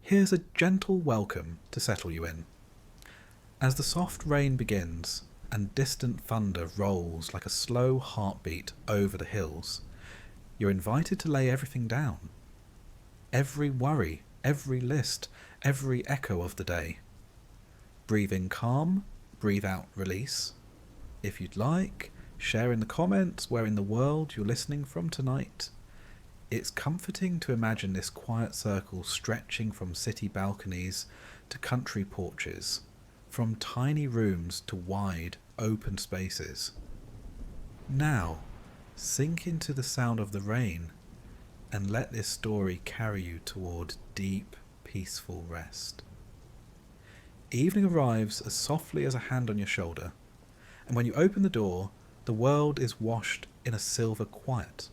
here's a gentle welcome to settle you in. As the soft rain begins and distant thunder rolls like a slow heartbeat over the hills, you're invited to lay everything down. Every worry, every list, every echo of the day. Breathe in calm, breathe out release. If you'd like, share in the comments where in the world you're listening from tonight. It's comforting to imagine this quiet circle stretching from city balconies to country porches, from tiny rooms to wide, open spaces. Now, sink into the sound of the rain and let this story carry you toward deep, peaceful rest. Evening arrives as softly as a hand on your shoulder, and when you open the door, the world is washed in a silver quiet.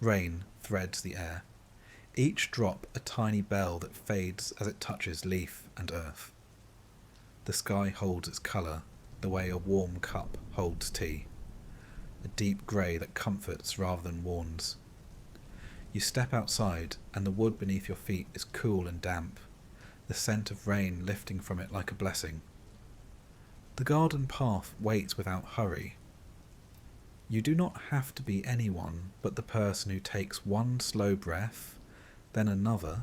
Rain threads the air, each drop a tiny bell that fades as it touches leaf and earth. The sky holds its colour the way a warm cup holds tea, a deep grey that comforts rather than warns. You step outside and the wood beneath your feet is cool and damp, the scent of rain lifting from it like a blessing. The garden path waits without hurry. You do not have to be anyone but the person who takes one slow breath, then another,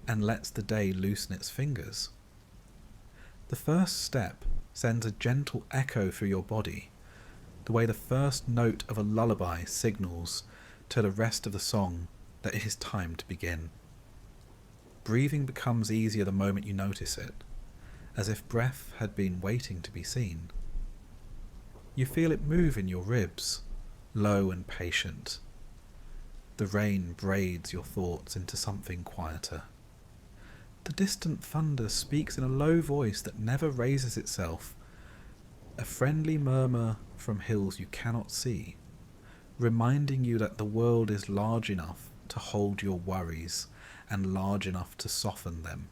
and lets the day loosen its fingers. The first step sends a gentle echo through your body, the way the first note of a lullaby signals to the rest of the song that it is time to begin. Breathing becomes easier the moment you notice it, as if breath had been waiting to be seen. You feel it move in your ribs, low and patient. The rain braids your thoughts into something quieter. The distant thunder speaks in a low voice that never raises itself, a friendly murmur from hills you cannot see, reminding you that the world is large enough to hold your worries and large enough to soften them.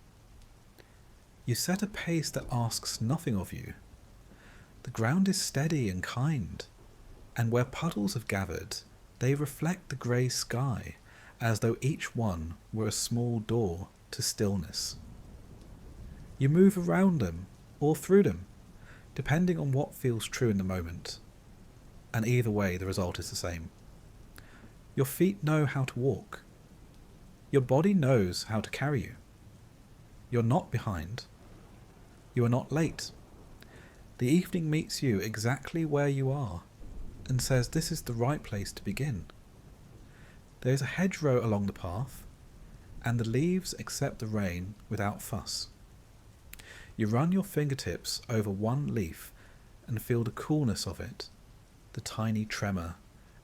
You set a pace that asks nothing of you. The ground is steady and kind, and where puddles have gathered, they reflect the grey sky as though each one were a small door to stillness. You move around them or through them, depending on what feels true in the moment, and either way the result is the same. Your feet know how to walk. Your body knows how to carry you. You're not behind. You are not late. The evening meets you exactly where you are and says this is the right place to begin. There is a hedgerow along the path, and the leaves accept the rain without fuss. You run your fingertips over one leaf and feel the coolness of it, the tiny tremor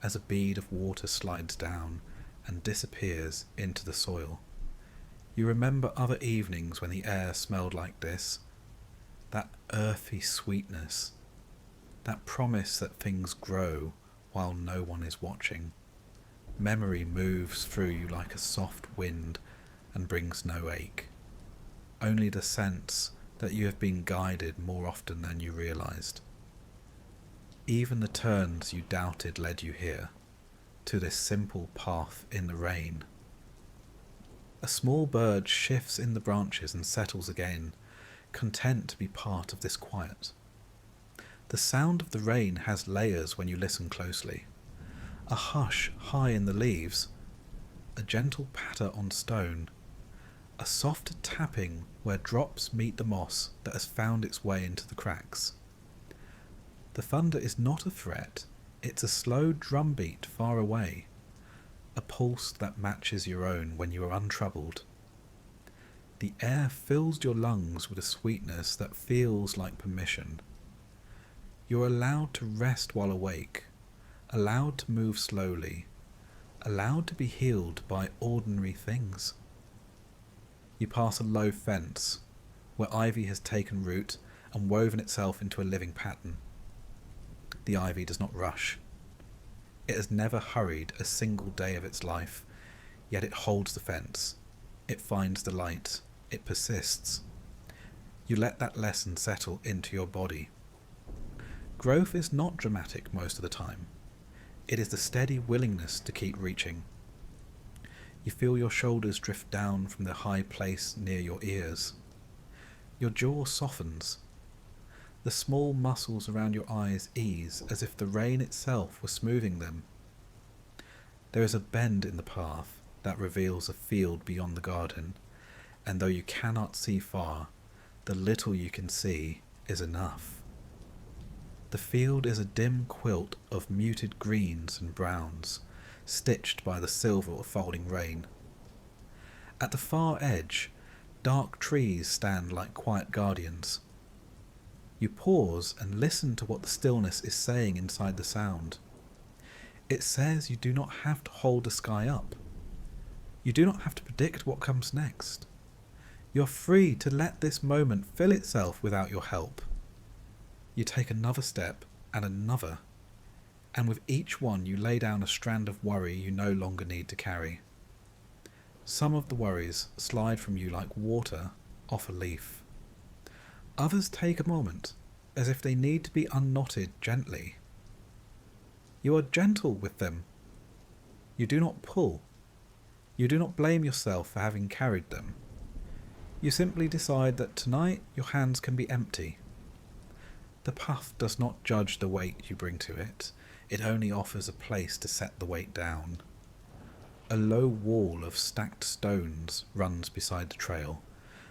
as a bead of water slides down and disappears into the soil. You remember other evenings when the air smelled like this, that earthy sweetness, that promise that things grow while no one is watching. Memory moves through you like a soft wind and brings no ache, only the sense that you have been guided more often than you realized. Even the turns you doubted led you here, to this simple path in the rain. A small bird shifts in the branches and settles again, content to be part of this quiet. The sound of the rain has layers when you listen closely. A hush high in the leaves, a gentle patter on stone, a softer tapping where drops meet the moss that has found its way into the cracks. The thunder is not a threat, it's a slow drumbeat far away, a pulse that matches your own when you are untroubled. The air fills your lungs with a sweetness that feels like permission. You're allowed to rest while awake, allowed to move slowly, allowed to be healed by ordinary things. You pass a low fence, where ivy has taken root and woven itself into a living pattern. The ivy does not rush. It has never hurried a single day of its life, yet it holds the fence. It finds the light. It persists. You let that lesson settle into your body. Growth is not dramatic most of the time. It is the steady willingness to keep reaching. You feel your shoulders drift down from the high place near your ears. Your jaw softens. The small muscles around your eyes ease as if the rain itself were smoothing them. There is a bend in the path that reveals a field beyond the garden, and though you cannot see far, the little you can see is enough. The field is a dim quilt of muted greens and browns, stitched by the silver of falling rain. At the far edge, dark trees stand like quiet guardians. You pause and listen to what the stillness is saying inside the sound. It says you do not have to hold the sky up. You do not have to predict what comes next. You're free to let this moment fill itself without your help. You take another step and another, and with each one you lay down a strand of worry you no longer need to carry. Some of the worries slide from you like water off a leaf. Others take a moment, as if they need to be unknotted gently. You are gentle with them. You do not pull. You do not blame yourself for having carried them. You simply decide that tonight your hands can be empty. The path does not judge the weight you bring to it. It only offers a place to set the weight down. A low wall of stacked stones runs beside the trail,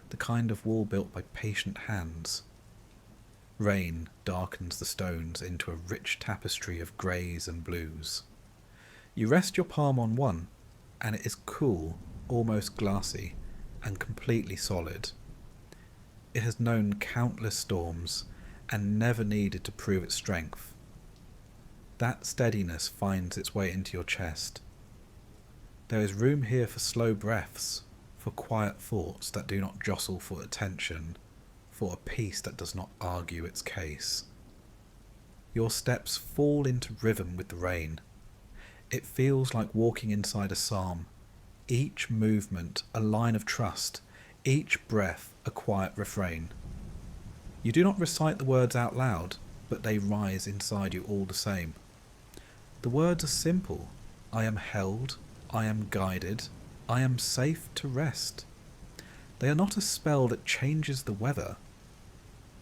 the kind of wall built by patient hands. Rain darkens the stones into a rich tapestry of greys and blues. You rest your palm on one, and it is cool, almost glassy, and completely solid. It has known countless storms, and never needed to prove its strength. That steadiness finds its way into your chest. There is room here for slow breaths, for quiet thoughts that do not jostle for attention, for a peace that does not argue its case. Your steps fall into rhythm with the rain. It feels like walking inside a psalm, each movement a line of trust, each breath a quiet refrain. You do not recite the words out loud, but they rise inside you all the same. The words are simple. I am held, I am guided, I am safe to rest. They are not a spell that changes the weather.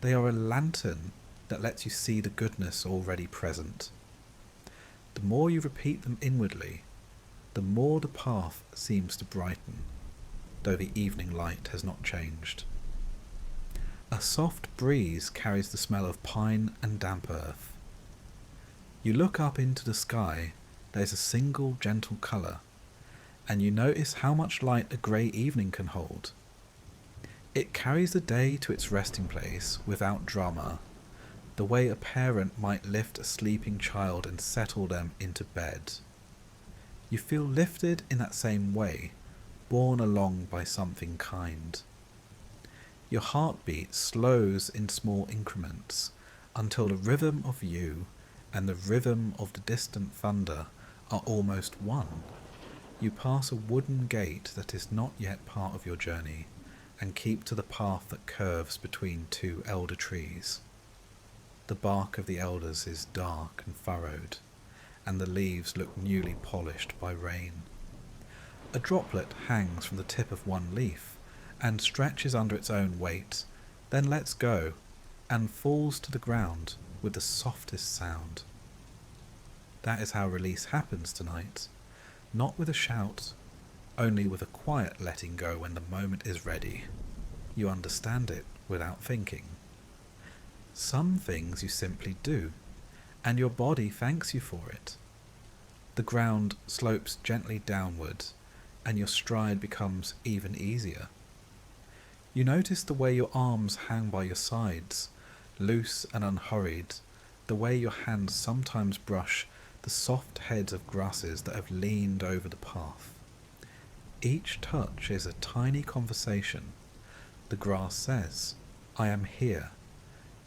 They are a lantern that lets you see the goodness already present. The more you repeat them inwardly, the more the path seems to brighten, though the evening light has not changed. A soft breeze carries the smell of pine and damp earth. You look up into the sky. There is a single gentle colour, and you notice how much light a grey evening can hold. It carries the day to its resting place without drama, the way a parent might lift a sleeping child and settle them into bed. You feel lifted in that same way, borne along by something kind. Your heartbeat slows in small increments until the rhythm of you and the rhythm of the distant thunder are almost one. You pass a wooden gate that is not yet part of your journey and keep to the path that curves between two elder trees. The bark of the elders is dark and furrowed, and the leaves look newly polished by rain. A droplet hangs from the tip of one leaf and stretches under its own weight, then lets go and falls to the ground with the softest sound. That is how release happens tonight, not with a shout, only with a quiet letting go when the moment is ready. You understand it without thinking. Some things you simply do, and your body thanks you for it. The ground slopes gently downward, and your stride becomes even easier. You notice the way your arms hang by your sides, loose and unhurried, the way your hands sometimes brush the soft heads of grasses that have leaned over the path. Each touch is a tiny conversation. The grass says, I am here.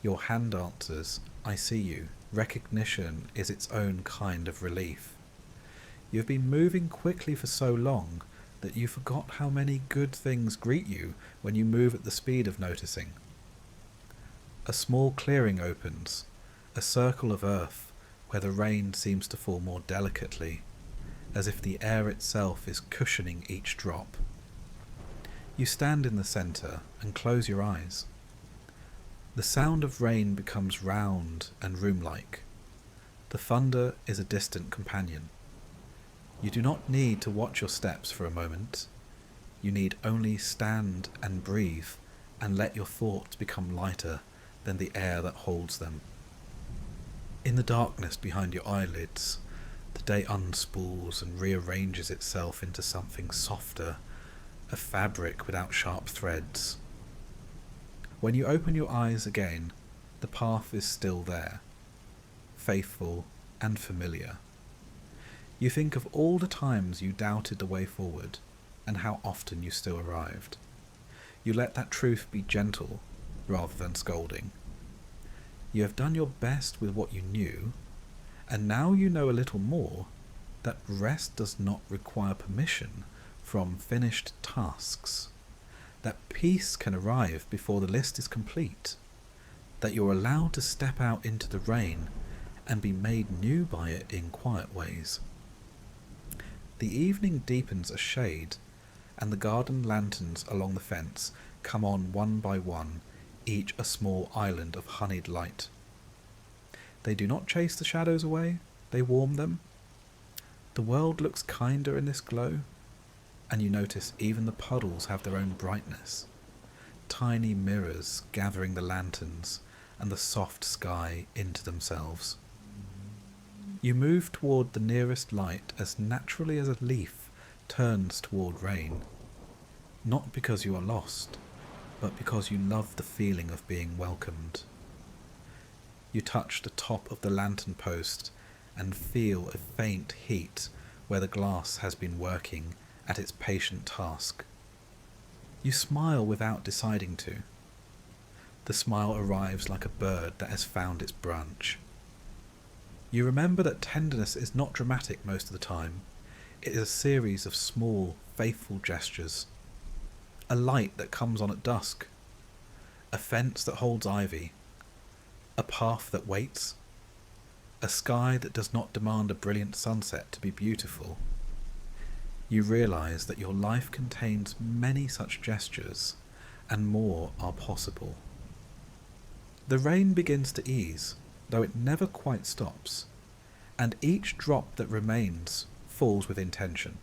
Your hand answers, I see you. Recognition is its own kind of relief. You have been moving quickly for so long that you forgot how many good things greet you when you move at the speed of noticing. A small clearing opens, a circle of earth where the rain seems to fall more delicately, as if the air itself is cushioning each drop. You stand in the centre and close your eyes. The sound of rain becomes round and room-like. The thunder is a distant companion. You do not need to watch your steps for a moment. You need only stand and breathe and let your thoughts become lighter than the air that holds them. In the darkness behind your eyelids, the day unspools and rearranges itself into something softer, a fabric without sharp threads. When you open your eyes again, the path is still there, faithful and familiar. You think of all the times you doubted the way forward, and how often you still arrived. You let that truth be gentle rather than scolding. You have done your best with what you knew, and now you know a little more, that rest does not require permission from finished tasks, that peace can arrive before the list is complete, that you're allowed to step out into the rain and be made new by it in quiet ways. The evening deepens a shade, and the garden lanterns along the fence come on one by one, each a small island of honeyed light. They do not chase the shadows away, they warm them. The world looks kinder in this glow, and you notice even the puddles have their own brightness, tiny mirrors gathering the lanterns and the soft sky into themselves. You move toward the nearest light as naturally as a leaf turns toward rain, not because you are lost, but because you love the feeling of being welcomed. You touch the top of the lantern post and feel a faint heat where the glass has been working at its patient task. You smile without deciding to. The smile arrives like a bird that has found its branch. You remember that tenderness is not dramatic most of the time. It is a series of small, faithful gestures. A light that comes on at dusk. A fence that holds ivy. A path that waits. A sky that does not demand a brilliant sunset to be beautiful. You realize that your life contains many such gestures, and more are possible. The rain begins to ease, though it never quite stops, and each drop that remains falls with intention.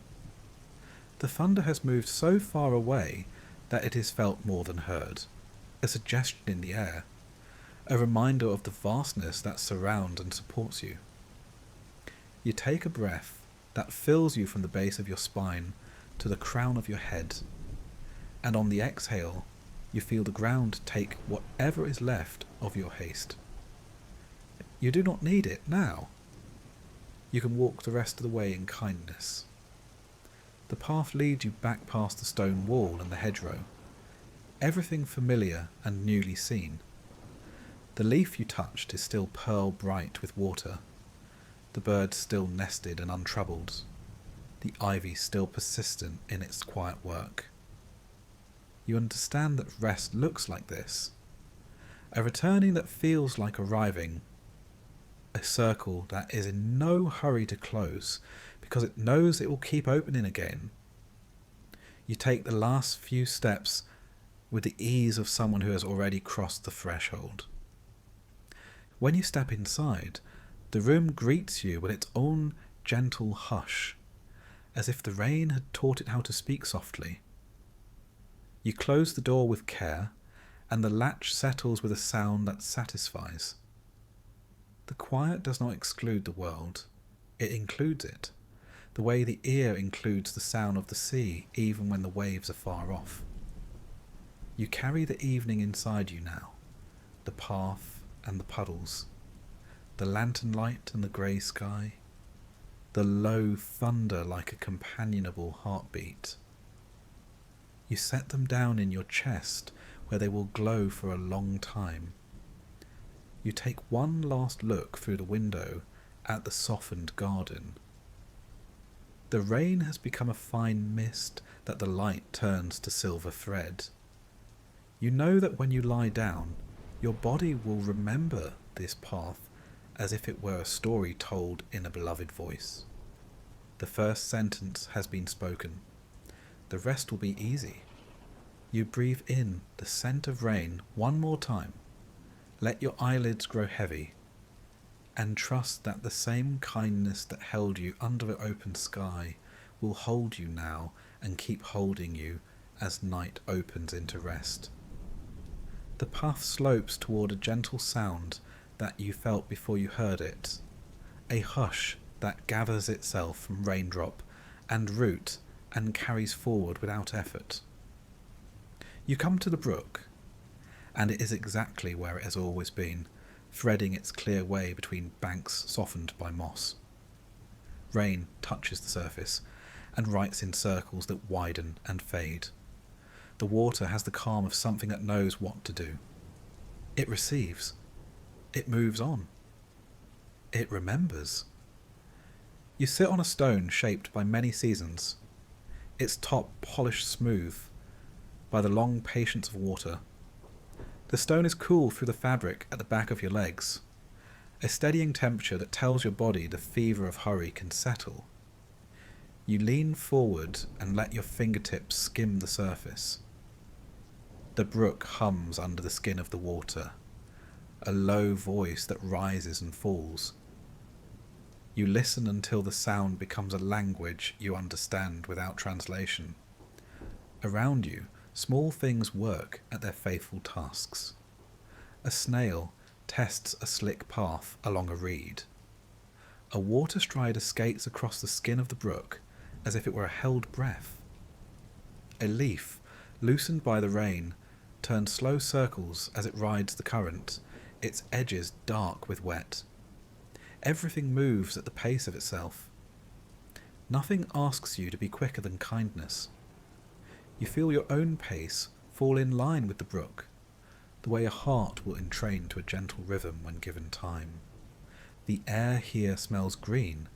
The thunder has moved so far away that it is felt more than heard, a suggestion in the air, a reminder of the vastness that surrounds and supports you. You take a breath that fills you from the base of your spine to the crown of your head, and on the exhale you feel the ground take whatever is left of your haste. You do not need it now. You can walk the rest of the way in kindness. The path leads you back past the stone wall and the hedgerow, everything familiar and newly seen. The leaf you touched is still pearl bright with water, the birds still nested and untroubled, the ivy still persistent in its quiet work. You understand that rest looks like this, a returning that feels like arriving, a circle that is in no hurry to close because it knows it will keep opening again. You take the last few steps with the ease of someone who has already crossed the threshold. When you step inside, the room greets you with its own gentle hush, as if the rain had taught it how to speak softly. You close the door with care, and the latch settles with a sound that satisfies. The quiet does not exclude the world, it includes it, the way the ear includes the sound of the sea even when the waves are far off. You carry the evening inside you now, the path and the puddles, the lantern light and the grey sky, the low thunder like a companionable heartbeat. You set them down in your chest where they will glow for a long time. You take one last look through the window at the softened garden. The rain has become a fine mist that the light turns to silver thread. You know that when you lie down, your body will remember this path as if it were a story told in a beloved voice. The first sentence has been spoken. The rest will be easy. You breathe in the scent of rain one more time. Let your eyelids grow heavy, and trust that the same kindness that held you under the open sky will hold you now and keep holding you as night opens into rest. The path slopes toward a gentle sound that you felt before you heard it, a hush that gathers itself from raindrop and root and carries forward without effort. You come to the brook, and it is exactly where it has always been, threading its clear way between banks softened by moss. Rain touches the surface and writes in circles that widen and fade. The water has the calm of something that knows what to do. It receives. It moves on. It remembers. You sit on a stone shaped by many seasons, its top polished smooth by the long patience of water. The stone is cool through the fabric at the back of your legs, a steadying temperature that tells your body the fever of hurry can settle. You lean forward and let your fingertips skim the surface. The brook hums under the skin of the water, a low voice that rises and falls. You listen until the sound becomes a language you understand without translation. Around you, small things work at their faithful tasks. A snail tests a slick path along a reed. A water strider skates across the skin of the brook as if it were a held breath. A leaf, loosened by the rain, turns slow circles as it rides the current, its edges dark with wet. Everything moves at the pace of itself. Nothing asks you to be quicker than kindness. You feel your own pace fall in line with the brook, the way a heart will entrain to a gentle rhythm when given time. The air here smells green.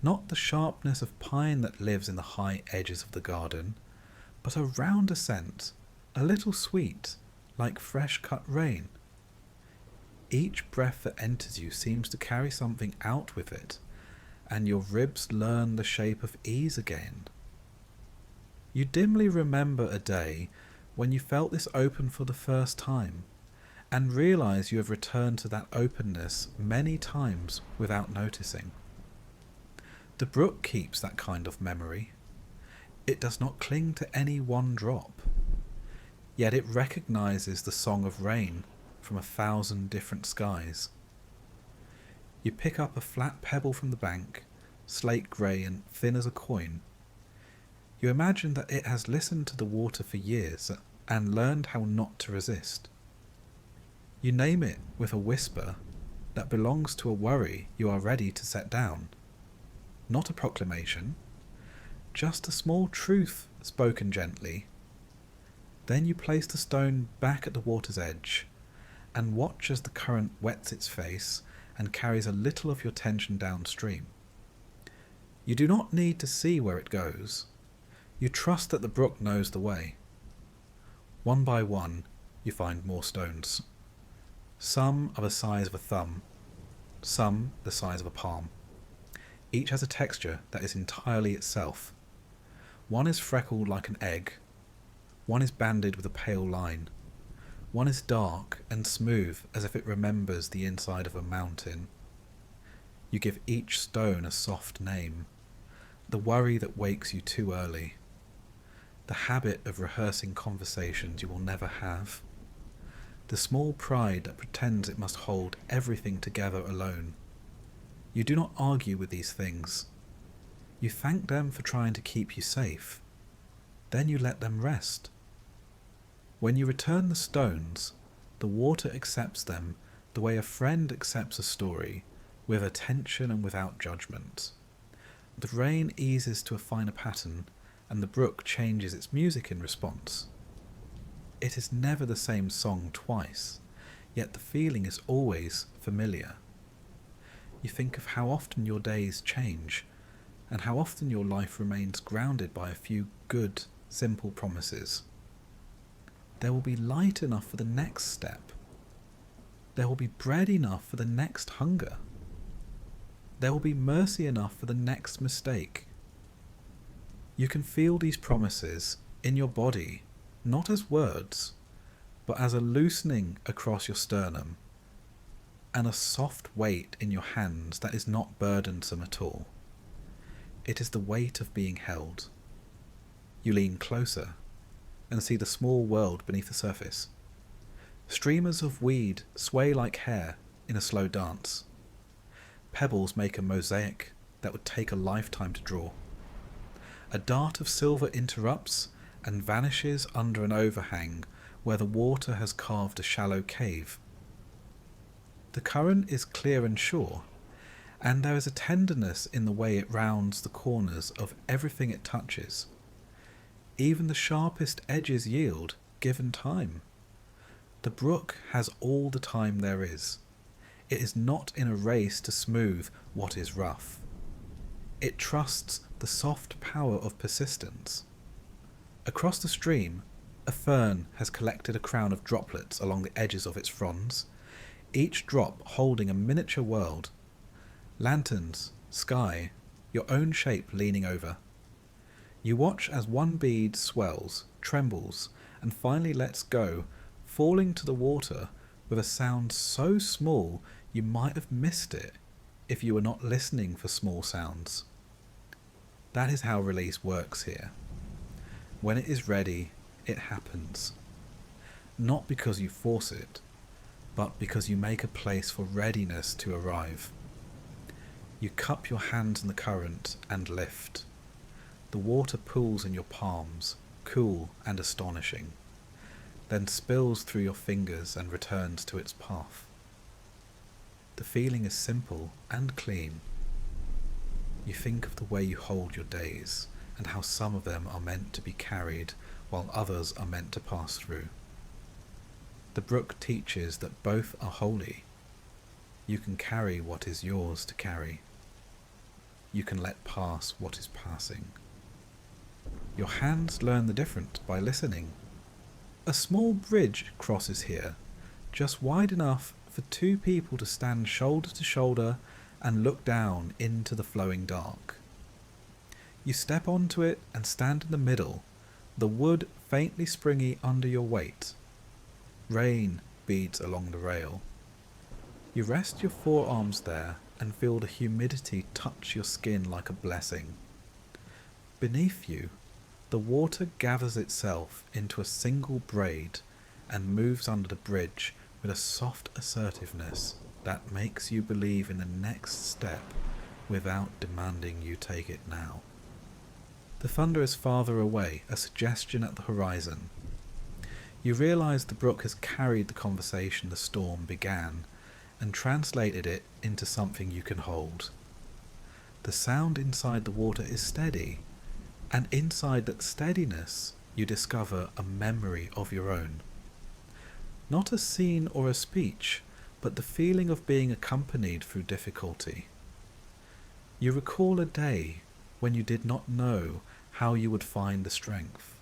Not the sharpness of pine that lives in the high edges of the garden, but a rounder scent, a little sweet, like fresh cut rain. Each breath that enters you seems to carry something out with it, and your ribs learn the shape of ease again. You dimly remember a day when you felt this open for the first time, and realize you have returned to that openness many times without noticing. The brook keeps that kind of memory. It does not cling to any one drop, yet it recognizes the song of rain from 1,000 different skies. You pick up a flat pebble from the bank, slate grey and thin as a coin. You imagine that it has listened to the water for years and learned how not to resist. You name it with a whisper that belongs to a worry you are ready to set down. Not a proclamation, just a small truth spoken gently. Then you place the stone back at the water's edge and watch as the current wets its face and carries a little of your tension downstream. You do not need to see where it goes. You trust that the brook knows the way. One by one, you find more stones. Some are the size of a thumb, some the size of a palm. Each has a texture that is entirely itself. One is freckled like an egg. One is banded with a pale line. One is dark and smooth as if it remembers the inside of a mountain. You give each stone a soft name. The worry that wakes you too early. The habit of rehearsing conversations you will never have. The small pride that pretends it must hold everything together alone. You do not argue with these things. You thank them for trying to keep you safe. Then you let them rest. When you return the stones, the water accepts them the way a friend accepts a story, with attention and without judgment. The rain eases to a finer pattern, and the brook changes its music in response. It is never the same song twice, yet the feeling is always familiar. You think of how often your days change, and how often your life remains grounded by a few good, simple promises. There will be light enough for the next step. There will be bread enough for the next hunger. there will be mercy enough for the next mistake. You can feel these promises in your body, not as words, but as a loosening across your sternum, and a soft weight in your hands that is not burdensome at all. It is the weight of being held. You lean closer and see the small world beneath the surface. Streamers of weed sway like hair in a slow dance. Pebbles make a mosaic that would take a lifetime to draw. A dart of silver interrupts and vanishes under an overhang where the water has carved a shallow cave. The current is clear and sure, and there is a tenderness in the way it rounds the corners of everything it touches. Even the sharpest edges yield, given time. The brook has all the time there is. It is not in a race to smooth what is rough. It trusts the soft power of persistence. Across the stream, a fern has collected a crown of droplets along the edges of its fronds, each drop holding a miniature world. Lanterns, sky, your own shape leaning over. You watch as one bead swells, trembles, and finally lets go, falling to the water with a sound so small you might have missed it if you were not listening for small sounds. That is how release works here. When it is ready, it happens. Not because you force it, but because you make a place for readiness to arrive. You cup your hands in the current and lift. The water pools in your palms, cool and astonishing, then spills through your fingers and returns to its path. The feeling is simple and clean. You think of the way you hold your days, and how some of them are meant to be carried, while others are meant to pass through. The brook teaches that both are holy. You can carry what is yours to carry. You can let pass what is passing. Your hands learn the difference by listening. A small bridge crosses here, just wide enough for two people to stand shoulder to shoulder and look down into the flowing dark. You step onto it and stand in the middle, the wood faintly springy under your weight. Rain beads along the rail. You rest your forearms there and feel the humidity touch your skin like a blessing. Beneath you, the water gathers itself into a single braid and moves under the bridge with a soft assertiveness that makes you believe in the next step without demanding you take it now. The thunder is farther away, a suggestion at the horizon. You realize the brook has carried the conversation the storm began and translated it into something you can hold. The sound inside the water is steady, and inside that steadiness you discover a memory of your own. Not a scene or a speech, but the feeling of being accompanied through difficulty. You recall a day when you did not know how you would find the strength,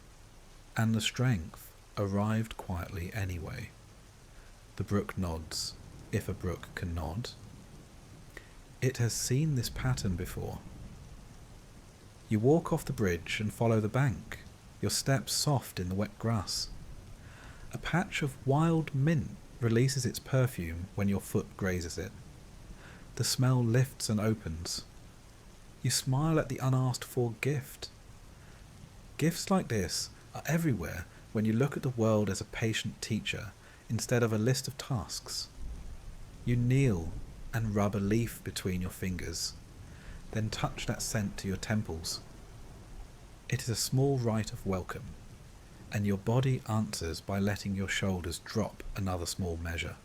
and the strength arrived quietly anyway. The brook nods, if a brook can nod. It has seen this pattern before. You walk off the bridge and follow the bank, your steps soft in the wet grass. A patch of wild mint releases its perfume when your foot grazes it. The smell lifts and opens. You smile at the unasked for gift. Gifts like this are everywhere when you look at the world as a patient teacher instead of a list of tasks. You kneel and rub a leaf between your fingers, then touch that scent to your temples. It is a small rite of welcome, and your body answers by letting your shoulders drop another small measure.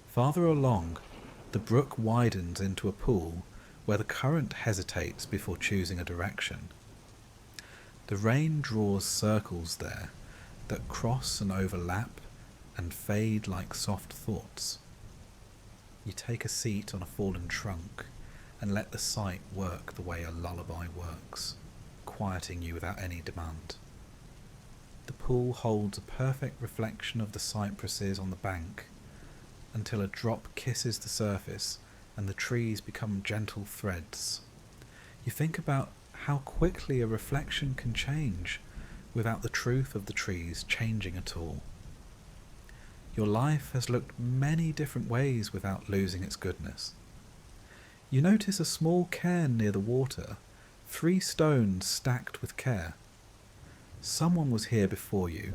Farther along, the brook widens into a pool where the current hesitates before choosing a direction. The rain draws circles there that cross and overlap and fade like soft thoughts. You take a seat on a fallen trunk and let the sight work the way a lullaby works, quieting you without any demand. The pool holds a perfect reflection of the cypresses on the bank until a drop kisses the surface and the trees become gentle threads. You think about how quickly a reflection can change without the truth of the trees changing at all. Your life has looked many different ways without losing its goodness. You notice a small cairn near the water, 3 stones stacked with care. Someone was here before you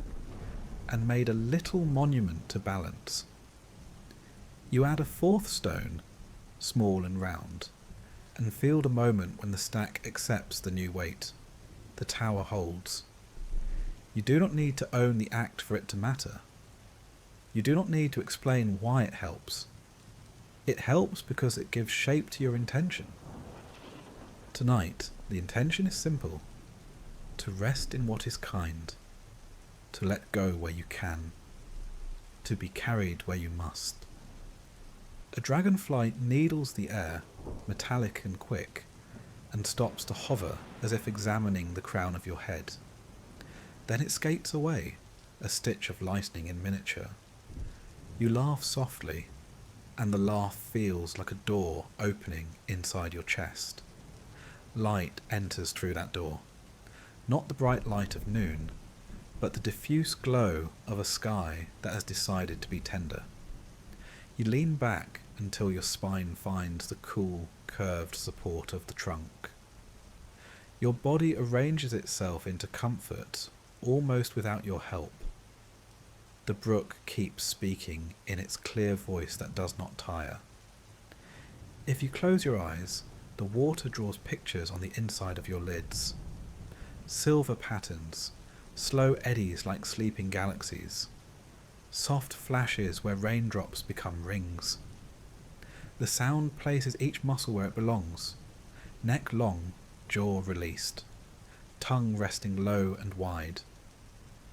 and made a little monument to balance. You add a 4th stone, small and round, and feel the moment when the stack accepts the new weight. The tower holds. You do not need to own the act for it to matter. You do not need to explain why it helps. It helps because it gives shape to your intention. Tonight, the intention is simple: to rest in what is kind, to let go where you can, to be carried where you must. A dragonfly needles the air, metallic and quick, and stops to hover as if examining the crown of your head. Then it skates away, a stitch of lightning in miniature. You laugh softly, and the laugh feels like a door opening inside your chest. Light enters through that door. Not the bright light of noon, but the diffuse glow of a sky that has decided to be tender. You lean back until your spine finds the cool, curved support of the trunk. Your body arranges itself into comfort almost without your help. The brook keeps speaking in its clear voice that does not tire. If you close your eyes, the water draws pictures on the inside of your lids. Silver patterns, slow eddies like sleeping galaxies, soft flashes where raindrops become rings. The sound places each muscle where it belongs, neck long, jaw released, tongue resting low and wide,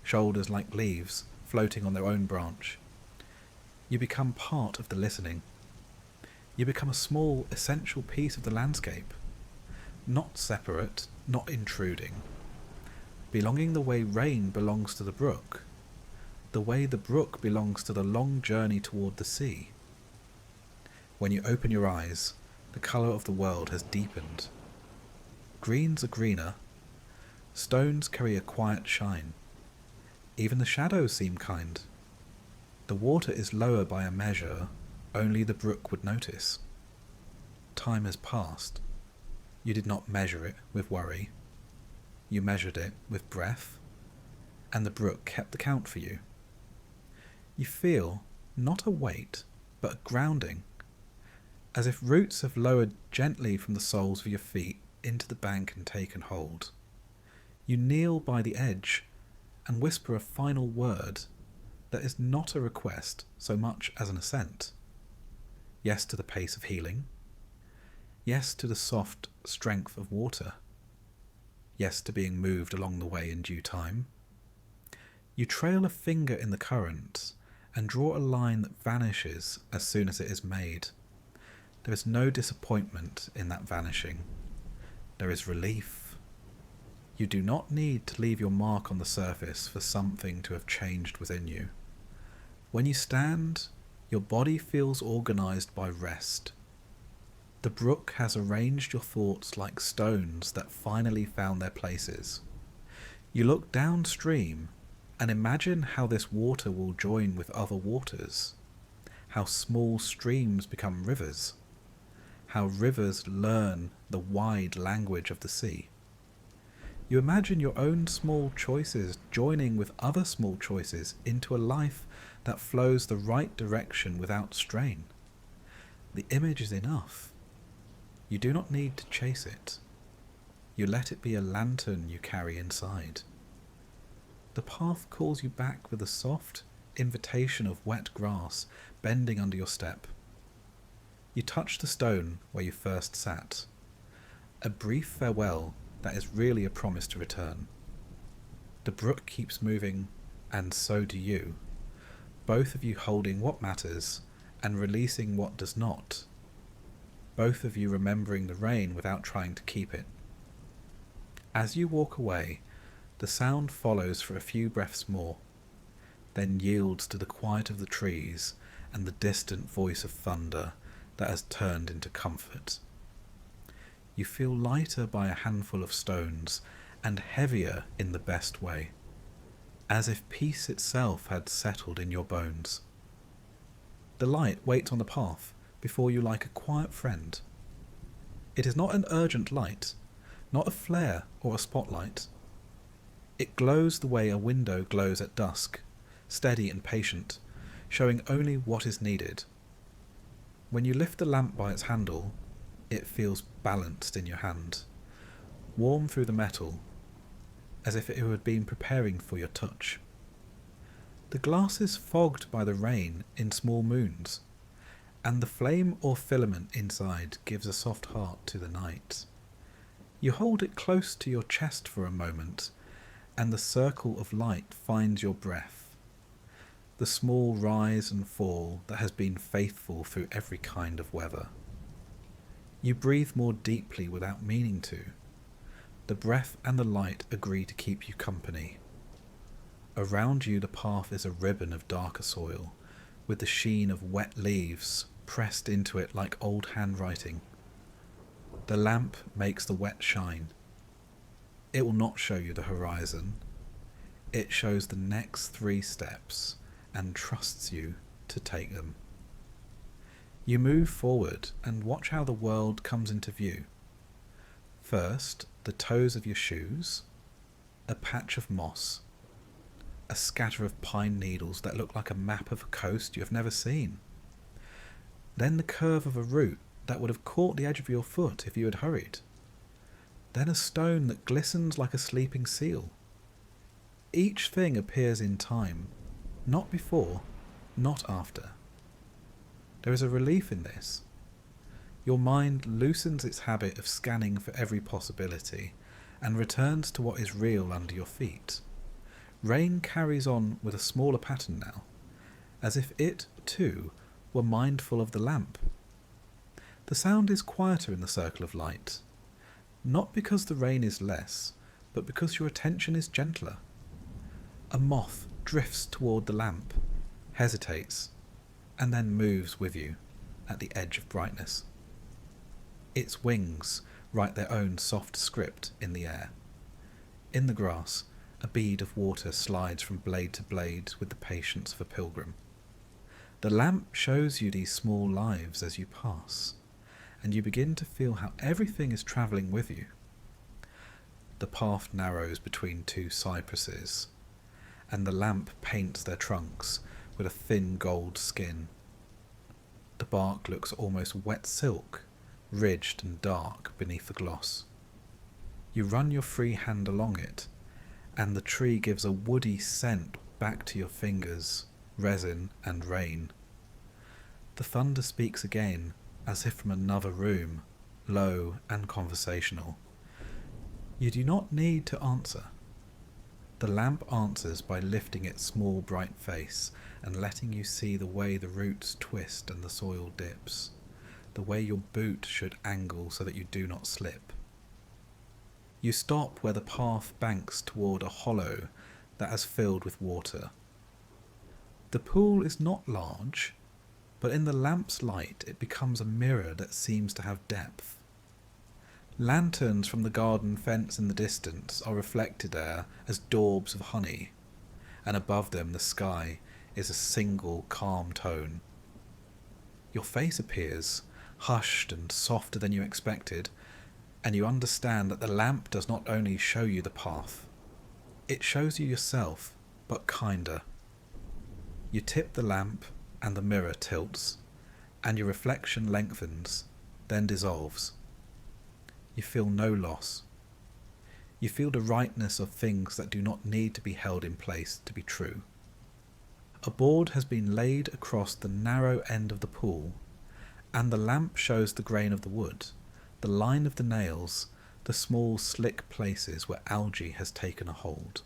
shoulders like leaves floating on their own branch. You become part of the listening. You become a small, essential piece of the landscape, not separate, not intruding, belonging the way rain belongs to the brook, the way the brook belongs to the long journey toward the sea. When you open your eyes, the colour of the world has deepened. Greens are greener, stones carry a quiet shine. Even the shadows seem kind. The water is lower by a measure only the brook would notice. Time has passed. You did not measure it with worry. You measured it with breath, and the brook kept the count for you. You feel not a weight, but a grounding, as if roots have lowered gently from the soles of your feet into the bank and taken hold. You kneel by the edge and whisper a final word that is not a request so much as an assent. Yes to the pace of healing. Yes to the soft strength of water. Yes to being moved along the way in due time. You trail a finger in the current and draw a line that vanishes as soon as it is made. There is no disappointment in that vanishing. There is relief. You do not need to leave your mark on the surface for something to have changed within you. When you stand, your body feels organized by rest. The brook has arranged your thoughts like stones that finally found their places. You look downstream and imagine how this water will join with other waters, how small streams become rivers, how rivers learn the wide language of the sea. You imagine your own small choices joining with other small choices into a life that flows the right direction without strain. The image is enough. You do not need to chase it. You let it be a lantern you carry inside. The path calls you back with a soft invitation of wet grass bending under your step. You touch the stone where you first sat. A brief farewell that is really a promise to return. The brook keeps moving, and so do you, both of you holding what matters and releasing what does not, both of you remembering the rain without trying to keep it. As you walk away, the sound follows for a few breaths more, then yields to the quiet of the trees and the distant voice of thunder that has turned into comfort. You feel lighter by a handful of stones, and heavier in the best way, as if peace itself had settled in your bones. The light waits on the path before you like a quiet friend. It is not an urgent light, not a flare or a spotlight. It glows the way a window glows at dusk, steady and patient, showing only what is needed. When you lift the lamp by its handle, it feels balanced in your hand, warm through the metal, as if it had been preparing for your touch. The glass is fogged by the rain in small moons, and the flame or filament inside gives a soft heart to the night. You hold it close to your chest for a moment, and the circle of light finds your breath, the small rise and fall that has been faithful through every kind of weather. You breathe more deeply without meaning to. The breath and the light agree to keep you company. Around you the path is a ribbon of darker soil, with the sheen of wet leaves pressed into it like old handwriting. The lamp makes the wet shine. It will not show you the horizon. It shows the next 3 steps and trusts you to take them. You move forward and watch how the world comes into view. First, the toes of your shoes, a patch of moss, a scatter of pine needles that look like a map of a coast you have never seen. Then the curve of a root that would have caught the edge of your foot if you had hurried. Then a stone that glistens like a sleeping seal. Each thing appears in time, not before, not after. There is a relief in this. Your mind loosens its habit of scanning for every possibility and returns to what is real under your feet. Rain carries on with a smaller pattern now, as if it, too, were mindful of the lamp. The sound is quieter in the circle of light, not because the rain is less, but because your attention is gentler. A moth drifts toward the lamp, hesitates, and then moves with you at the edge of brightness. Its wings write their own soft script in the air. In the grass, a bead of water slides from blade to blade with the patience of a pilgrim. The lamp shows you these small lives as you pass, and you begin to feel how everything is travelling with you. The path narrows between 2 cypresses, and the lamp paints their trunks with a thin gold skin. The bark looks almost wet silk, ridged and dark beneath the gloss. You run your free hand along it, and the tree gives a woody scent back to your fingers, resin and rain. The thunder speaks again, as if from another room, low and conversational. You do not need to answer. The lamp answers by lifting its small bright face and letting you see the way the roots twist and the soil dips, the way your boot should angle so that you do not slip. You stop where the path banks toward a hollow that has filled with water. The pool is not large, but in the lamp's light it becomes a mirror that seems to have depth. Lanterns from the garden fence in the distance are reflected there as daubs of honey, and above them the sky is a single calm tone. Your face appears, hushed and softer than you expected, and you understand that the lamp does not only show you the path, it shows you yourself, but kinder. You tip the lamp, and the mirror tilts, and your reflection lengthens, then dissolves. You feel no loss. You feel the rightness of things that do not need to be held in place to be true. A board has been laid across the narrow end of the pool, and the lamp shows the grain of the wood, the line of the nails, the small slick places where algae has taken a hold.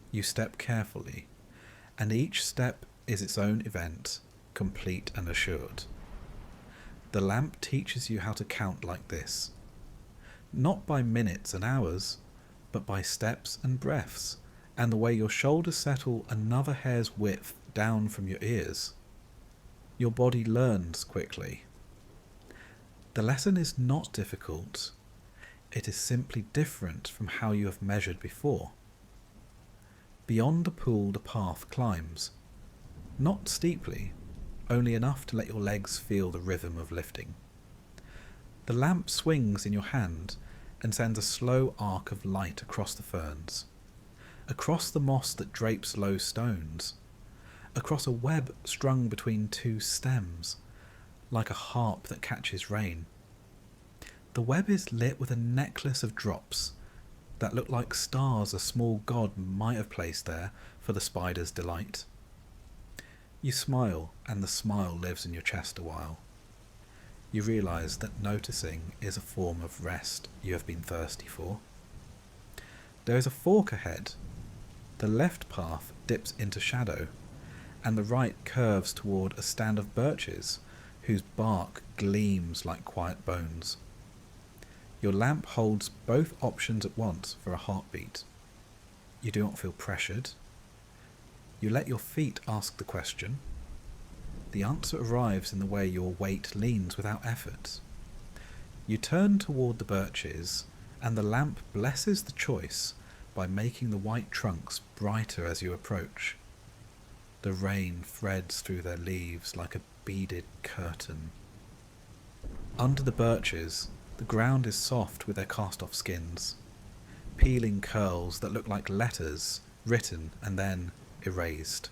You step carefully, and each step is its own event, complete and assured. The lamp teaches you how to count like this, not by minutes and hours, but by steps and breaths, and the way your shoulders settle another hair's width down from your ears. Your body learns quickly. The lesson is not difficult. It is simply different from how you have measured before. Beyond the pool the path climbs. Not steeply, only enough to let your legs feel the rhythm of lifting. The lamp swings in your hand and sends a slow arc of light across the ferns, across the moss that drapes low stones, across a web strung between two stems, like a harp that catches rain. The web is lit with a necklace of drops that look like stars a small god might have placed there for the spider's delight. You smile, and the smile lives in your chest a while. You realise that noticing is a form of rest you have been thirsty for. There is a fork ahead. The left path dips into shadow, and the right curves toward a stand of birches whose bark gleams like quiet bones. Your lamp holds both options at once for a heartbeat. You do not feel pressured. You let your feet ask the question. The answer arrives in the way your weight leans without effort. You turn toward the birches, and the lamp blesses the choice by making the white trunks brighter as you approach. The rain threads through their leaves like a beaded curtain. Under the birches, the ground is soft with their cast-off skins, peeling curls that look like letters written and then erased.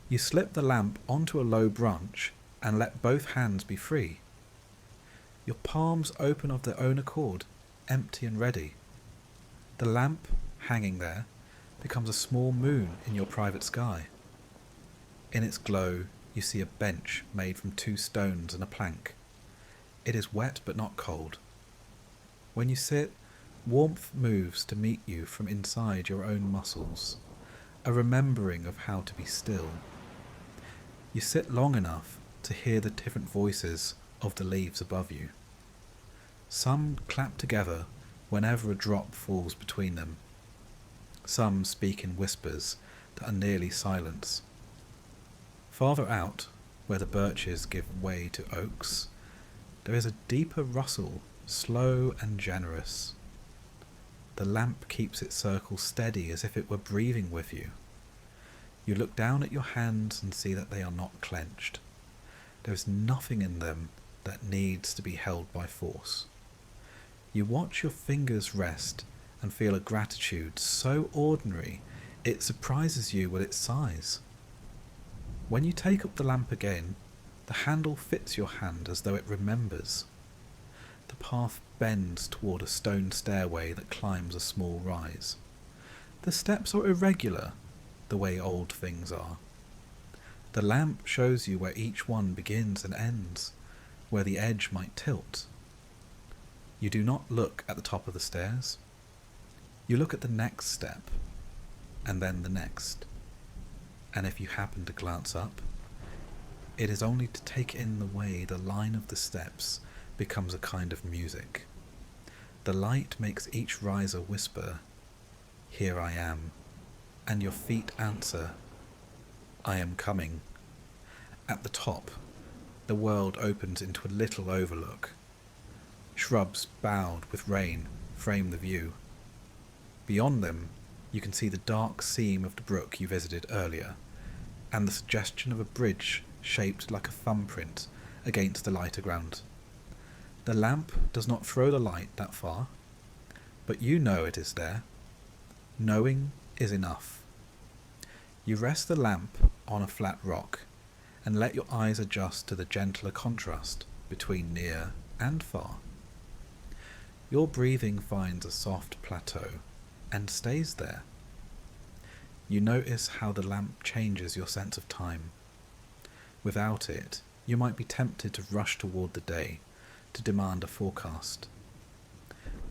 You slip the lamp onto a low branch and let both hands be free. Your palms open of their own accord, empty and ready. The lamp, hanging there, becomes a small moon in your private sky. In its glow, you see a bench made from 2 stones and a plank. It is wet but not cold. When you sit, warmth moves to meet you from inside your own muscles, a remembering of how to be still. You sit long enough to hear the different voices of the leaves above you. Some clap together whenever a drop falls between them. Some speak in whispers that are nearly silence. Farther out, where the birches give way to oaks, there is a deeper rustle, slow and generous. The lamp keeps its circle steady as if it were breathing with you. You look down at your hands and see that they are not clenched. There is nothing in them that needs to be held by force. You watch your fingers rest and feel a gratitude so ordinary it surprises you with its size. When you take up the lamp again, the handle fits your hand as though it remembers. The path bends toward a stone stairway that climbs a small rise. The steps are irregular, the way old things are. The lamp shows you where each one begins and ends, where the edge might tilt. You do not look at the top of the stairs. You look at the next step, and then the next. And if you happen to glance up, it is only to take in the way the line of the steps becomes a kind of music. The light makes each riser whisper, "Here I am," and your feet answer, "I am coming." At the top, the world opens into a little overlook. Shrubs bowed with rain frame the view. Beyond them, you can see the dark seam of the brook you visited earlier, and the suggestion of a bridge shaped like a thumbprint against the lighter ground. The lamp does not throw the light that far, but you know it is there. Knowing is enough. You rest the lamp on a flat rock and let your eyes adjust to the gentler contrast between near and far. Your breathing finds a soft plateau and stays there. You notice how the lamp changes your sense of time. Without it, you might be tempted to rush toward the day, to demand a forecast.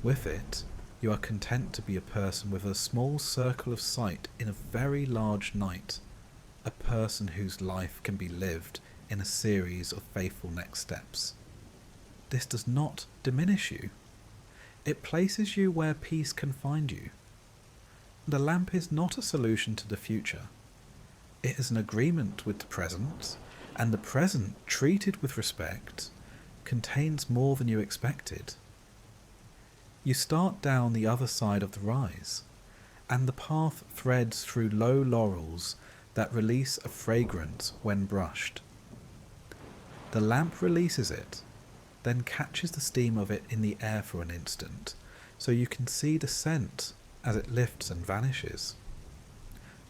With it, you are content to be a person with a small circle of sight in a very large night, a person whose life can be lived in a series of faithful next steps. This does not diminish you. It places you where peace can find you. The lamp is not a solution to the future. It is an agreement with the present, and the present, treated with respect, contains more than you expected. You start down the other side of the rise, and the path threads through low laurels that release a fragrance when brushed. The lamp releases it, then catches the steam of it in the air for an instant, so you can see the scent as it lifts and vanishes.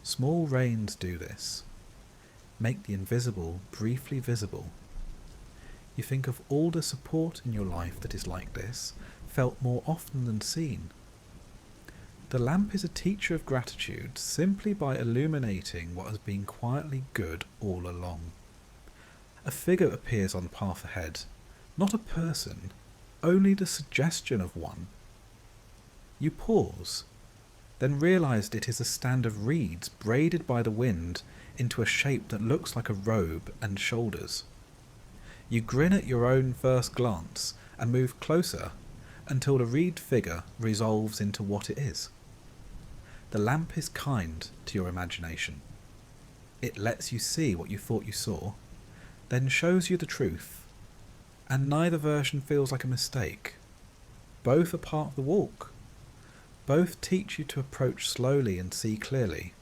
Small rains do this, make the invisible briefly visible. You think of all the support in your life that is like this, felt more often than seen. The lamp is a teacher of gratitude simply by illuminating what has been quietly good all along. A figure appears on the path ahead, not a person, only the suggestion of one. You pause, then realise it is a stand of reeds braided by the wind into a shape that looks like a robe and shoulders. You grin at your own first glance and move closer until the reed figure resolves into what it is. The lamp is kind to your imagination. It lets you see what you thought you saw, then shows you the truth, and neither version feels like a mistake. Both are part of the walk. Both teach you to approach slowly and see clearly.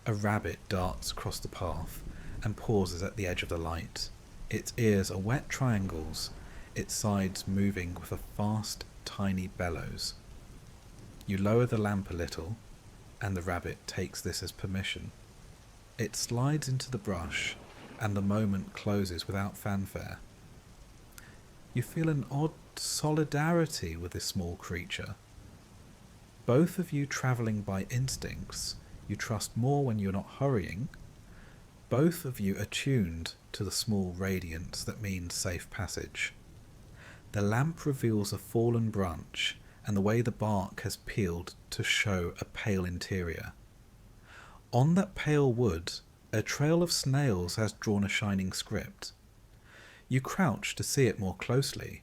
A rabbit darts across the path and pauses at the edge of the light. Its ears are wet triangles, its sides moving with a fast, tiny bellows. You lower the lamp a little, and the rabbit takes this as permission. It slides into the brush, and the moment closes without fanfare. You feel an odd solidarity with this small creature. Both of you travelling by instincts, you trust more when you're not hurrying. Both of you attuned to the small radiance that means safe passage. The lamp reveals a fallen branch and the way the bark has peeled to show a pale interior. On that pale wood, a trail of snails has drawn a shining script. You crouch to see it more closely.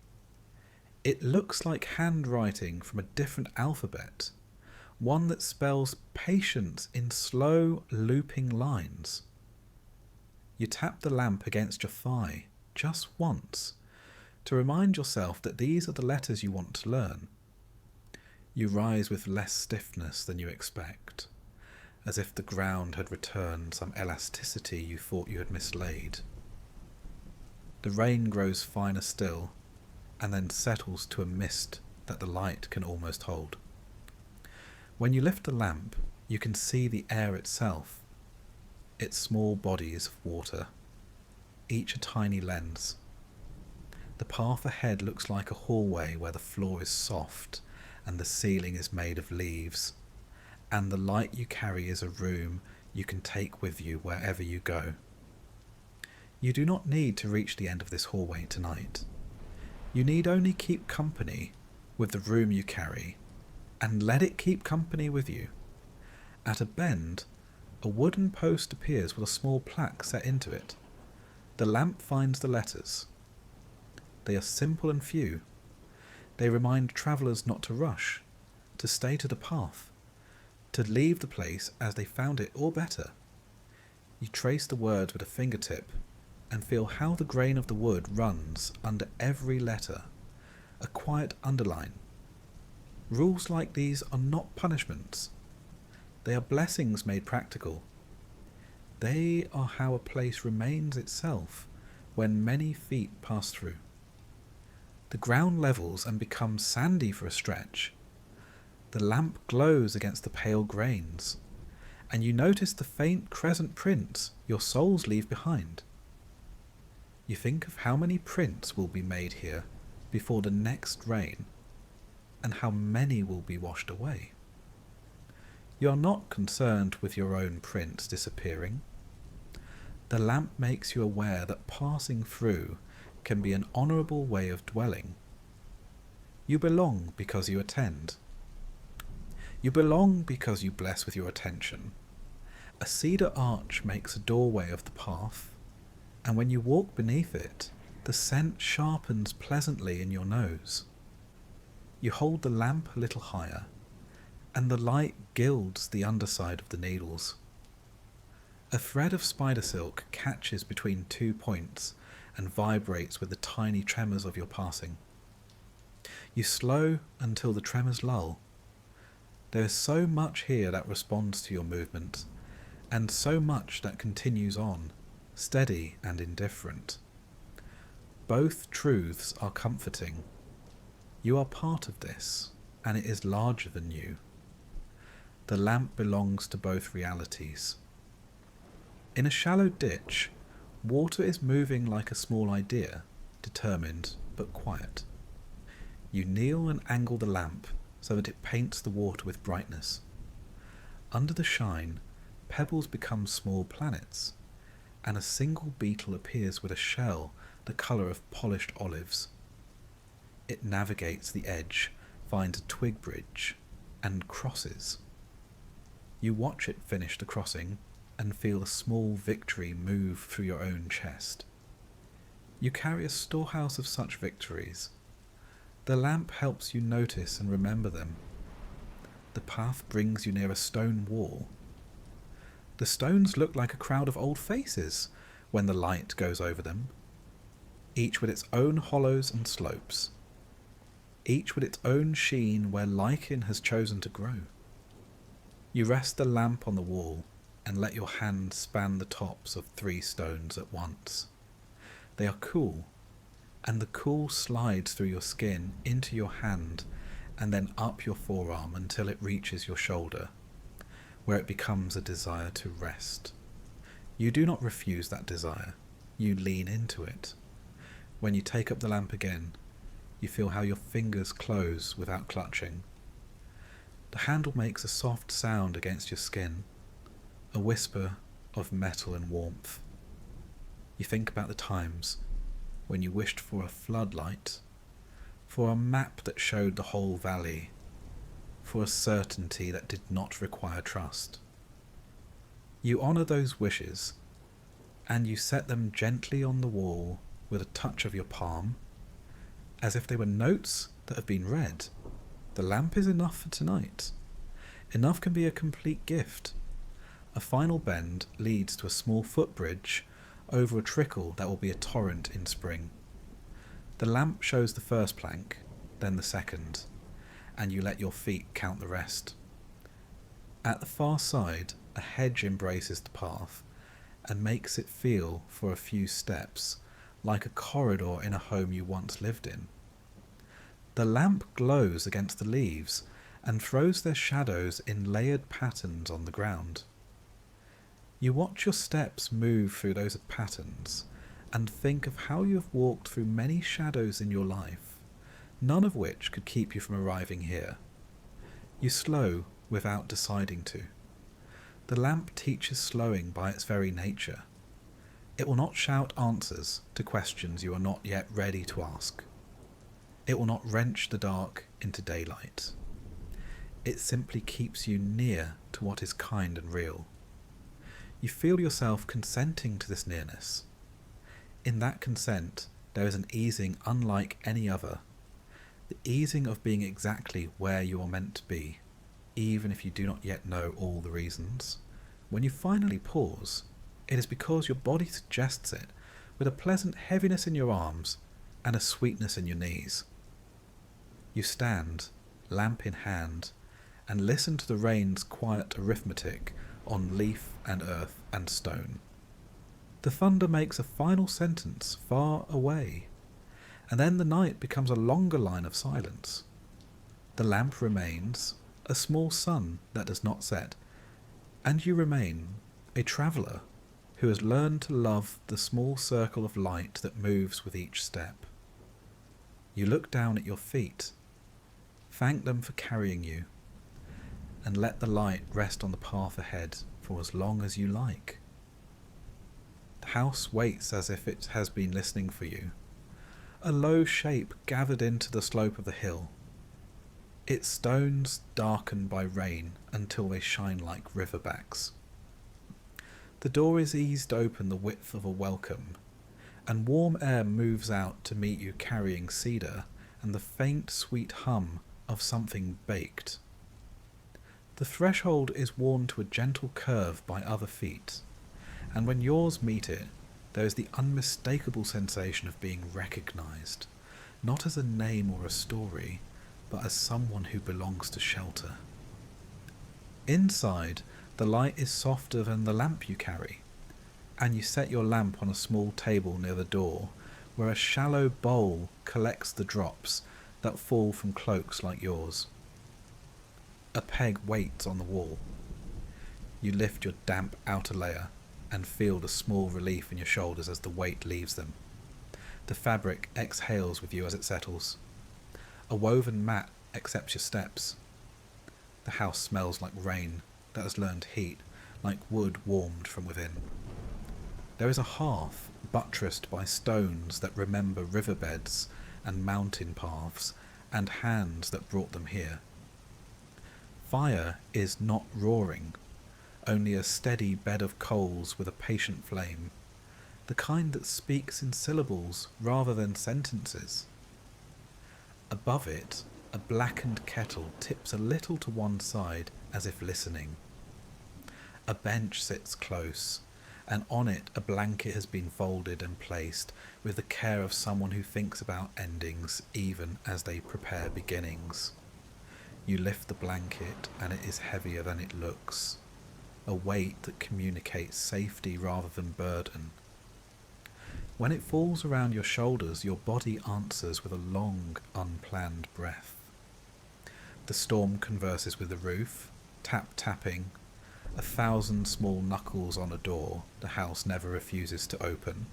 It looks like handwriting from a different alphabet, one that spells patience in slow, looping lines. You tap the lamp against your thigh, just once, to remind yourself that these are the letters you want to learn. You rise with less stiffness than you expect, as if the ground had returned some elasticity you thought you had mislaid. The rain grows finer still, and then settles to a mist that the light can almost hold. When you lift the lamp, you can see the air itself, its small bodies of water, each a tiny lens. The path ahead looks like a hallway where the floor is soft and the ceiling is made of leaves, and the light you carry is a room you can take with you wherever you go. You do not need to reach the end of this hallway tonight. You need only keep company with the room you carry, and let it keep company with you. At a bend, a wooden post appears with a small plaque set into it. The lamp finds the letters. They are simple and few. They remind travellers not to rush, to stay to the path, to leave the place as they found it or better. You trace the words with a fingertip and feel how the grain of the wood runs under every letter, a quiet underline. Rules like these are not punishments. They are blessings made practical. They are how a place remains itself when many feet pass through. The ground levels and becomes sandy for a stretch. The lamp glows against the pale grains, and you notice the faint crescent prints your soles leave behind. You think of how many prints will be made here before the next rain, and how many will be washed away. You are not concerned with your own prints disappearing. The lamp makes you aware that passing through can be an honourable way of dwelling. You belong because you attend. You belong because you bless with your attention. A cedar arch makes a doorway of the path, and when you walk beneath it, the scent sharpens pleasantly in your nose. You hold the lamp a little higher, and the light gilds the underside of the needles. A thread of spider silk catches between 2 points and vibrates with the tiny tremors of your passing. You slow until the tremors lull. There is so much here that responds to your movement, and so much that continues on, steady and indifferent. Both truths are comforting. You are part of this, and it is larger than you. The lamp belongs to both realities. In a shallow ditch, water is moving like a small idea, determined but quiet. You kneel and angle the lamp so that it paints the water with brightness. Under the shine, pebbles become small planets, and a single beetle appears with a shell the colour of polished olives. It navigates the edge, finds a twig bridge, and crosses. You watch it finish the crossing and feel a small victory move through your own chest. You carry a storehouse of such victories. The lamp helps you notice and remember them. The path brings you near a stone wall. The stones look like a crowd of old faces when the light goes over them, each with its own hollows and slopes, each with its own sheen where lichen has chosen to grow. You rest the lamp on the wall and let your hand span the tops of 3 stones at once. They are cool, and the cool slides through your skin into your hand and then up your forearm until it reaches your shoulder, where it becomes a desire to rest. You do not refuse that desire, you lean into it. When you take up the lamp again, you feel how your fingers close without clutching. The handle makes a soft sound against your skin, a whisper of metal and warmth. You think about the times when you wished for a floodlight, for a map that showed the whole valley, for a certainty that did not require trust. You honour those wishes, and you set them gently on the wall with a touch of your palm, as if they were notes that have been read. The lamp is enough for tonight. Enough can be a complete gift. A final bend leads to a small footbridge over a trickle that will be a torrent in spring. The lamp shows the first plank, then the second, and you let your feet count the rest. At the far side, a hedge embraces the path and makes it feel, for a few steps, like a corridor in a home you once lived in. The lamp glows against the leaves and throws their shadows in layered patterns on the ground. You watch your steps move through those patterns and think of how you have walked through many shadows in your life, none of which could keep you from arriving here. You slow without deciding to. The lamp teaches slowing by its very nature. It will not shout answers to questions you are not yet ready to ask. It will not wrench the dark into daylight. It simply keeps you near to what is kind and real. You feel yourself consenting to this nearness. In that consent, there is an easing unlike any other. The easing of being exactly where you are meant to be, even if you do not yet know all the reasons. When you finally pause, it is because your body suggests it, with a pleasant heaviness in your arms and a sweetness in your knees. You stand, lamp in hand, and listen to the rain's quiet arithmetic on leaf and earth and stone. The thunder makes a final sentence far away, and then the night becomes a longer line of silence. The lamp remains, a small sun that does not set, and you remain, a traveller who has learned to love the small circle of light that moves with each step. You look down at your feet, thank them for carrying you, and let the light rest on the path ahead for as long as you like. The house waits as if it has been listening for you, a low shape gathered into the slope of the hill, its stones darkened by rain until they shine like riverbacks. The door is eased open the width of a welcome, and warm air moves out to meet you carrying cedar and the faint sweet hum of something baked. The threshold is worn to a gentle curve by other feet, and when yours meet it, there is the unmistakable sensation of being recognised, not as a name or a story, but as someone who belongs to shelter. Inside, the light is softer than the lamp you carry, and you set your lamp on a small table near the door, where a shallow bowl collects the drops that fall from cloaks like yours. A peg waits on the wall. You lift your damp outer layer and feel the small relief in your shoulders as the weight leaves them. The fabric exhales with you as it settles. A woven mat accepts your steps. The house smells like rain that has learned heat, like wood warmed from within. There is a hearth buttressed by stones that remember riverbeds and mountain paths and hands that brought them here. Fire is not roaring, only a steady bed of coals with a patient flame, the kind that speaks in syllables rather than sentences. Above it, a blackened kettle tips a little to one side as if listening. A bench sits close, and on it a blanket has been folded and placed with the care of someone who thinks about endings even as they prepare beginnings. You lift the blanket and it is heavier than it looks, a weight that communicates safety rather than burden. When it falls around your shoulders, your body answers with a long, unplanned breath. The storm converses with the roof, tap-tapping, 1,000 small knuckles on a door the house never refuses to open.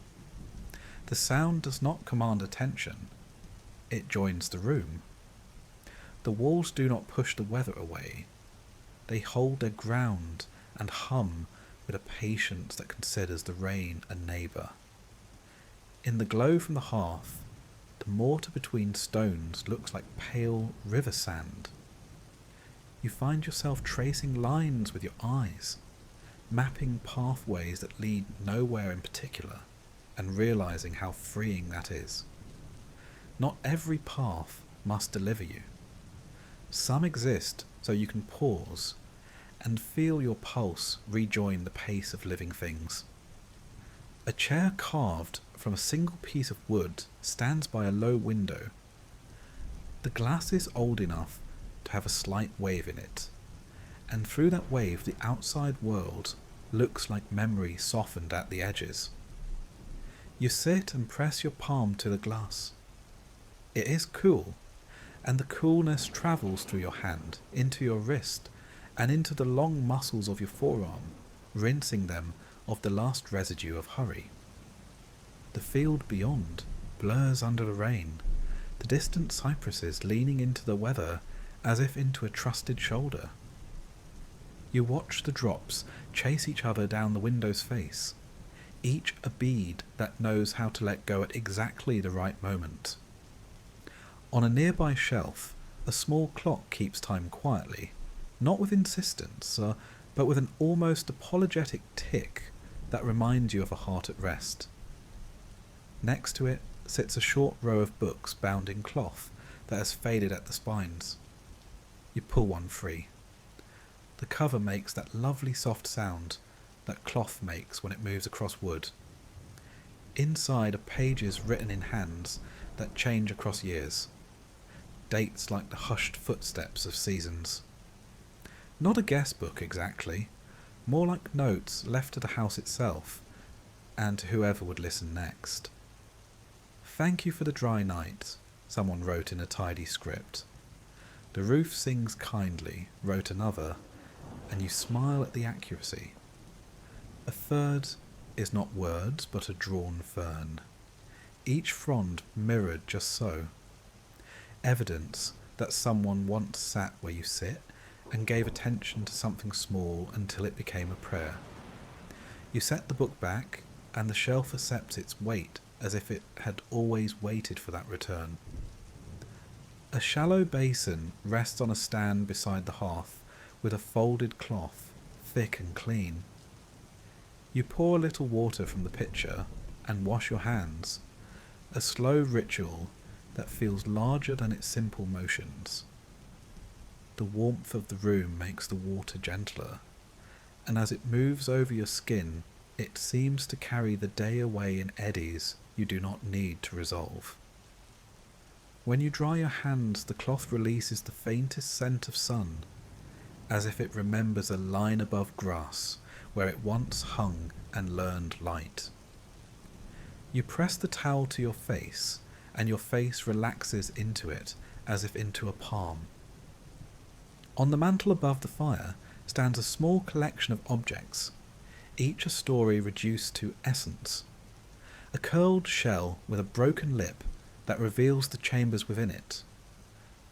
The sound does not command attention, it joins the room. The walls do not push the weather away, they hold their ground and hum with a patience that considers the rain a neighbour. In the glow from the hearth, the mortar between stones looks like pale river sand. You find yourself tracing lines with your eyes, mapping pathways that lead nowhere in particular, and realizing how freeing that is. Not every path must deliver you. Some exist so you can pause and feel your pulse rejoin the pace of living things. A chair carved from a single piece of wood stands by a low window. The glass is old enough to have a slight wave in it, and through that wave the outside world looks like memory softened at the edges. You sit and press your palm to the glass. It is cool, and the coolness travels through your hand, into your wrist, and into the long muscles of your forearm, rinsing them of the last residue of hurry. The field beyond blurs under the rain, the distant cypresses leaning into the weather as if into a trusted shoulder. You watch the drops chase each other down the window's face, each a bead that knows how to let go at exactly the right moment. On a nearby shelf, a small clock keeps time quietly, not with insistence, but with an almost apologetic tick that reminds you of a heart at rest. Next to it sits a short row of books bound in cloth that has faded at the spines. You pull one free. The cover makes that lovely soft sound that cloth makes when it moves across wood. Inside are pages written in hands that change across years, dates like the hushed footsteps of seasons. Not a guest book exactly, more like notes left to the house itself, and to whoever would listen next. "Thank you for the dry night," someone wrote in a tidy script. "The roof sings kindly," wrote another, and you smile at the accuracy. A third is not words but a drawn fern, each frond mirrored just so. Evidence that someone once sat where you sit and gave attention to something small until it became a prayer. You set the book back, and the shelf accepts its weight as if it had always waited for that return. A shallow basin rests on a stand beside the hearth with a folded cloth, thick and clean. You pour a little water from the pitcher and wash your hands, a slow ritual that feels larger than its simple motions. The warmth of the room makes the water gentler, and as it moves over your skin, It seems to carry the day away in eddies you do not need to resolve. When you dry your hands, the cloth releases the faintest scent of sun, as if it remembers a line above grass where it once hung and learned light. You press the towel to your face, and your face relaxes into it as if into a palm. On the mantel above the fire stands a small collection of objects, each a story reduced to essence. A curled shell with a broken lip that reveals the chambers within it.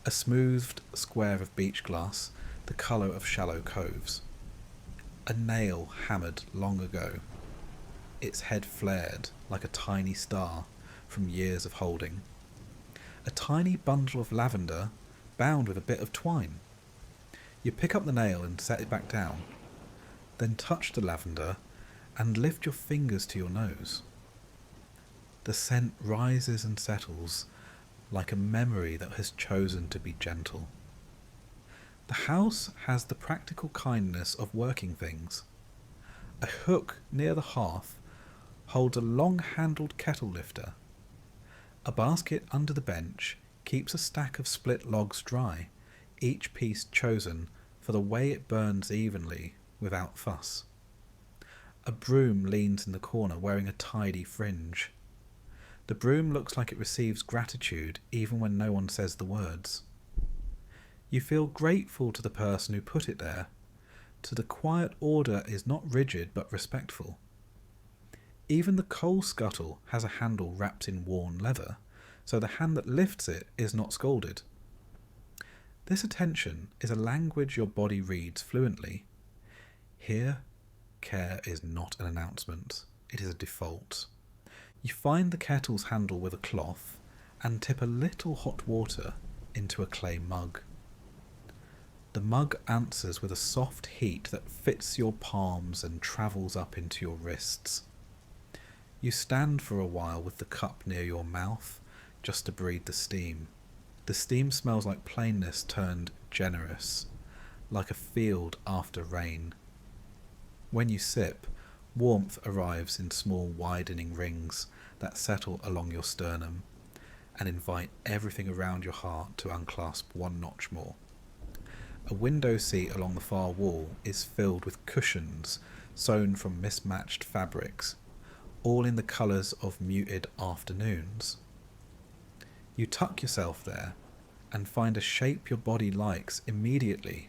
A smoothed square of beach glass, the colour of shallow coves. A nail hammered long ago, its head flared like a tiny star from years of holding. A tiny bundle of lavender bound with a bit of twine. You pick up the nail and set it back down, then touch the lavender and lift your fingers to your nose. The scent rises and settles like a memory that has chosen to be gentle. The house has the practical kindness of working things. A hook near the hearth holds a long-handled kettle lifter. A basket under the bench keeps a stack of split logs dry, each piece chosen for the way it burns evenly without fuss. A broom leans in the corner wearing a tidy fringe. The broom looks like it receives gratitude even when no one says the words. You feel grateful to the person who put it there. To the quiet order is not rigid but respectful. Even the coal scuttle has a handle wrapped in worn leather, so the hand that lifts it is not scalded. This attention is a language your body reads fluently. Here, care is not an announcement, it is a default. You find the kettle's handle with a cloth and tip a little hot water into a clay mug. The mug answers with a soft heat that fits your palms and travels up into your wrists. You stand for a while with the cup near your mouth, just to breathe the steam. The steam smells like plainness turned generous, like a field after rain. When you sip, warmth arrives in small widening rings that settle along your sternum and invite everything around your heart to unclasp one notch more. A window seat along the far wall is filled with cushions sewn from mismatched fabrics, all in the colours of muted afternoons. You tuck yourself there and find a shape your body likes immediately,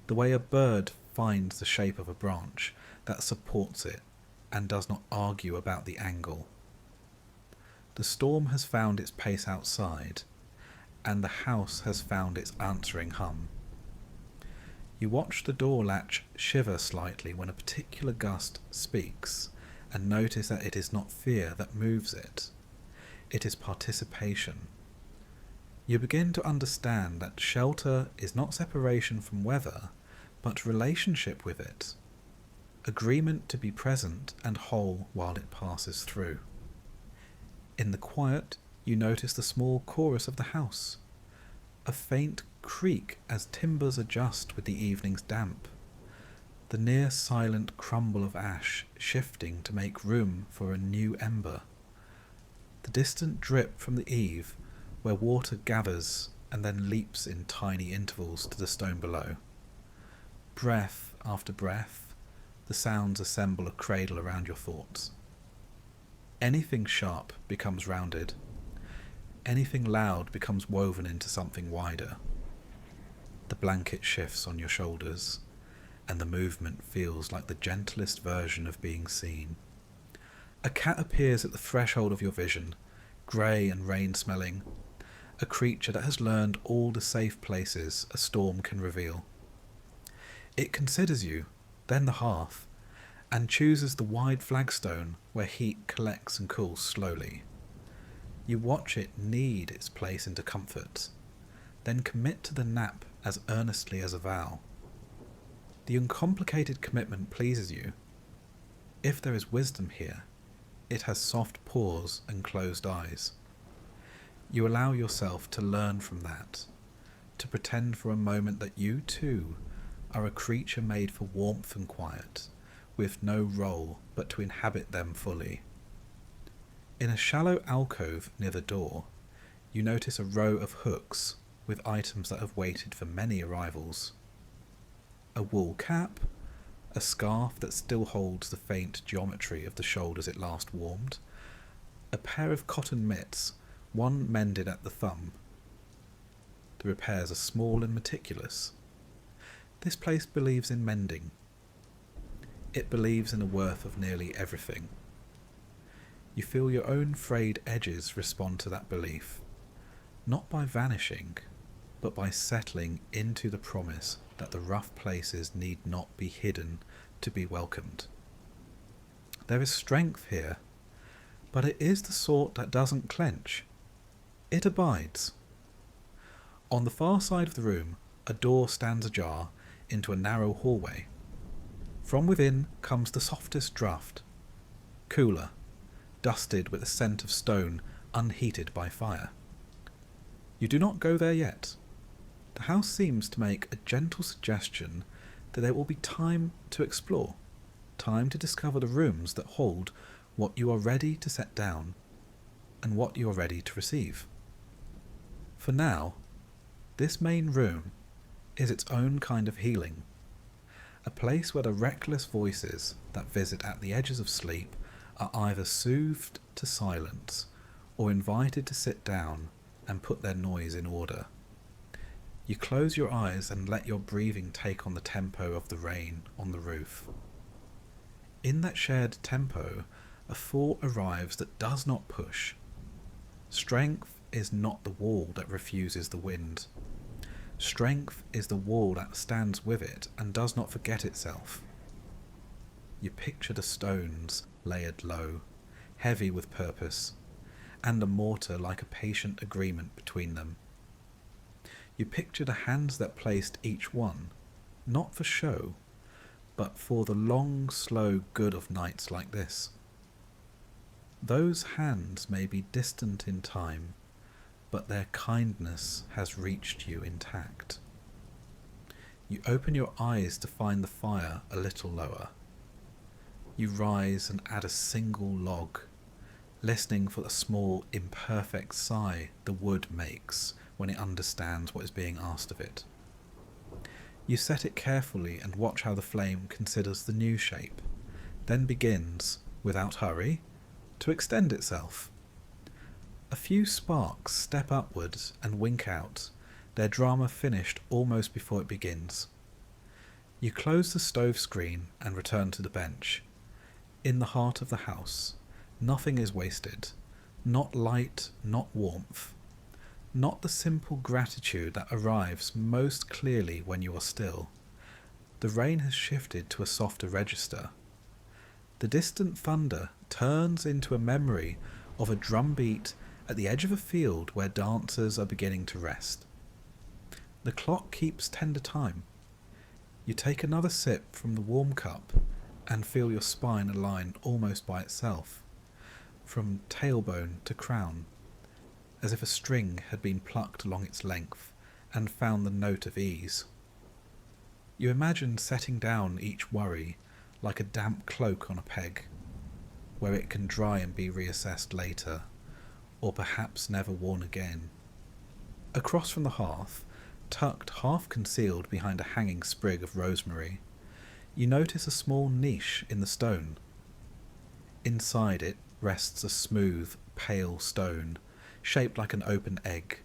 the way a bird finds the shape of a branch that supports it and does not argue about the angle. The storm has found its pace outside, and the house has found its answering hum. You watch the door latch shiver slightly when a particular gust speaks, and notice that it is not fear that moves it. It is participation. You begin to understand that shelter is not separation from weather, but relationship with it. Agreement to be present and whole while it passes through. In the quiet, you notice the small chorus of the house. A faint creak as timbers adjust with the evening's damp. The near silent crumble of ash shifting to make room for a new ember. The distant drip from the eave where water gathers and then leaps in tiny intervals to the stone below. Breath after breath, the sounds assemble a cradle around your thoughts. Anything sharp becomes rounded. Anything loud becomes woven into something wider. The blanket shifts on your shoulders, and the movement feels like the gentlest version of being seen. A cat appears at the threshold of your vision, grey and rain-smelling, a creature that has learned all the safe places a storm can reveal. It considers you, then the hearth, and chooses the wide flagstone where heat collects and cools slowly. You watch it knead its place into comfort, then commit to the nap as earnestly as a vow. The uncomplicated commitment pleases you. If there is wisdom here, it has soft pores and closed eyes. You allow yourself to learn from that, to pretend for a moment that you too are a creature made for warmth and quiet, with no role but to inhabit them fully. In a shallow alcove near the door, you notice a row of hooks with items that have waited for many arrivals. A wool cap, a scarf that still holds the faint geometry of the shoulders it last warmed, a pair of cotton mitts, one mended at the thumb. The repairs are small and meticulous. This place believes in mending. It believes in the worth of nearly everything. You feel your own frayed edges respond to that belief, not by vanishing, but by settling into the promise that the rough places need not be hidden to be welcomed. There is strength here, but it is the sort that doesn't clench. It abides. On the far side of the room, a door stands ajar into a narrow hallway. From within comes the softest draught, cooler, dusted with a scent of stone unheated by fire. You do not go there yet. The house seems to make a gentle suggestion that there will be time to explore, time to discover the rooms that hold what you are ready to set down and what you are ready to receive. For now, this main room is its own kind of healing, a place where the reckless voices that visit at the edges of sleep are either soothed to silence or invited to sit down and put their noise in order. You close your eyes and let your breathing take on the tempo of the rain on the roof. In that shared tempo, a thought arrives that does not push. Strength is not the wall that refuses the wind. Strength is the wall that stands with it and does not forget itself. You picture the stones layered low, heavy with purpose, and the mortar like a patient agreement between them. You picture the hands that placed each one, not for show, but for the long, slow good of nights like this. Those hands may be distant in time, but their kindness has reached you intact. You open your eyes to find the fire a little lower. You rise and add a single log, listening for the small, imperfect sigh the wood makes when it understands what is being asked of it. You set it carefully and watch how the flame considers the new shape, then begins, without hurry, to extend itself. A few sparks step upwards and wink out, their drama finished almost before it begins. You close the stove screen and return to the bench. In the heart of the house, nothing is wasted, not light, not warmth, not the simple gratitude that arrives most clearly when you are still. The rain has shifted to a softer register. The distant thunder turns into a memory of a drumbeat at the edge of a field where dancers are beginning to rest. The clock keeps tender time. You take another sip from the warm cup and feel your spine align almost by itself, from tailbone to crown, as if a string had been plucked along its length and found the note of ease. You imagine setting down each worry like a damp cloak on a peg, where it can dry and be reassessed later, or perhaps never worn again. Across from the hearth, tucked half concealed behind a hanging sprig of rosemary, you notice a small niche in the stone. Inside it rests a smooth, pale stone, shaped like an open egg.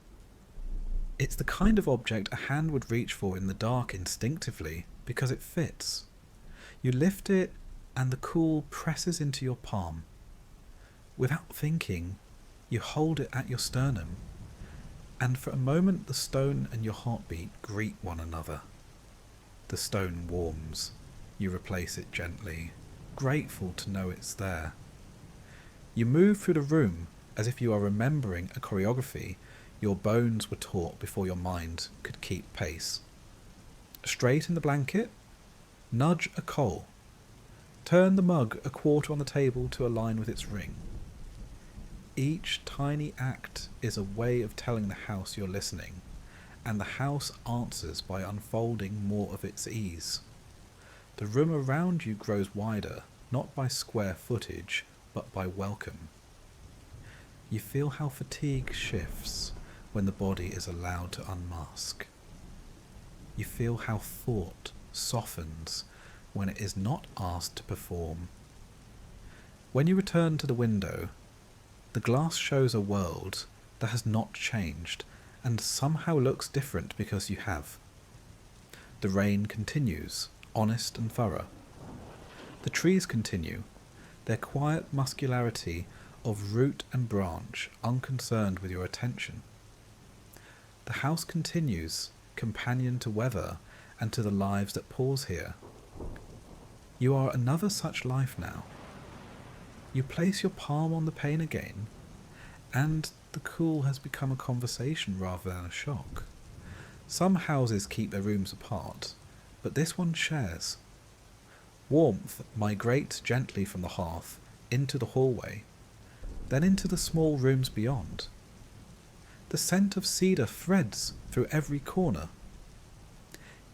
It's the kind of object a hand would reach for in the dark instinctively, because it fits. You lift it, and the cool presses into your palm. Without thinking, you hold it at your sternum, and for a moment the stone and your heartbeat greet one another. The stone warms. You replace it gently, grateful to know it's there. You move through the room as if you are remembering a choreography your bones were taught before your mind could keep pace. Straighten the blanket, nudge a coal, turn the mug a quarter on the table to align with its ring. Each tiny act is a way of telling the house you're listening, and the house answers by unfolding more of its ease. The room around you grows wider, not by square footage, but by welcome. You feel how fatigue shifts when the body is allowed to unmask. You feel how thought softens when it is not asked to perform. When you return to the window, the glass shows a world that has not changed and somehow looks different because you have. The rain continues, honest and thorough. The trees continue, their quiet muscularity of root and branch unconcerned with your attention. The house continues, companion to weather and to the lives that pause here. You are another such life now. You place your palm on the pane again, and the cool has become a conversation rather than a shock. Some houses keep their rooms apart, but this one shares. Warmth migrates gently from the hearth into the hallway, then into the small rooms beyond. The scent of cedar threads through every corner.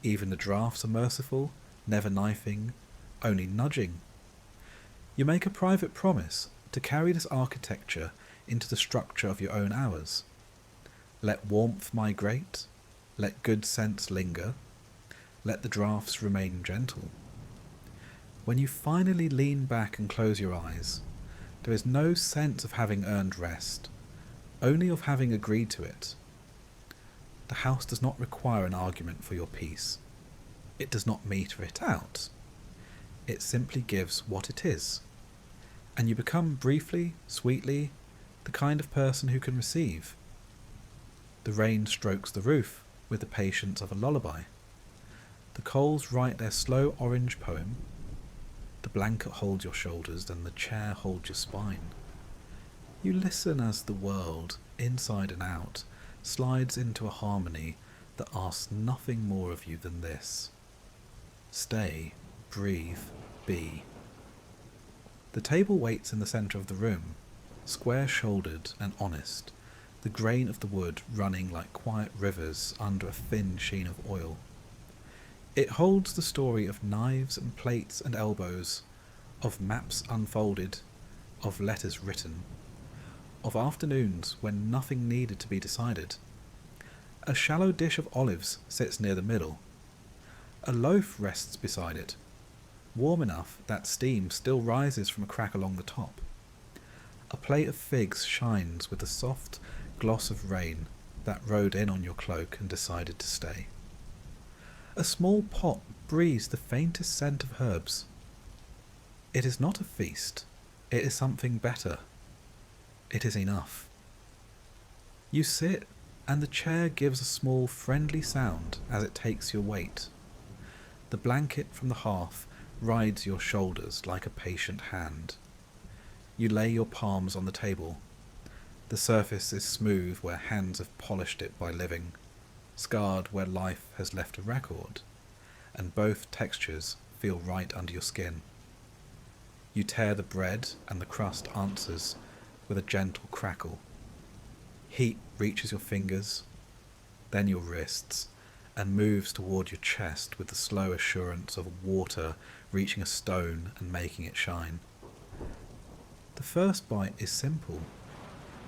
Even the draughts are merciful, never knifing, only nudging. You make a private promise to carry this architecture into the structure of your own hours. Let warmth migrate, let good scents linger, let the draughts remain gentle. When you finally lean back and close your eyes, there is no sense of having earned rest, only of having agreed to it. The house does not require an argument for your peace. It does not meter it out. It simply gives what it is, and you become briefly, sweetly, the kind of person who can receive. The rain strokes the roof with the patience of a lullaby. The coals write their slow orange poem. The blanket holds your shoulders and the chair holds your spine. You listen as the world, inside and out, slides into a harmony that asks nothing more of you than this. Stay, breathe, be. The table waits in the centre of the room, square-shouldered and honest, the grain of the wood running like quiet rivers under a thin sheen of oil. It holds the story of knives and plates and elbows, of maps unfolded, of letters written, of afternoons when nothing needed to be decided. A shallow dish of olives sits near the middle. A loaf rests beside it, warm enough that steam still rises from a crack along the top. A plate of figs shines with the soft gloss of rain that rode in on your cloak and decided to stay. A small pot breathes the faintest scent of herbs. It is not a feast, it is something better. It is enough. You sit, and the chair gives a small friendly sound as it takes your weight. The blanket from the hearth rides your shoulders like a patient hand. You lay your palms on the table. The surface is smooth where hands have polished it by living, scarred where life has left a record, and both textures feel right under your skin. You tear the bread and the crust answers with a gentle crackle. Heat reaches your fingers, then your wrists, and moves toward your chest with the slow assurance of water reaching a stone and making it shine. The first bite is simple.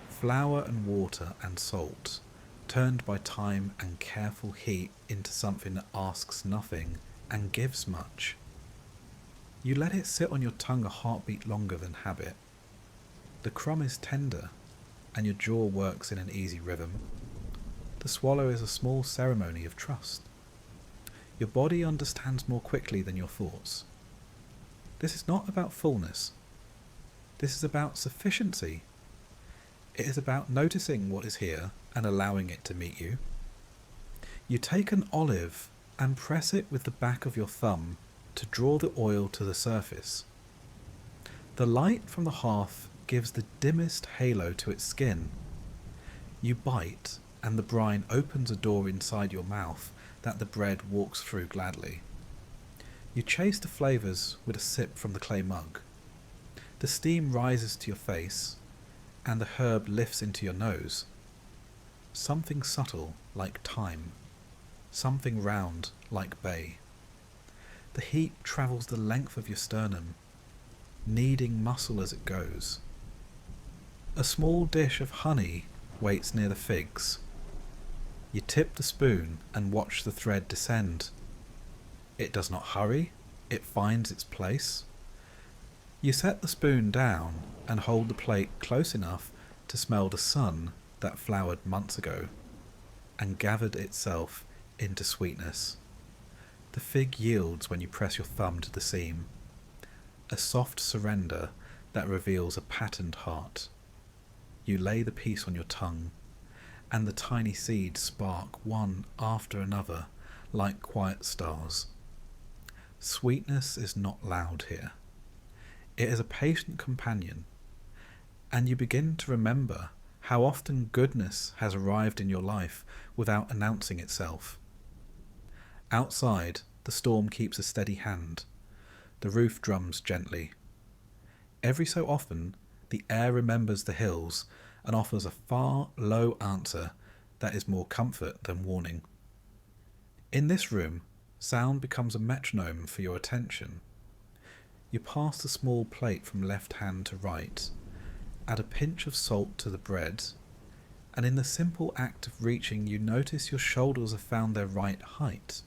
Flour and water and salt, turned by time and careful heat into something that asks nothing and gives much. You let it sit on your tongue a heartbeat longer than habit. The crumb is tender, and your jaw works in an easy rhythm. The swallow is a small ceremony of trust. Your body understands more quickly than your thoughts. This is not about fullness. This is about sufficiency. It is about noticing what is here and allowing it to meet you. You take an olive and press it with the back of your thumb to draw the oil to the surface. The light from the hearth gives the dimmest halo to its skin. You bite, and the brine opens a door inside your mouth that the bread walks through gladly. You chase the flavours with a sip from the clay mug. The steam rises to your face, and the herb lifts into your nose. Something subtle like thyme, something round like bay. The heat travels the length of your sternum, kneading muscle as it goes. A small dish of honey waits near the figs. You tip the spoon and watch the thread descend. It does not hurry, it finds its place. You set the spoon down and hold the plate close enough to smell the sun that flowered months ago and gathered itself into sweetness. The fig yields when you press your thumb to the seam, a soft surrender that reveals a patterned heart. You lay the piece on your tongue, and the tiny seeds spark one after another like quiet stars. Sweetness is not loud here. It is a patient companion, and you begin to remember how often goodness has arrived in your life without announcing itself. Outside, the storm keeps a steady hand. The roof drums gently. Every so often, the air remembers the hills and offers a far, low answer that is more comfort than warning. In this room, sound becomes a metronome for your attention. You pass the small plate from left hand to right, add a pinch of salt to the bread, and in the simple act of reaching, you notice your shoulders have found their right height.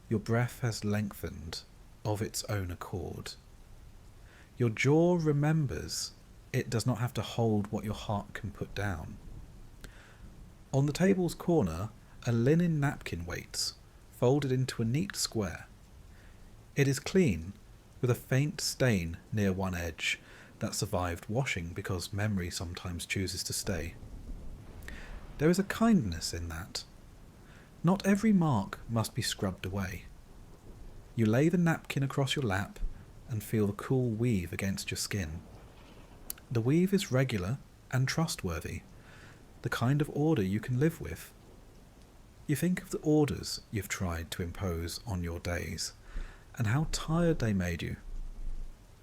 Your breath has lengthened of its own accord. Your jaw remembers it does not have to hold what your heart can put down. On the table's corner, a linen napkin waits, folded into a neat square. It is clean, with a faint stain near one edge that survived washing because memory sometimes chooses to stay. There is a kindness in that. Not every mark must be scrubbed away. You lay the napkin across your lap and feel the cool weave against your skin. The weave is regular and trustworthy, the kind of order you can live with. You think of the orders you've tried to impose on your days, and how tired they made you.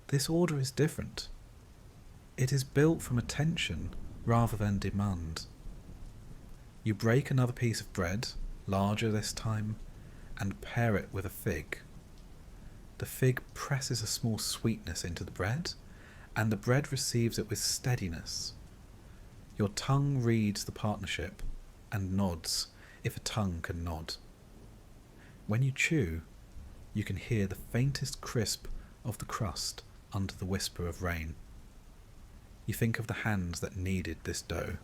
This order is different. It is built from attention rather than demand. You break another piece of bread, larger this time, and pair it with a fig. The fig presses a small sweetness into the bread, and the bread receives it with steadiness. Your tongue reads the partnership and nods if a tongue can nod. When you chew, you can hear the faintest crisp of the crust under the whisper of rain. You think of the hands that kneaded this dough,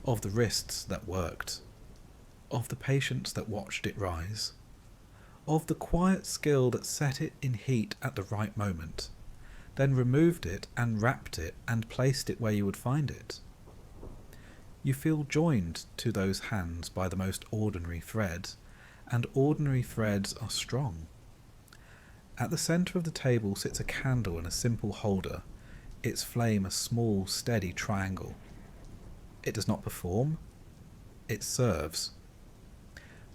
of the wrists that worked, of the patience that watched it rise, of the quiet skill that set it in heat at the right moment, then removed it and wrapped it and placed it where you would find it. You feel joined to those hands by the most ordinary thread, and ordinary threads are strong. At the centre of the table sits a candle in a simple holder, its flame a small, steady triangle. It does not perform, it serves.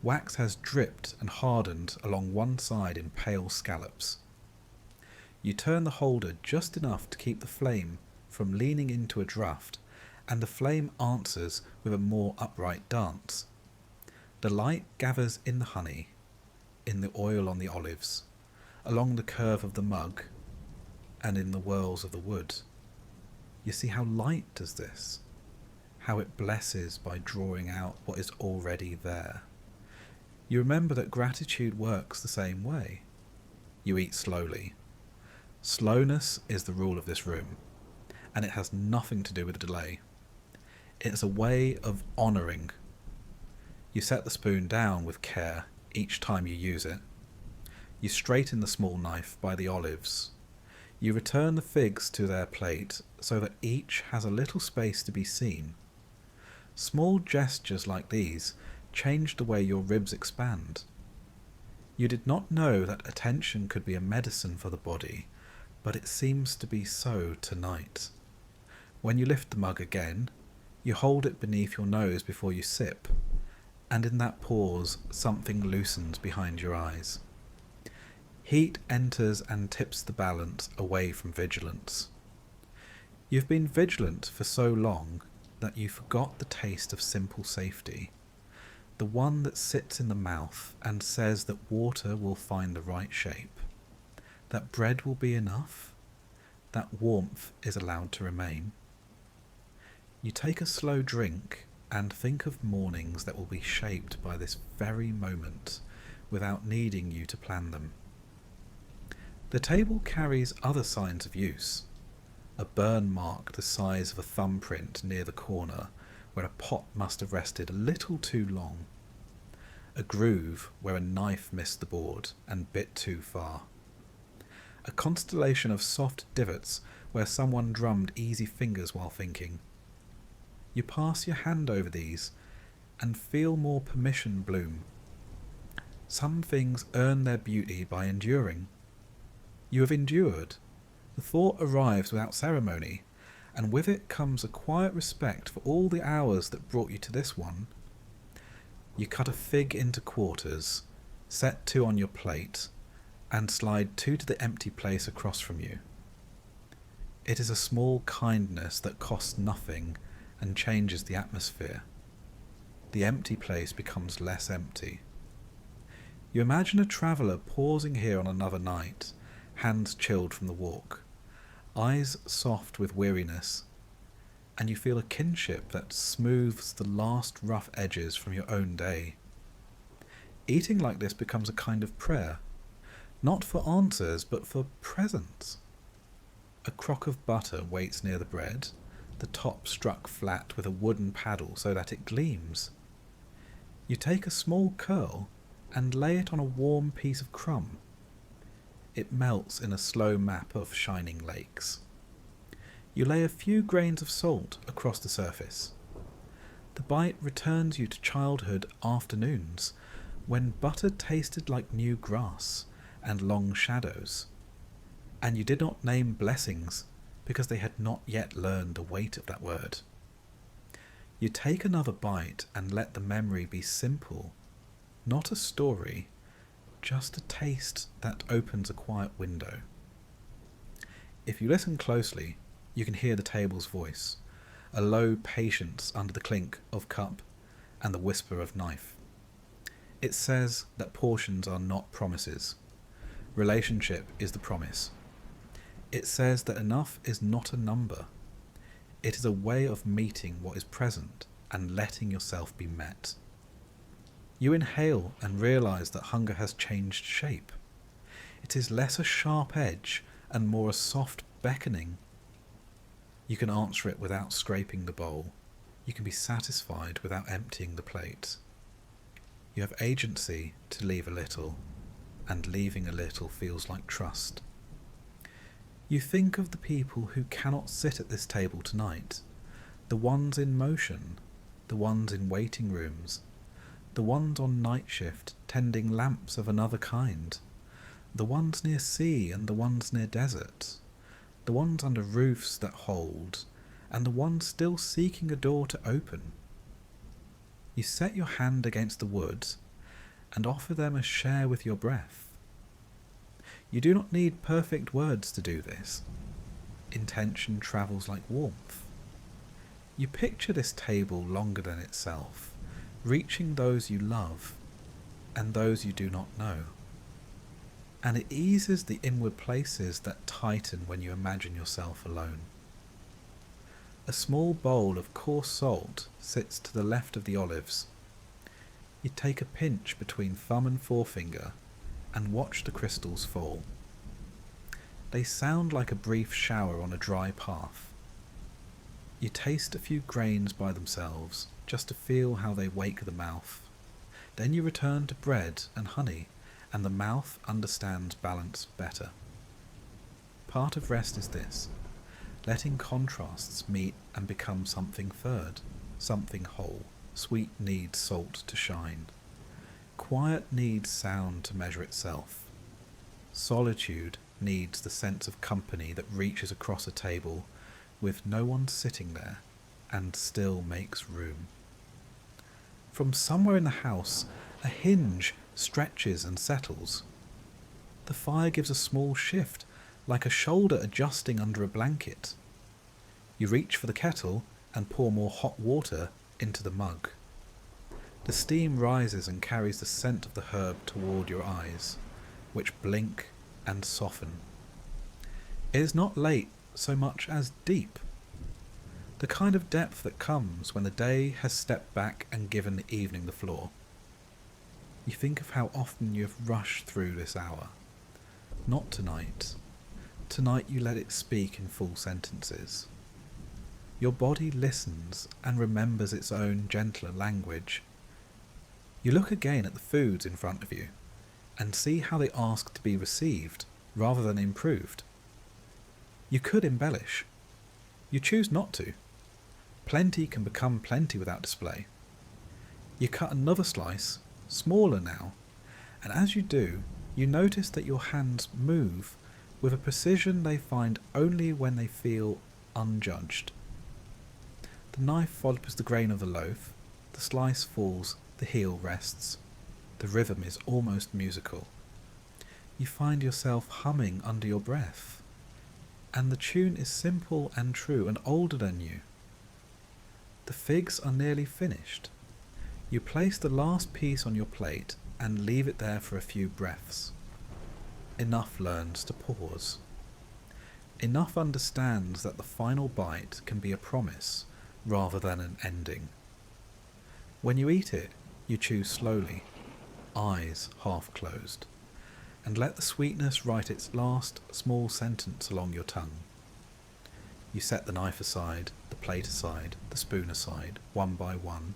Wax has dripped and hardened along one side in pale scallops. You turn the holder just enough to keep the flame from leaning into a draught, and the flame answers with a more upright dance. The light gathers in the honey, in the oil on the olives, along the curve of the mug, and in the whirls of the wood. You see how light does this, how it blesses by drawing out what is already there. You remember that gratitude works the same way. You eat slowly. Slowness is the rule of this room, and it has nothing to do with delay. It is a way of honouring. You set the spoon down with care each time you use it. You straighten the small knife by the olives. You return the figs to their plate so that each has a little space to be seen. Small gestures like these change the way your ribs expand. You did not know that attention could be a medicine for the body, but it seems to be so tonight. When you lift the mug again, you hold it beneath your nose before you sip, and in that pause something loosens behind your eyes. Heat enters and tips the balance away from vigilance. You've been vigilant for so long that you forgot the taste of simple safety. The one that sits in the mouth and says that water will find the right shape, that bread will be enough, that warmth is allowed to remain. You take a slow drink and think of mornings that will be shaped by this very moment without needing you to plan them. The table carries other signs of use. A burn mark the size of a thumbprint near the corner where a pot must have rested a little too long. A groove where a knife missed the board and bit too far. A constellation of soft divots where someone drummed easy fingers while thinking. You pass your hand over these and feel more permission bloom. Some things earn their beauty by enduring. You have endured. The thought arrives without ceremony, and with it comes a quiet respect for all the hours that brought you to this one. You cut a fig into quarters, set 2 on your plate, and slide 2 to the empty place across from you. It is a small kindness that costs nothing and changes the atmosphere. The empty place becomes less empty. You imagine a traveller pausing here on another night, hands chilled from the walk, eyes soft with weariness, and you feel a kinship that smooths the last rough edges from your own day. Eating like this becomes a kind of prayer, not for answers but for presence. A crock of butter waits near the bread, the top struck flat with a wooden paddle so that it gleams. You take a small curl and lay it on a warm piece of crumb. It melts in a slow map of shining lakes. You lay a few grains of salt across the surface. The bite returns you to childhood afternoons, when butter tasted like new grass and long shadows, and you did not name blessings because they had not yet learned the weight of that word. You take another bite and let the memory be simple, not a story, just a taste that opens a quiet window. If you listen closely, you can hear the table's voice, a low patience under the clink of cup and the whisper of knife. It says that portions are not promises. Relationship is the promise. It says that enough is not a number. It is a way of meeting what is present and letting yourself be met. You inhale and realize that hunger has changed shape. It is less a sharp edge and more a soft beckoning. You can answer it without scraping the bowl. You can be satisfied without emptying the plate. You have agency to leave a little, and leaving a little feels like trust. You think of the people who cannot sit at this table tonight, the ones in motion, the ones in waiting rooms, the ones on night shift tending lamps of another kind, the ones near sea and the ones near desert, the ones under roofs that hold, and the ones still seeking a door to open. You set your hand against the wood and offer them a share with your breath. You do not need perfect words to do this. Intention travels like warmth. You picture this table longer than itself, reaching those you love and those you do not know. And it eases the inward places that tighten when you imagine yourself alone. A small bowl of coarse salt sits to the left of the olives. You take a pinch between thumb and forefinger and watch the crystals fall. They sound like a brief shower on a dry path. You taste a few grains by themselves, just to feel how they wake the mouth. Then you return to bread and honey, and the mouth understands balance better. Part of rest is this, letting contrasts meet and become something third, something whole. Sweet needs salt to shine. Quiet needs sound to measure itself. Solitude needs the sense of company that reaches across a table with no one sitting there and still makes room. From somewhere in the house, a hinge stretches and settles. The fire gives a small shift, like a shoulder adjusting under a blanket. You reach for the kettle and pour more hot water into the mug. The steam rises and carries the scent of the herb toward your eyes, which blink and soften. It is not late so much as deep. The kind of depth that comes when the day has stepped back and given the evening the floor. You think of how often you have rushed through this hour. Not tonight. Tonight you let it speak in full sentences. Your body listens and remembers its own gentler language. You look again at the foods in front of you and see how they ask to be received rather than improved. You could embellish. You choose not to. Plenty can become plenty without display. You cut another slice, smaller now, and as you do, you notice that your hands move with a precision they find only when they feel unjudged. The knife follows the grain of the loaf, the slice falls, the heel rests. The rhythm is almost musical. You find yourself humming under your breath, and the tune is simple and true and older than you. The figs are nearly finished. You place the last piece on your plate and leave it there for a few breaths. Enough learns to pause. Enough understands that the final bite can be a promise rather than an ending. When you eat it, you chew slowly, eyes half closed, and let the sweetness write its last small sentence along your tongue. You set the knife aside, the plate aside, the spoon aside, one by one,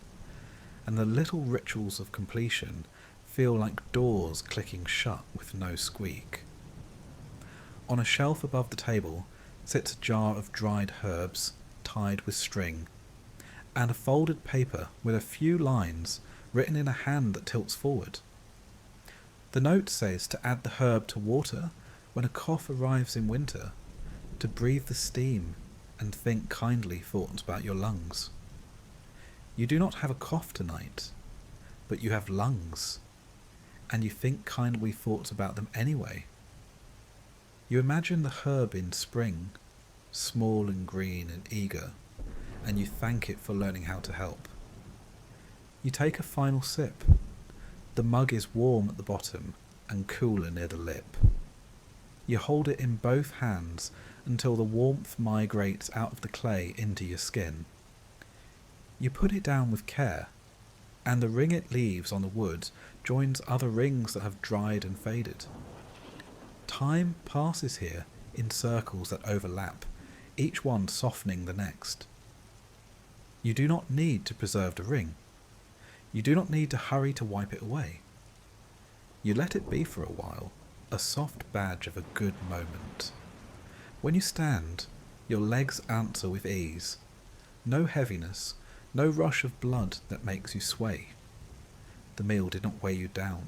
and the little rituals of completion feel like doors clicking shut with no squeak. On a shelf above the table sits a jar of dried herbs tied with string, and a folded paper with a few lines written in a hand that tilts forward. The note says to add the herb to water when a cough arrives in winter, to breathe the steam and think kindly thoughts about your lungs. You do not have a cough tonight, but you have lungs, and you think kindly thoughts about them anyway. You imagine the herb in spring, small and green and eager, and you thank it for learning how to help. You take a final sip. The mug is warm at the bottom and cooler near the lip. You hold it in both hands until the warmth migrates out of the clay into your skin. You put it down with care, and the ring it leaves on the wood joins other rings that have dried and faded. Time passes here in circles that overlap, each one softening the next. You do not need to preserve the ring. You do not need to hurry to wipe it away. You let it be for a while, a soft badge of a good moment. When you stand, your legs answer with ease. No heaviness, no rush of blood that makes you sway. The meal did not weigh you down.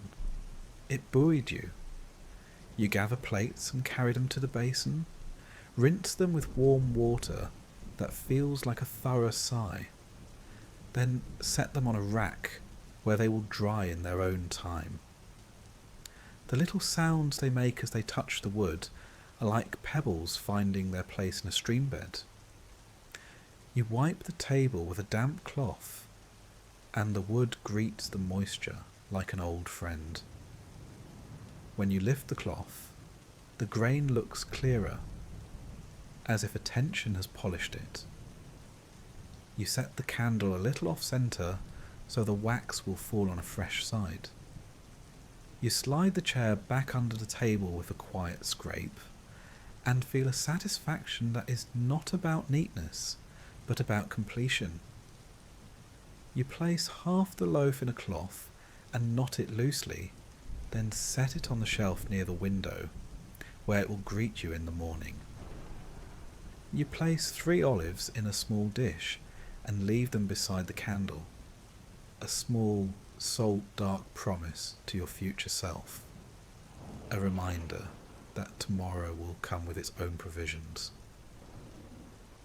It buoyed you. You gather plates and carry them to the basin, rinse them with warm water that feels like a thorough sigh, then set them on a rack where they will dry in their own time. The little sounds they make as they touch the wood are like pebbles finding their place in a stream bed. You wipe the table with a damp cloth, and the wood greets the moisture like an old friend. When you lift the cloth, the grain looks clearer, as if attention has polished it. You set the candle a little off-centre so the wax will fall on a fresh side. You slide the chair back under the table with a quiet scrape, and feel a satisfaction that is not about neatness, but about completion. You place half the loaf in a cloth and knot it loosely, then set it on the shelf near the window, where it will greet you in the morning. You place 3 olives in a small dish and leave them beside the candle, a small, salt-dark promise to your future self, a reminder that tomorrow will come with its own provisions.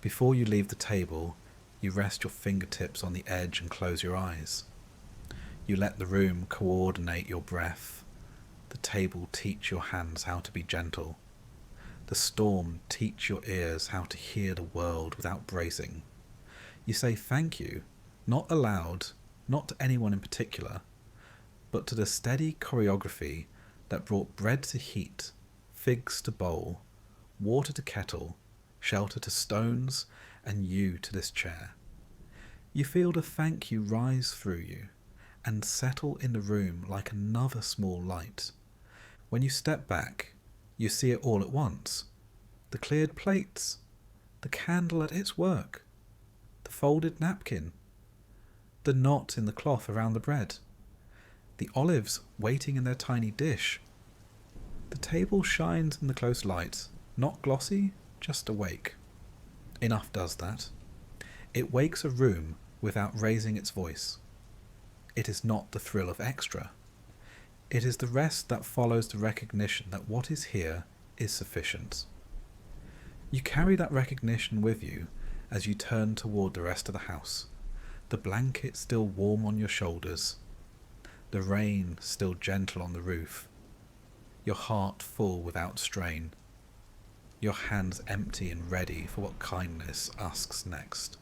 Before you leave the table, you rest your fingertips on the edge and close your eyes. You let the room coordinate your breath, the table teach your hands how to be gentle, the storm teach your ears how to hear the world without bracing. You say thank you, not aloud, not to anyone in particular, but to the steady choreography that brought bread to heat, figs to bowl, water to kettle, shelter to stones, and you to this chair. You feel the thank you rise through you and settle in the room like another small light. When you step back, you see it all at once. The cleared plates, the candle at its work, the folded napkin, the knot in the cloth around the bread, the olives waiting in their tiny dish. The table shines in the close light, not glossy, just awake. Enough does that. It wakes a room without raising its voice. It is not the thrill of extra. It is the rest that follows the recognition that what is here is sufficient. You carry that recognition with you as you turn toward the rest of the house, the blanket still warm on your shoulders, the rain still gentle on the roof, your heart full without strain, your hands empty and ready for what kindness asks next.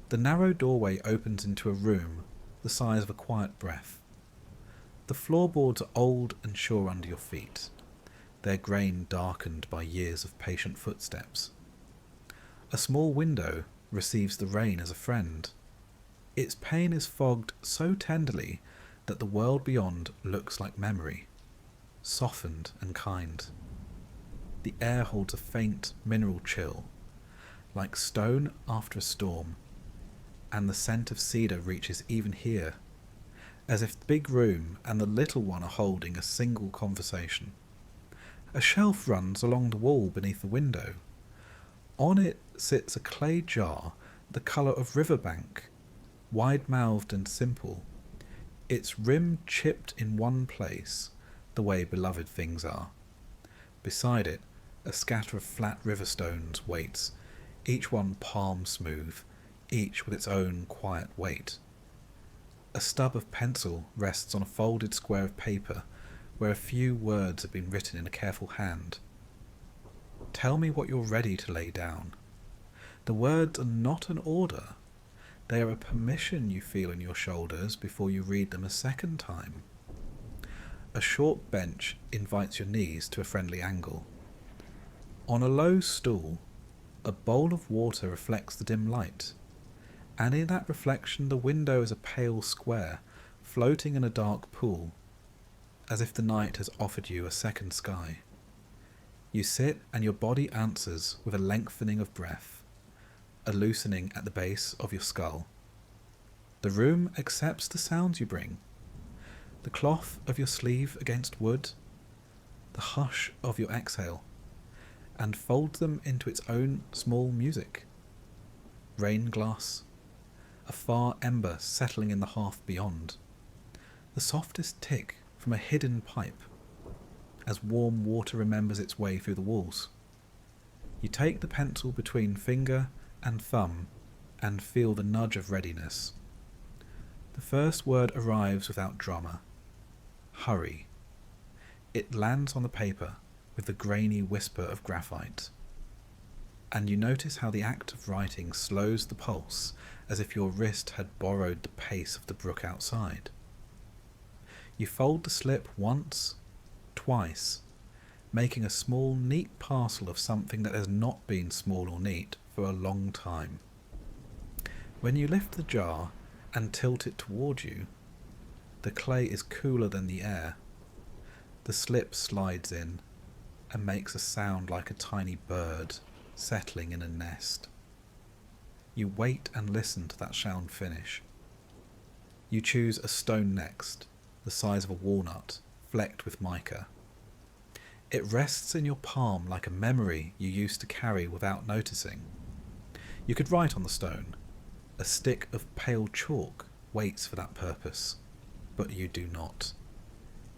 The narrow doorway opens into a room the size of a quiet breath. The floorboards are old and sure under your feet, their grain darkened by years of patient footsteps. A small window receives the rain as a friend. Its pane is fogged so tenderly that the world beyond looks like memory, softened and kind. The air holds a faint mineral chill, like stone after a storm, and the scent of cedar reaches even here, as if the big room and the little one are holding a single conversation. A shelf runs along the wall beneath the window. On it sits a clay jar the colour of riverbank, wide-mouthed and simple, its rim chipped in one place, the way beloved things are. Beside it, a scatter of flat river stones waits, each one palm smooth, each with its own quiet weight. A stub of pencil rests on a folded square of paper where a few words have been written in a careful hand. Tell me what you're ready to lay down. The words are not an order. They are a permission you feel in your shoulders before you read them a second time. A short bench invites your knees to a friendly angle. On a low stool, a bowl of water reflects the dim light, and in that reflection the window is a pale square, floating in a dark pool, as if the night has offered you a second sky. You sit and your body answers with a lengthening of breath, a loosening at the base of your skull. The room accepts the sounds you bring, the cloth of your sleeve against wood, the hush of your exhale, and folds them into its own small music. Rain glass, a far ember settling in the hearth beyond, the softest tick from a hidden pipe, as warm water remembers its way through the walls. You take the pencil between finger and thumb and feel the nudge of readiness. The first word arrives without drama. Hurry. It lands on the paper with the grainy whisper of graphite. And you notice how the act of writing slows the pulse as if your wrist had borrowed the pace of the brook outside. You fold the slip once, twice, making a small, neat parcel of something that has not been small or neat for a long time. When you lift the jar and tilt it toward you, the clay is cooler than the air. The slip slides in and makes a sound like a tiny bird settling in a nest. You wait and listen to that sound finish. You choose a stone next, the size of a walnut, flecked with mica. It rests in your palm like a memory you used to carry without noticing. You could write on the stone. A stick of pale chalk waits for that purpose, but you do not.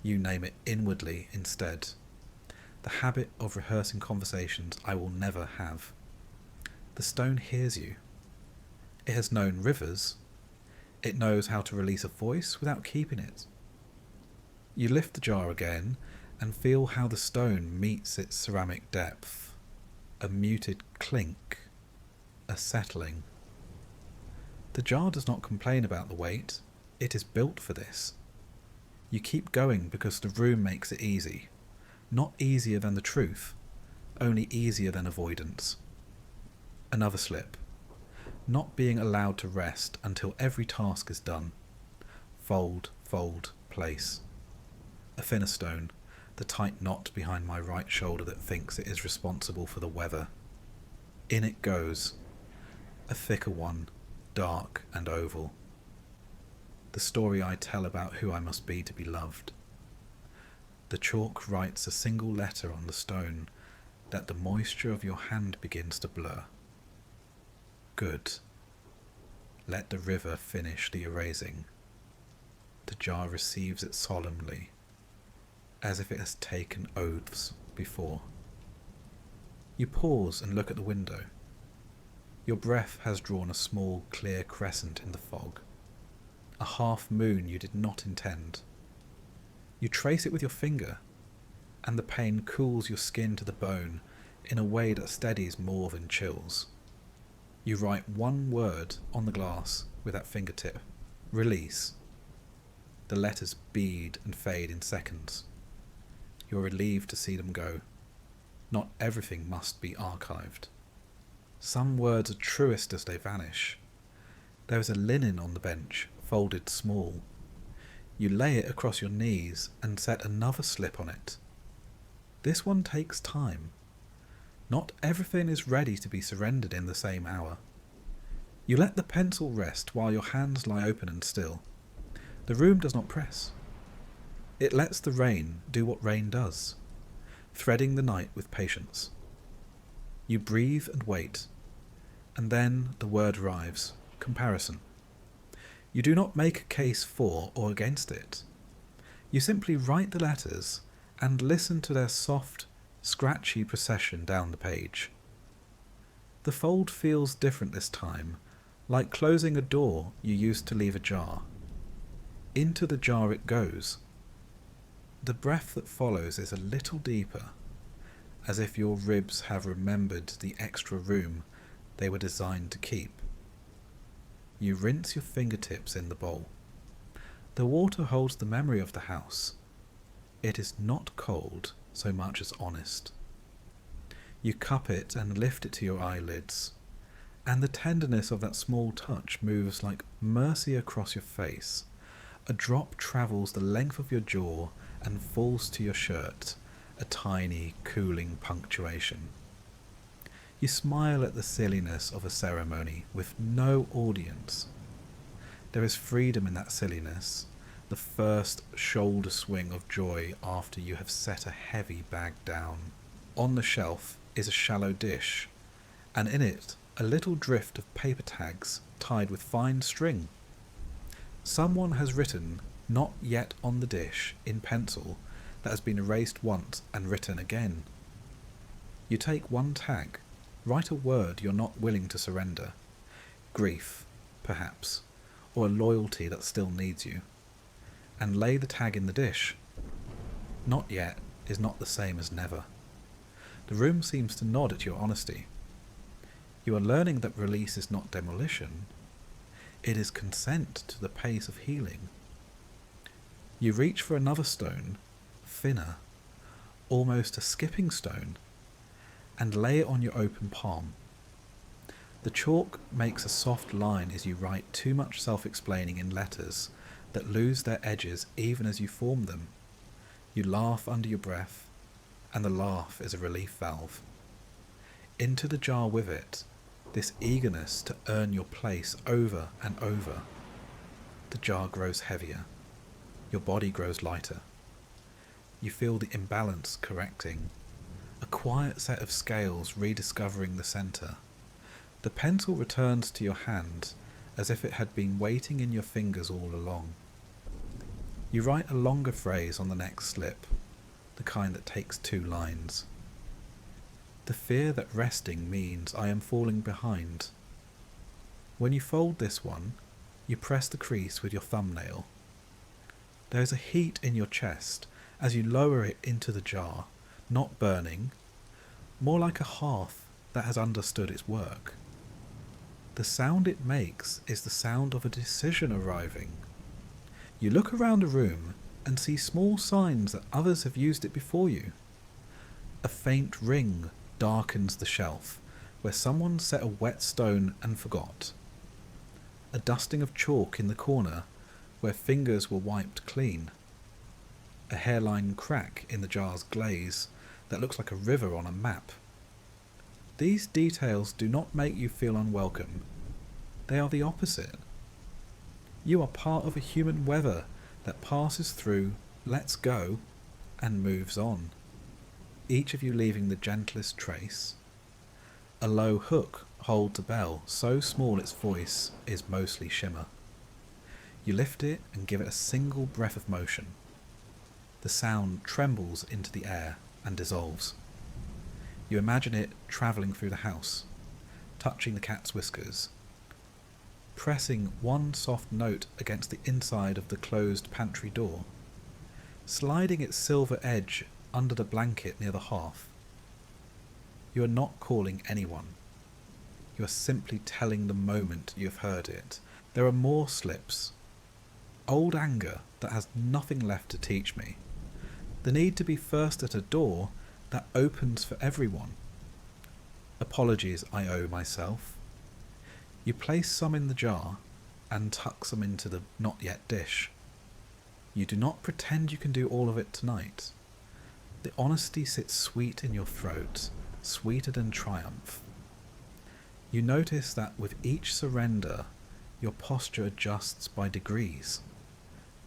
You name it inwardly instead. The habit of rehearsing conversations I will never have. The stone hears you. It has known rivers. It knows how to release a voice without keeping it. You lift the jar again and feel how the stone meets its ceramic depth. A muted clink, a settling. The jar does not complain about the weight. It is built for this. You keep going because the room makes it easy. Not easier than the truth, only easier than avoidance. Another slip. Not being allowed to rest until every task is done. Fold, fold, place. A thinner stone, the tight knot behind my right shoulder that thinks it is responsible for the weather. In it goes. A thicker one, dark and oval. The story I tell about who I must be to be loved. The chalk writes a single letter on the stone that the moisture of your hand begins to blur. Good. Let the river finish the erasing. The jar receives it solemnly, as if it has taken oaths before. You pause and look at the window. Your breath has drawn a small, clear crescent in the fog. A half moon you did not intend. You trace it with your finger, and the pain cools your skin to the bone in a way that steadies more than chills. You write one word on the glass with that fingertip. Release. The letters bead and fade in seconds. You're relieved to see them go. Not everything must be archived. Some words are truest as they vanish. There is a linen on the bench, folded small. You lay it across your knees and set another slip on it. This one takes time. Not everything is ready to be surrendered in the same hour. You let the pencil rest while your hands lie open and still. The room does not press. It lets the rain do what rain does, threading the night with patience. You breathe and wait, and then the word arrives, comparison. You do not make a case for or against it. You simply write the letters and listen to their soft, scratchy procession down the page. The fold feels different this time, like closing a door you used to leave ajar. Into the jar it goes. The breath that follows is a little deeper, as if your ribs have remembered the extra room they were designed to keep. You rinse your fingertips in the bowl. The water holds the memory of the house. It is not cold so much as honest. You cup it and lift it to your eyelids, and the tenderness of that small touch moves like mercy across your face. A drop travels the length of your jaw and falls to your shirt, a tiny, cooling punctuation. You smile at the silliness of a ceremony with no audience. There is freedom in that silliness, the first shoulder swing of joy after you have set a heavy bag down. On the shelf is a shallow dish, and in it a little drift of paper tags tied with fine string. Someone has written "not yet" on the dish in pencil that has been erased once and written again. You take one tag, write a word you're not willing to surrender. Grief, perhaps, or a loyalty that still needs you, and lay the tag in the dish. Not yet is not the same as never. The room seems to nod at your honesty. You are learning that release is not demolition. It is consent to the pace of healing. You reach for another stone, thinner, almost a skipping stone, and lay it on your open palm. The chalk makes a soft line as you write too much self-explaining in letters that lose their edges even as you form them. You laugh under your breath, and the laugh is a relief valve. Into the jar with it, this eagerness to earn your place over and over. The jar grows heavier. Your body grows lighter. You feel the imbalance correcting. A quiet set of scales rediscovering the centre. The pencil returns to your hand as if it had been waiting in your fingers all along. You write a longer phrase on the next slip, the kind that takes 2 lines. The fear that resting means I am falling behind. When you fold this one, you press the crease with your thumbnail. There is a heat in your chest as you lower it into the jar, not burning, more like a hearth that has understood its work. The sound it makes is the sound of a decision arriving. You look around a room and see small signs that others have used it before you. A faint ring darkens the shelf where someone set a wet stone and forgot. A dusting of chalk in the corner where fingers were wiped clean. A hairline crack in the jar's glaze that looks like a river on a map. These details do not make you feel unwelcome. They are the opposite. You are part of a human weather that passes through, lets go, and moves on. Each of you leaving the gentlest trace. A low hook holds a bell so small its voice is mostly shimmer. You lift it and give it a single breath of motion. The sound trembles into the air and dissolves. You imagine it travelling through the house, touching the cat's whiskers, pressing one soft note against the inside of the closed pantry door, sliding its silver edge under the blanket near the hearth. You are not calling anyone. You are simply telling the moment you have heard it. There are more slips. Old anger that has nothing left to teach me. The need to be first at a door that opens for everyone. Apologies I owe myself. You place some in the jar and tuck some into the not yet dish. You do not pretend you can do all of it tonight. The honesty sits sweet in your throat, sweeter than triumph. You notice that with each surrender, your posture adjusts by degrees,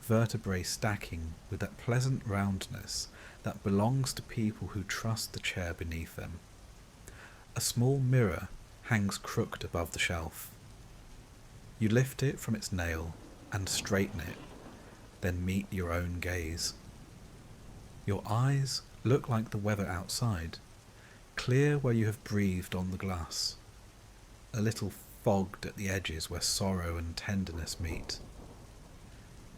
vertebrae stacking with that pleasant roundness that belongs to people who trust the chair beneath them. A small mirror hangs crooked above the shelf. You lift it from its nail and straighten it, then meet your own gaze. Your eyes look like the weather outside, clear where you have breathed on the glass, a little fogged at the edges where sorrow and tenderness meet.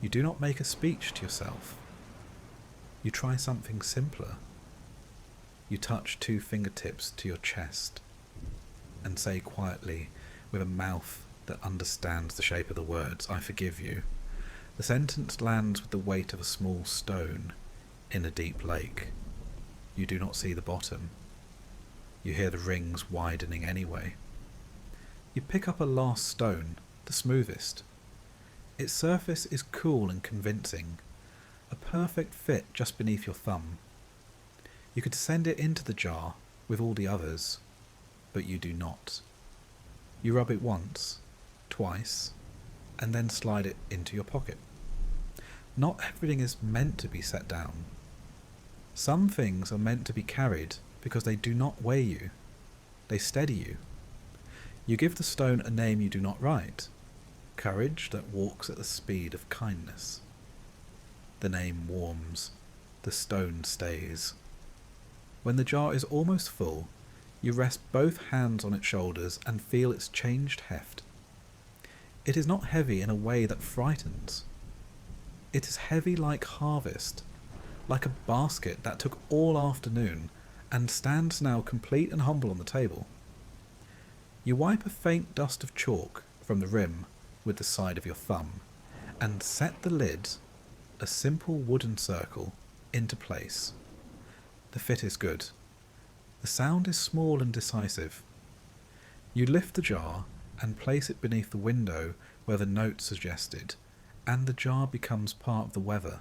You do not make a speech to yourself. You try something simpler. You touch 2 fingertips to your chest and say quietly, with a mouth that understands the shape of the words, "I forgive you." The sentence lands with the weight of a small stone in a deep lake. You do not see the bottom. You hear the rings widening anyway. You pick up a last stone, the smoothest. Its surface is cool and convincing, a perfect fit just beneath your thumb. You could send it into the jar with all the others, but you do not. You rub it once, twice, and then slide it into your pocket. Not everything is meant to be set down. Some things are meant to be carried because they do not weigh you. They steady you. You give the stone a name you do not write. Courage that walks at the speed of kindness. The name warms. The stone stays. When the jar is almost full, you rest both hands on its shoulders and feel its changed heft. It is not heavy in a way that frightens. It is heavy like harvest, like a basket that took all afternoon and stands now complete and humble on the table. You wipe a faint dust of chalk from the rim with the side of your thumb and set the lid, a simple wooden circle, into place. The fit is good. The sound is small and decisive. You lift the jar and place it beneath the window where the note suggested, and the jar becomes part of the weather.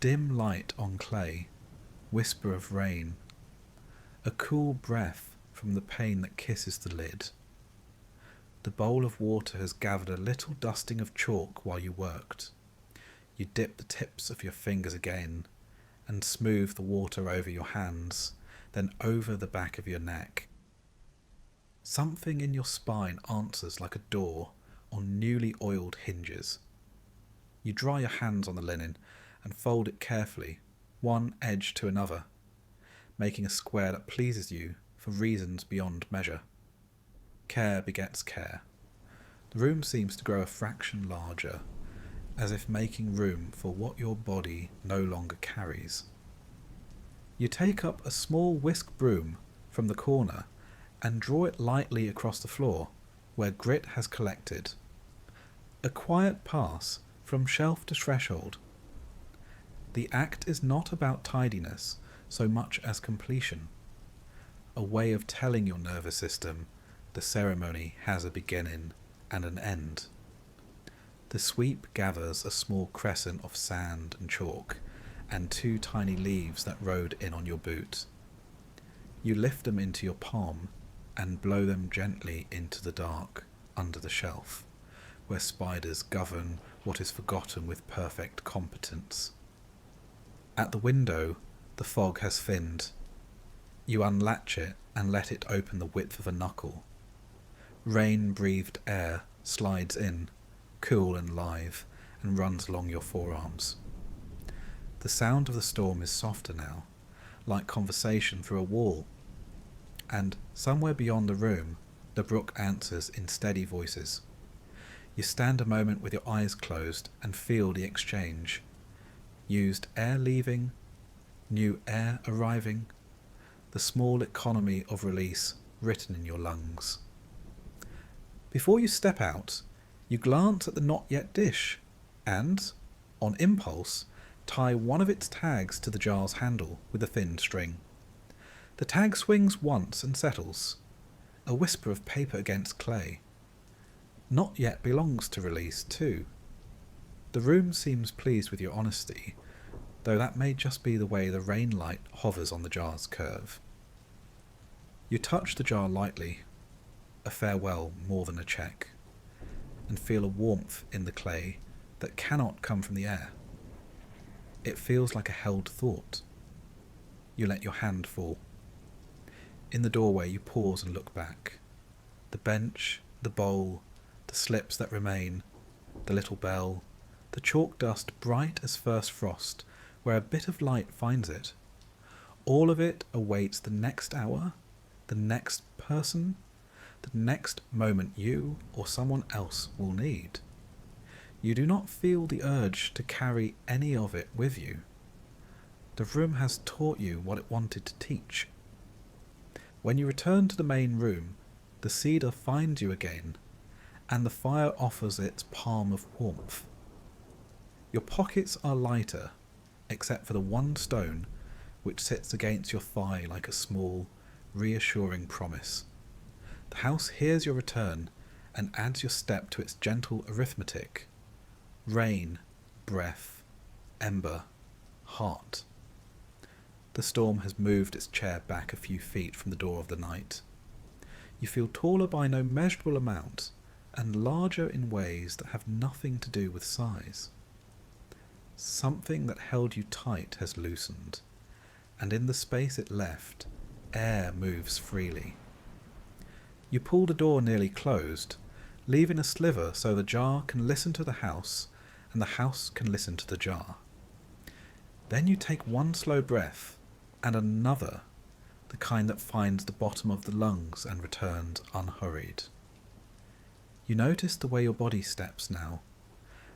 Dim light on clay, whisper of rain, a cool breath from the pane that kisses the lid. The bowl of water has gathered a little dusting of chalk while you worked. You dip the tips of your fingers again and smooth the water over your hands, then over the back of your neck. Something in your spine answers like a door on newly oiled hinges. You dry your hands on the linen and fold it carefully, one edge to another, making a square that pleases you for reasons beyond measure. Care begets care. The room seems to grow a fraction larger, as if making room for what your body no longer carries. You take up a small whisk broom from the corner and draw it lightly across the floor, where grit has collected. A quiet pass from shelf to threshold. The act is not about tidiness so much as completion, a way of telling your nervous system the ceremony has a beginning and an end. The sweep gathers a small crescent of sand and chalk and 2 tiny leaves that rode in on your boot. You lift them into your palm and blow them gently into the dark under the shelf, where spiders govern what is forgotten with perfect competence. At the window, the fog has thinned. You unlatch it and let it open the width of a knuckle. Rain-breathed air slides in, cool and live, and runs along your forearms. The sound of the storm is softer now, like conversation through a wall, and somewhere beyond the room, the brook answers in steady voices. You stand a moment with your eyes closed and feel the exchange. Used air leaving, new air arriving, the small economy of release written in your lungs. Before you step out, you glance at the not yet dish and, on impulse, tie one of its tags to the jar's handle with a thin string. The tag swings once and settles, a whisper of paper against clay. Not yet belongs to release too. The room seems pleased with your honesty, though that may just be the way the rain light hovers on the jar's curve. You touch the jar lightly, a farewell more than a check, and feel a warmth in the clay that cannot come from the air. It feels like a held thought. You let your hand fall. In the doorway you pause and look back. The bench, the bowl, the slips that remain, the little bell, the chalk dust bright as first frost, where a bit of light finds it. All of it awaits the next hour, the next person, the next moment you or someone else will need. You do not feel the urge to carry any of it with you. The room has taught you what it wanted to teach. When you return to the main room, the cedar finds you again, and the fire offers its palm of warmth. Your pockets are lighter, except for the one stone which sits against your thigh like a small, reassuring promise. The house hears your return and adds your step to its gentle arithmetic. Rain, breath, ember, heart. The storm has moved its chair back a few feet from the door of the night. You feel taller by no measurable amount, and larger in ways that have nothing to do with size. Something that held you tight has loosened, and in the space it left, air moves freely. You pull the door nearly closed, leaving a sliver so the jar can listen to the house, and the house can listen to the jar. Then you take one slow breath, and another, the kind that finds the bottom of the lungs and returns unhurried. You notice the way your body steps now,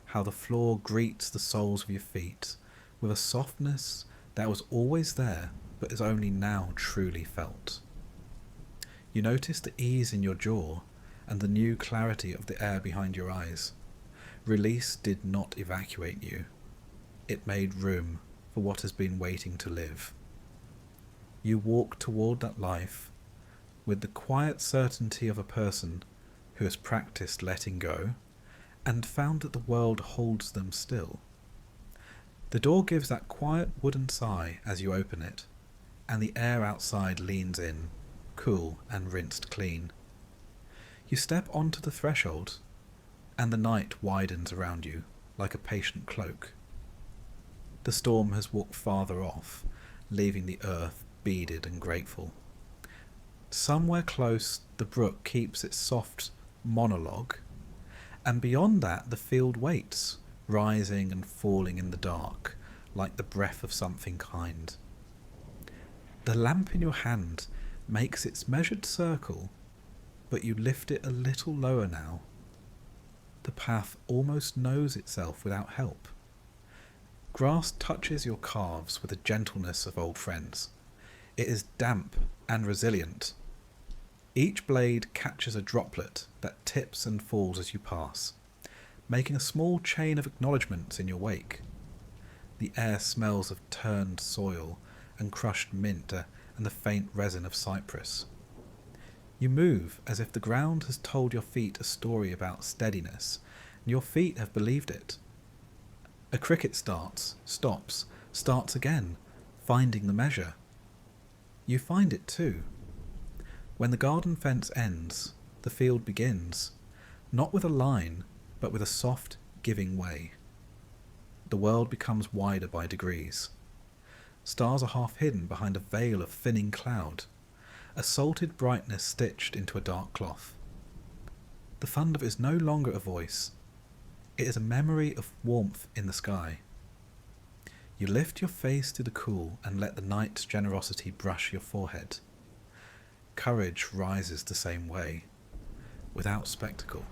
how the floor greets the soles of your feet with a softness that was always there but is only now truly felt. You notice the ease in your jaw and the new clarity of the air behind your eyes. Release did not evacuate you. It made room for what has been waiting to live. You walk toward that life with the quiet certainty of a person who has practiced letting go and found that the world holds them still. The door gives that quiet wooden sigh as you open it, and the air outside leans in, cool and rinsed clean. You step onto the threshold, and the night widens around you like a patient cloak. The storm has walked farther off, leaving the earth beaded and grateful. Somewhere close, the brook keeps its soft monologue, and beyond that the field waits, rising and falling in the dark, like the breath of something kind. The lamp in your hand makes its measured circle, but you lift it a little lower now. The path almost knows itself without help. Grass touches your calves with the gentleness of old friends. It is damp and resilient. Each blade catches a droplet that tips and falls as you pass, making a small chain of acknowledgements in your wake. The air smells of turned soil and crushed mint and the faint resin of cypress. You move as if the ground has told your feet a story about steadiness, and your feet have believed it. A cricket starts, stops, starts again, finding the measure. You find it too. When the garden fence ends, the field begins, not with a line, but with a soft, giving way. The world becomes wider by degrees. Stars are half hidden behind a veil of thinning cloud, a salted brightness stitched into a dark cloth. The thunder is no longer a voice. It is a memory of warmth in the sky. You lift your face to the cool and let the night's generosity brush your forehead. Courage rises the same way, without spectacle,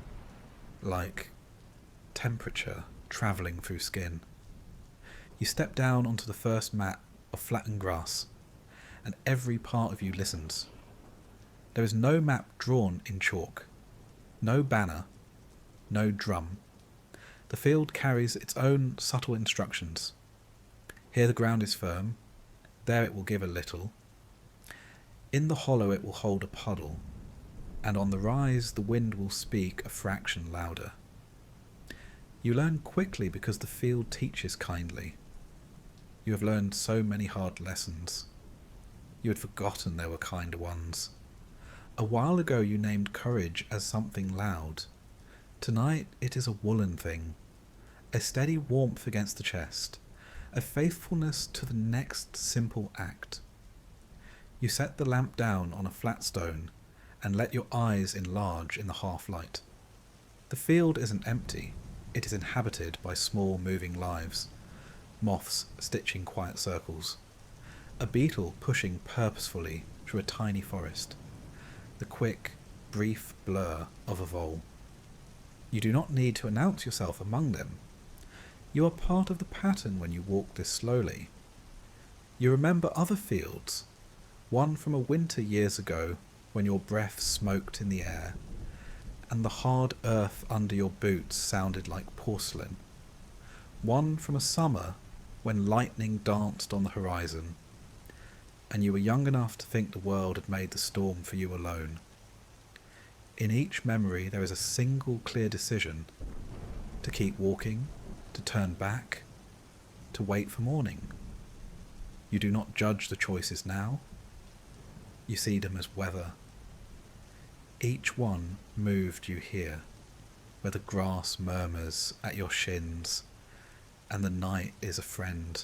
like temperature travelling through skin. You step down onto the first mat of flattened grass, and every part of you listens. There is no map drawn in chalk, no banner, no drum. The field carries its own subtle instructions. Here the ground is firm, there it will give a little. In the hollow it will hold a puddle, and on the rise the wind will speak a fraction louder. You learn quickly because the field teaches kindly. You have learned so many hard lessons. You had forgotten there were kinder ones. A while ago you named courage as something loud. Tonight it is a woolen thing, a steady warmth against the chest, a faithfulness to the next simple act. You set the lamp down on a flat stone and let your eyes enlarge in the half-light. The field isn't empty, it is inhabited by small moving lives, moths stitching quiet circles, a beetle pushing purposefully through a tiny forest, the quick, brief blur of a vole. You do not need to announce yourself among them. You are part of the pattern when you walk this slowly. You remember other fields, one from a winter years ago when your breath smoked in the air, and the hard earth under your boots sounded like porcelain. One from a summer when lightning danced on the horizon, and you were young enough to think the world had made the storm for you alone. In each memory there is a single clear decision: to keep walking, to turn back, to wait for morning. You do not judge the choices now. You see them as weather. Each one moved you here, where the grass murmurs at your shins, and the night is a friend.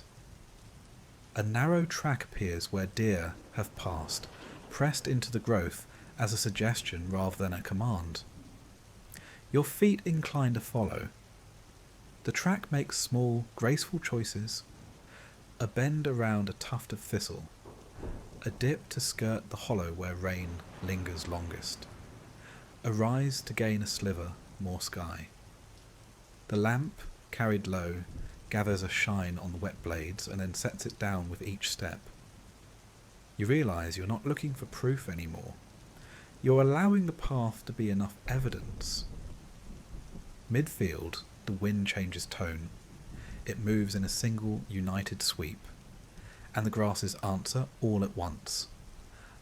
A narrow track appears where deer have passed, pressed into the growth as a suggestion rather than a command. Your feet incline to follow. The track makes small, graceful choices: a bend around a tuft of thistle, a dip to skirt the hollow where rain lingers longest, a rise to gain a sliver more sky. The lamp, carried low, gathers a shine on the wet blades and then sets it down with each step. You realise you're not looking for proof anymore. You're allowing the path to be enough evidence. Midfield, the wind changes tone. It moves in a single, united sweep, and the grasses answer all at once.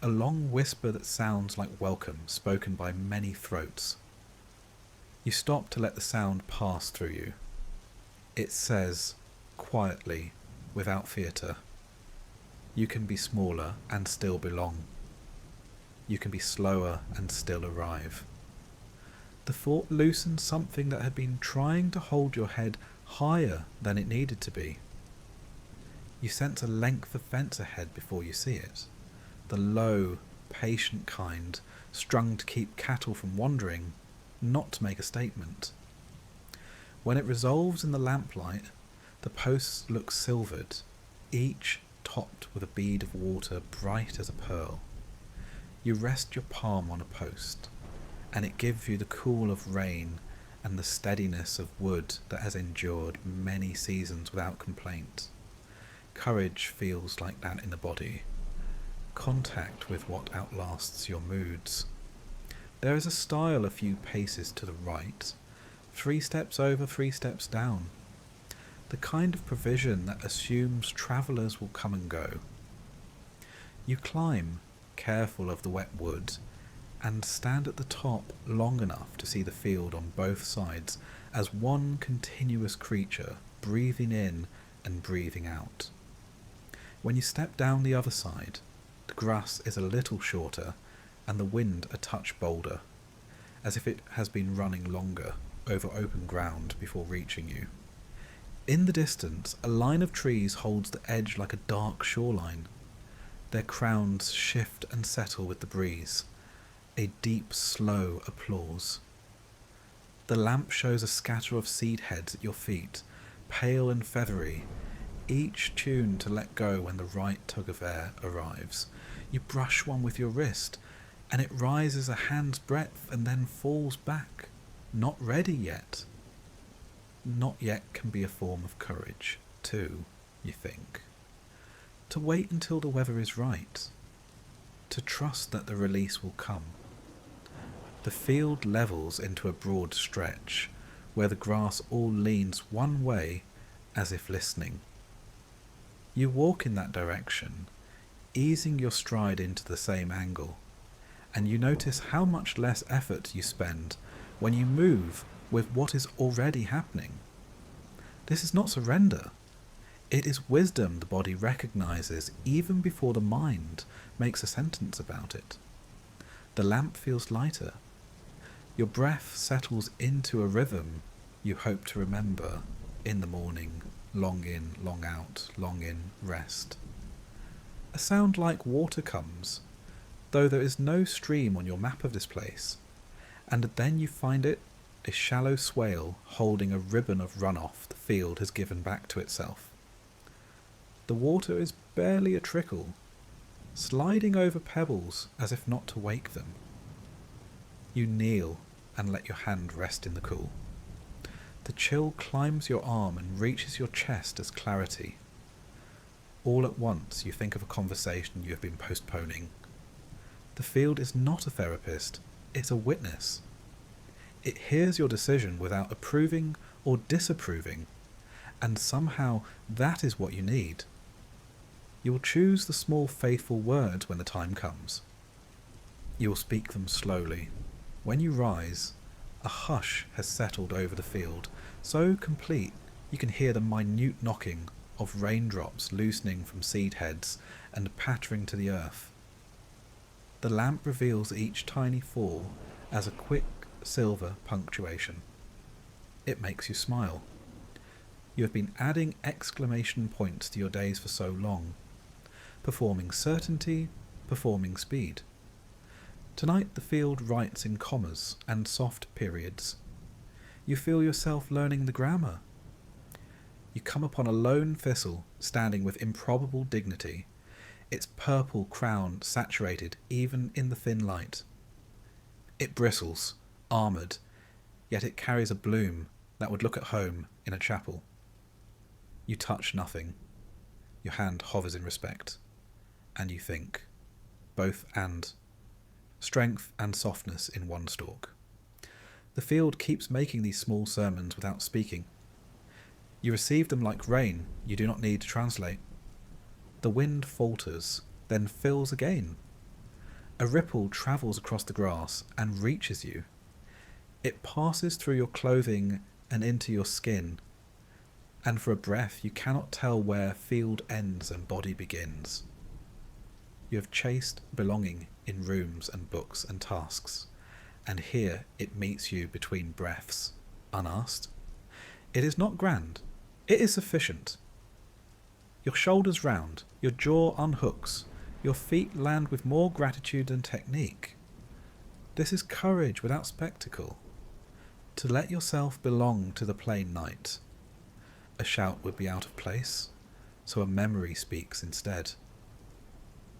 A long whisper that sounds like welcome spoken by many throats. You stop to let the sound pass through you. It says, quietly, without theatre, you can be smaller and still belong. You can be slower and still arrive. The thought loosens something that had been trying to hold your head higher than it needed to be. You sense a length of fence ahead before you see it, the low, patient kind, strung to keep cattle from wandering, not to make a statement. When it resolves in the lamplight, the posts look silvered, each topped with a bead of water bright as a pearl. You rest your palm on a post, and it gives you the cool of rain and the steadiness of wood that has endured many seasons without complaint. Courage feels like that in the body, contact with what outlasts your moods. There is a stile a few paces to the right, 3 steps over, 3 steps down. The kind of provision that assumes travellers will come and go. You climb, careful of the wet wood, and stand at the top long enough to see the field on both sides as one continuous creature, breathing in and breathing out. When you step down the other side, the grass is a little shorter and the wind a touch bolder, as if it has been running longer over open ground before reaching you. In the distance, a line of trees holds the edge like a dark shoreline. Their crowns shift and settle with the breeze, a deep, slow applause. The lamp shows a scatter of seed heads at your feet, pale and feathery, each tuned to let go when the right tug of air arrives. You brush one with your wrist, and it rises a hand's breadth and then falls back. Not ready yet. Not yet can be a form of courage, too, you think. To wait until the weather is right. To trust that the release will come. The field levels into a broad stretch, where the grass all leans one way as if listening. You walk in that direction, easing your stride into the same angle, and you notice how much less effort you spend when you move with what is already happening. This is not surrender. It is wisdom the body recognizes even before the mind makes a sentence about it. The lamp feels lighter. Your breath settles into a rhythm you hope to remember in the morning, long in, long out, long in, rest. A sound like water comes, though there is no stream on your map of this place, and then you find it a shallow swale holding a ribbon of runoff the field has given back to itself. The water is barely a trickle, sliding over pebbles as if not to wake them. You kneel and let your hand rest in the cool. The chill climbs your arm and reaches your chest as clarity. All at once you think of a conversation you have been postponing. The field is not a therapist, it's a witness. It hears your decision without approving or disapproving, and somehow that is what you need. You will choose the small faithful words when the time comes. You will speak them slowly. When you rise, a hush has settled over the field, so complete you can hear the minute knocking of raindrops loosening from seed heads and pattering to the earth. The lamp reveals each tiny fall as a quick silver punctuation. It makes you smile. You have been adding exclamation points to your days for so long, performing certainty, performing speed. Tonight the field writes in commas and soft periods. You feel yourself learning the grammar. You come upon a lone thistle standing with improbable dignity, its purple crown saturated even in the thin light. It bristles, armoured, yet it carries a bloom that would look at home in a chapel. You touch nothing. Your hand hovers in respect, and you think, both and. Strength and softness in one stalk. The field keeps making these small sermons without speaking. You receive them like rain you do not need to translate. The wind falters, then fills again. A ripple travels across the grass and reaches you. It passes through your clothing and into your skin, and for a breath you cannot tell where field ends and body begins. You have chased belonging in rooms and books and tasks, and here it meets you between breaths, unasked. It is not grand, it is sufficient. Your shoulders round, your jaw unhooks, your feet land with more gratitude than technique. This is courage without spectacle. To let yourself belong to the plain night. A shout would be out of place, so a memory speaks instead.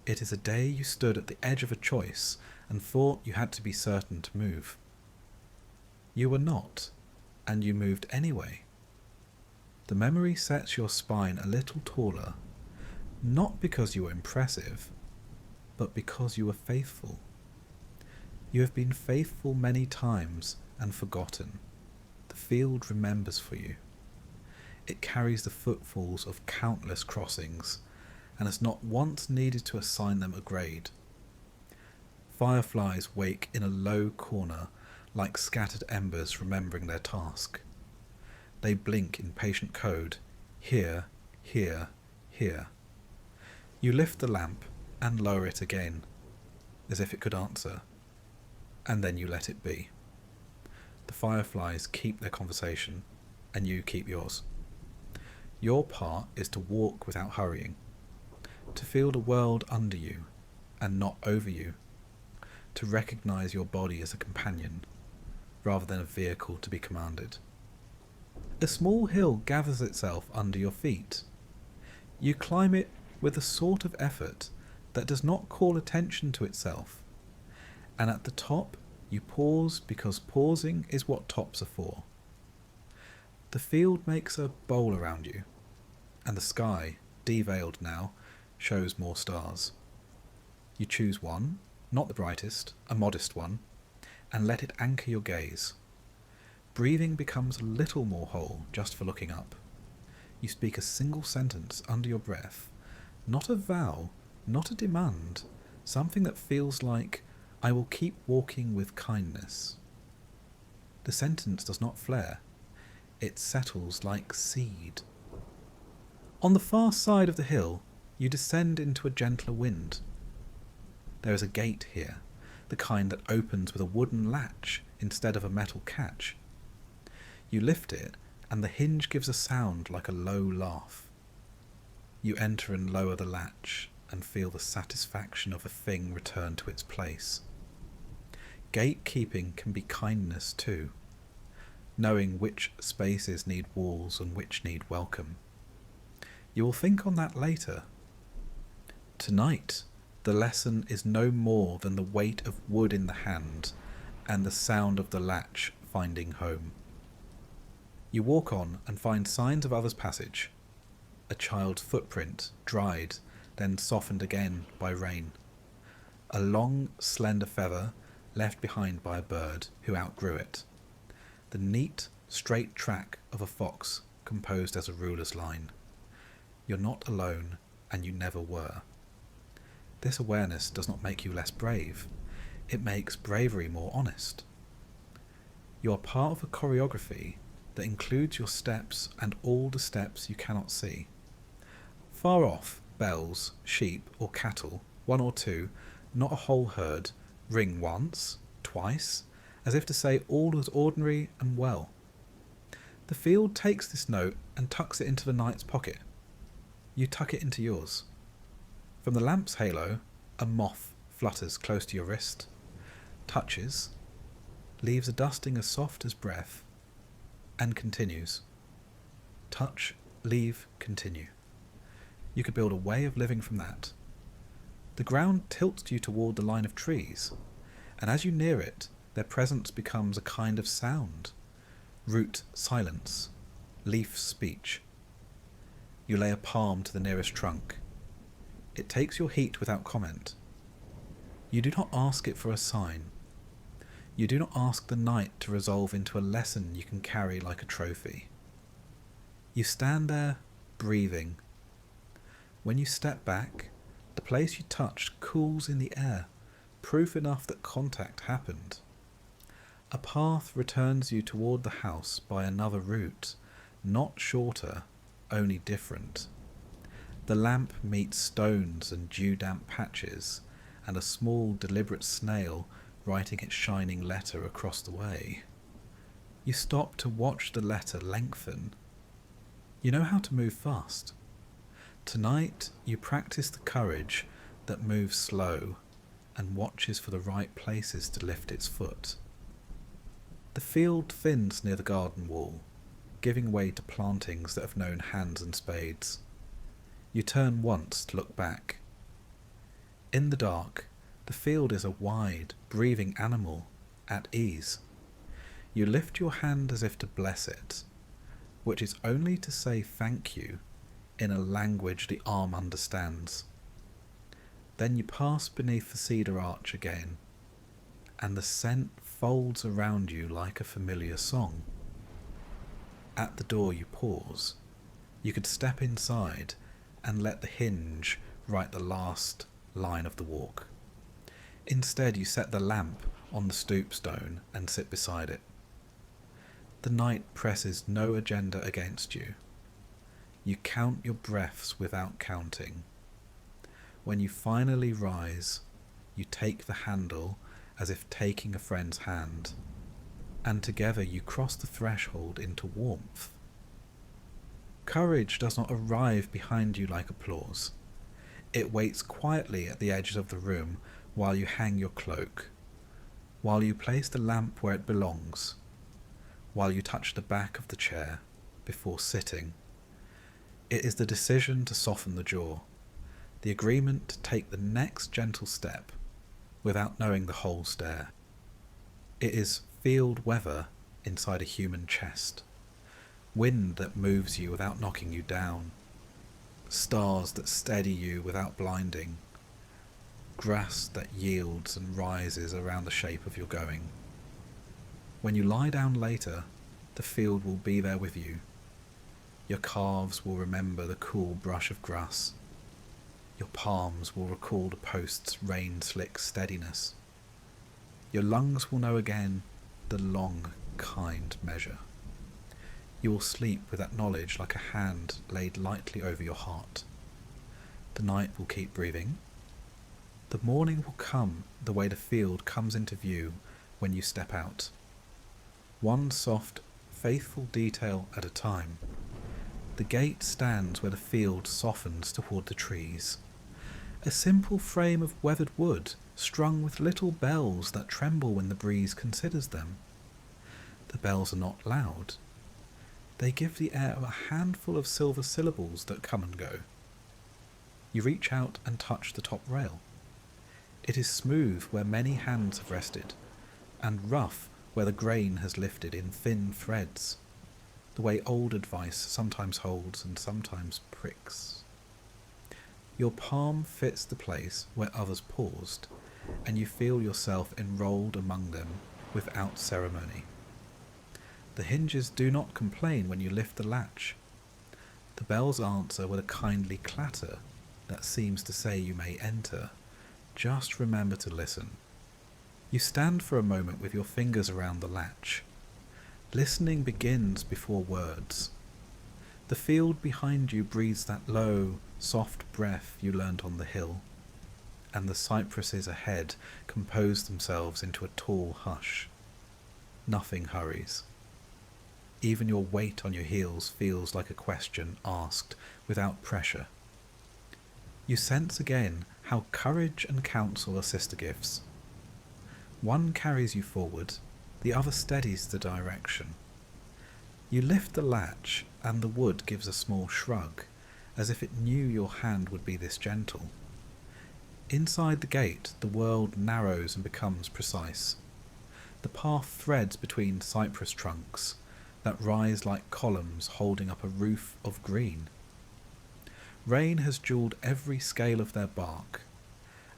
It is a day you stood at the edge of a choice and thought you had to be certain to move. You were not, and you moved anyway. The memory sets your spine a little taller, not because you were impressive, but because you were faithful. You have been faithful many times and forgotten. The field remembers for you. It carries the footfalls of countless crossings and has not once needed to assign them a grade. Fireflies wake in a low corner like scattered embers remembering their task. They blink in patient code, here, here, here. You lift the lamp and lower it again, as if it could answer, and then you let it be. The fireflies keep their conversation, and you keep yours. Your part is to walk without hurrying, to feel the world under you and not over you, to recognize your body as a companion rather than a vehicle to be commanded. A small hill gathers itself under your feet. You climb it with a sort of effort that does not call attention to itself, and at the top you pause because pausing is what tops are for. The field makes a bowl around you, and the sky, de-veiled now, shows more stars. You choose one, not the brightest, a modest one, and let it anchor your gaze. Breathing becomes a little more whole just for looking up. You speak a single sentence under your breath, not a vow, not a demand, something that feels like, I will keep walking with kindness. The sentence does not flare. It settles like seed. On the far side of the hill, you descend into a gentler wind. There is a gate here, the kind that opens with a wooden latch instead of a metal catch. You lift it, and the hinge gives a sound like a low laugh. You enter and lower the latch, and feel the satisfaction of a thing returned to its place. Gatekeeping can be kindness too, knowing which spaces need walls and which need welcome. You will think on that later. Tonight, the lesson is no more than the weight of wood in the hand and the sound of the latch finding home. You walk on and find signs of others' passage. A child's footprint, dried, then softened again by rain. A long, slender feather left behind by a bird who outgrew it. The neat, straight track of a fox composed as a ruler's line. You're not alone, and you never were. This awareness does not make you less brave. It makes bravery more honest. You are part of a choreography that includes your steps and all the steps you cannot see. Far off, bells, sheep or cattle, one or two, not a whole herd, ring once, twice, as if to say all is ordinary and well. The field takes this note and tucks it into the night's pocket. You tuck it into yours. From the lamp's halo, a moth flutters close to your wrist, touches, leaves a dusting as soft as breath, and continues. Touch, leave, continue. You could build a way of living from that. The ground tilts you toward the line of trees, and as you near it, their presence becomes a kind of sound. Root silence, leaf speech. You lay a palm to the nearest trunk. It takes your heat without comment. You do not ask it for a sign. You do not ask the night to resolve into a lesson you can carry like a trophy. You stand there, breathing. When you step back, the place you touched cools in the air, proof enough that contact happened. A path returns you toward the house by another route, not shorter, only different. The lamp meets stones and dew-damp patches, and a small, deliberate snail writing its shining letter across the way. You stop to watch the letter lengthen. You know how to move fast. Tonight you practice the courage that moves slow and watches for the right places to lift its foot. The field thins near the garden wall, giving way to plantings that have known hands and spades. You turn once to look back. In the dark, the field is a wide, breathing animal, at ease. You lift your hand as if to bless it, which is only to say thank you in a language the arm understands. Then you pass beneath the cedar arch again, and the scent folds around you like a familiar song. At the door you pause. You could step inside and let the hinge write the last line of the walk. Instead, you set the lamp on the stoop stone and sit beside it. The night presses no agenda against you. You count your breaths without counting. When you finally rise, you take the handle as if taking a friend's hand, and together you cross the threshold into warmth. Courage does not arrive behind you like applause. It waits quietly at the edges of the room while you hang your cloak, while you place the lamp where it belongs, while you touch the back of the chair before sitting. It is the decision to soften the jaw, the agreement to take the next gentle step without knowing the whole stair. It is field weather inside a human chest, wind that moves you without knocking you down, stars that steady you without blinding, grass that yields and rises around the shape of your going. When you lie down later, the field will be there with you. Your calves will remember the cool brush of grass. Your palms will recall the post's rain-slick steadiness. Your lungs will know again the long, kind measure. You will sleep with that knowledge like a hand laid lightly over your heart. The night will keep breathing. The morning will come the way the field comes into view when you step out. One soft, faithful detail at a time. The gate stands where the field softens toward the trees. A simple frame of weathered wood strung with little bells that tremble when the breeze considers them. The bells are not loud. They give the air a handful of silver syllables that come and go. You reach out and touch the top rail. It is smooth where many hands have rested, and rough where the grain has lifted in thin threads, the way old advice sometimes holds and sometimes pricks. Your palm fits the place where others paused, and you feel yourself enrolled among them without ceremony. The hinges do not complain when you lift the latch. The bells answer with a kindly clatter that seems to say you may enter. Just remember to listen. You stand for a moment with your fingers around the latch. Listening begins before words. The field behind you breathes that low, soft breath you learnt on the hill, and the cypresses ahead compose themselves into a tall hush. Nothing hurries. Even your weight on your heels feels like a question asked without pressure. You sense again how courage and counsel are sister gifts. One carries you forward, the other steadies the direction. You lift the latch, and the wood gives a small shrug, as if it knew your hand would be this gentle. Inside the gate, the world narrows and becomes precise. The path threads between cypress trunks that rise like columns holding up a roof of green. Rain has jewelled every scale of their bark,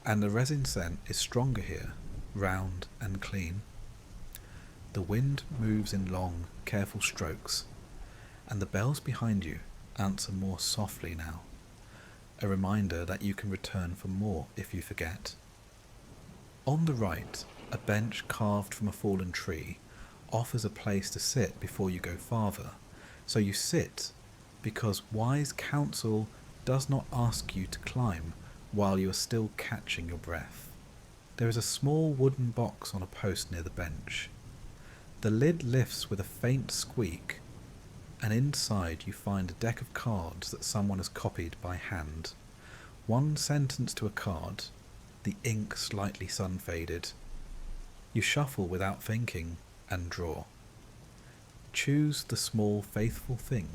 and the resin scent is stronger here, round and clean. The wind moves in long, careful strokes, and the bells behind you answer more softly now, a reminder that you can return for more if you forget. On the right, a bench carved from a fallen tree offers a place to sit before you go farther, so you sit because wise counsel does not ask you to climb while you are still catching your breath. There is a small wooden box on a post near the bench. The lid lifts with a faint squeak, and inside you find a deck of cards that someone has copied by hand. One sentence to a card, the ink slightly sun-faded. You shuffle without thinking and draw. Choose the small faithful thing.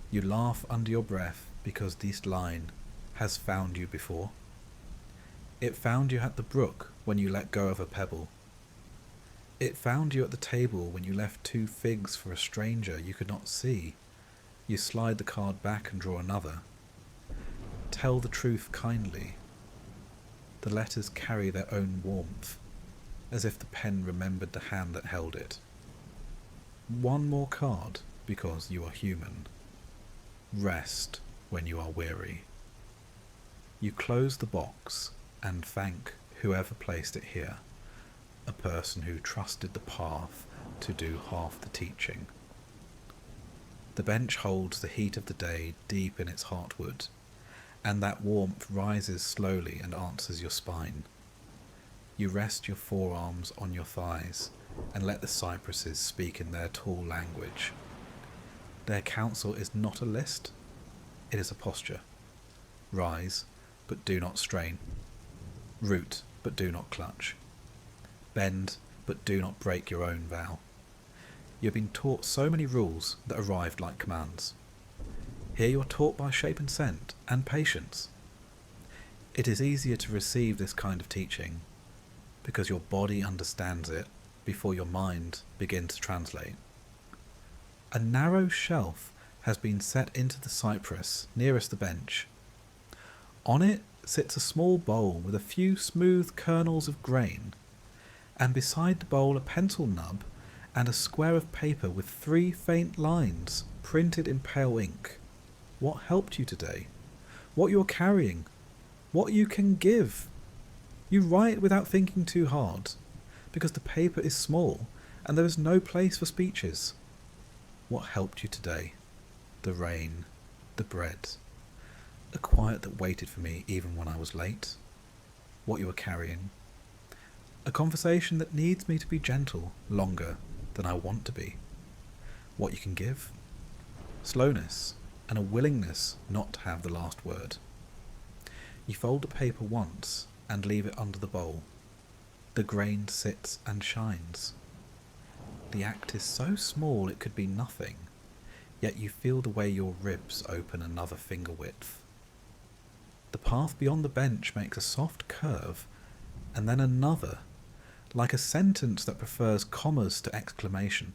You laugh under your breath because this line has found you before. It found you at the brook when you let go of a pebble. It found you at the table when you left 2 figs for a stranger you could not see. You slide the card back and draw another. Tell the truth kindly. The letters carry their own warmth. as if the pen remembered the hand that held it. One more card, because you are human. Rest when you are weary. You close the box and thank whoever placed it here, a person who trusted the path to do half the teaching. The bench holds the heat of the day deep in its heartwood, and that warmth rises slowly and answers your spine. You rest your forearms on your thighs and let the cypresses speak in their tall language. Their counsel is not a list, it is a posture. Rise, but do not strain. Root, but do not clutch. Bend, but do not break your own vow. You have been taught so many rules that arrived like commands. Here you are taught by shape and scent and patience. It is easier to receive this kind of teaching because your body understands it before your mind begins to translate. A narrow shelf has been set into the cypress nearest the bench. On it sits a small bowl with a few smooth kernels of grain, and beside the bowl a pencil nub and a square of paper with 3 faint lines printed in pale ink. What helped you today? What you're carrying? What you can give? You write without thinking too hard, because the paper is small and there is no place for speeches. What helped you today? The rain, the bread, a quiet that waited for me even when I was late. What you are carrying? A conversation that needs me to be gentle longer than I want to be. What you can give? Slowness and a willingness not to have the last word. You fold the paper once and leave it under the bowl. The grain sits and shines. The act is so small it could be nothing, yet you feel the way your ribs open another finger width. The path beyond the bench makes a soft curve, and then another, like a sentence that prefers commas to exclamation.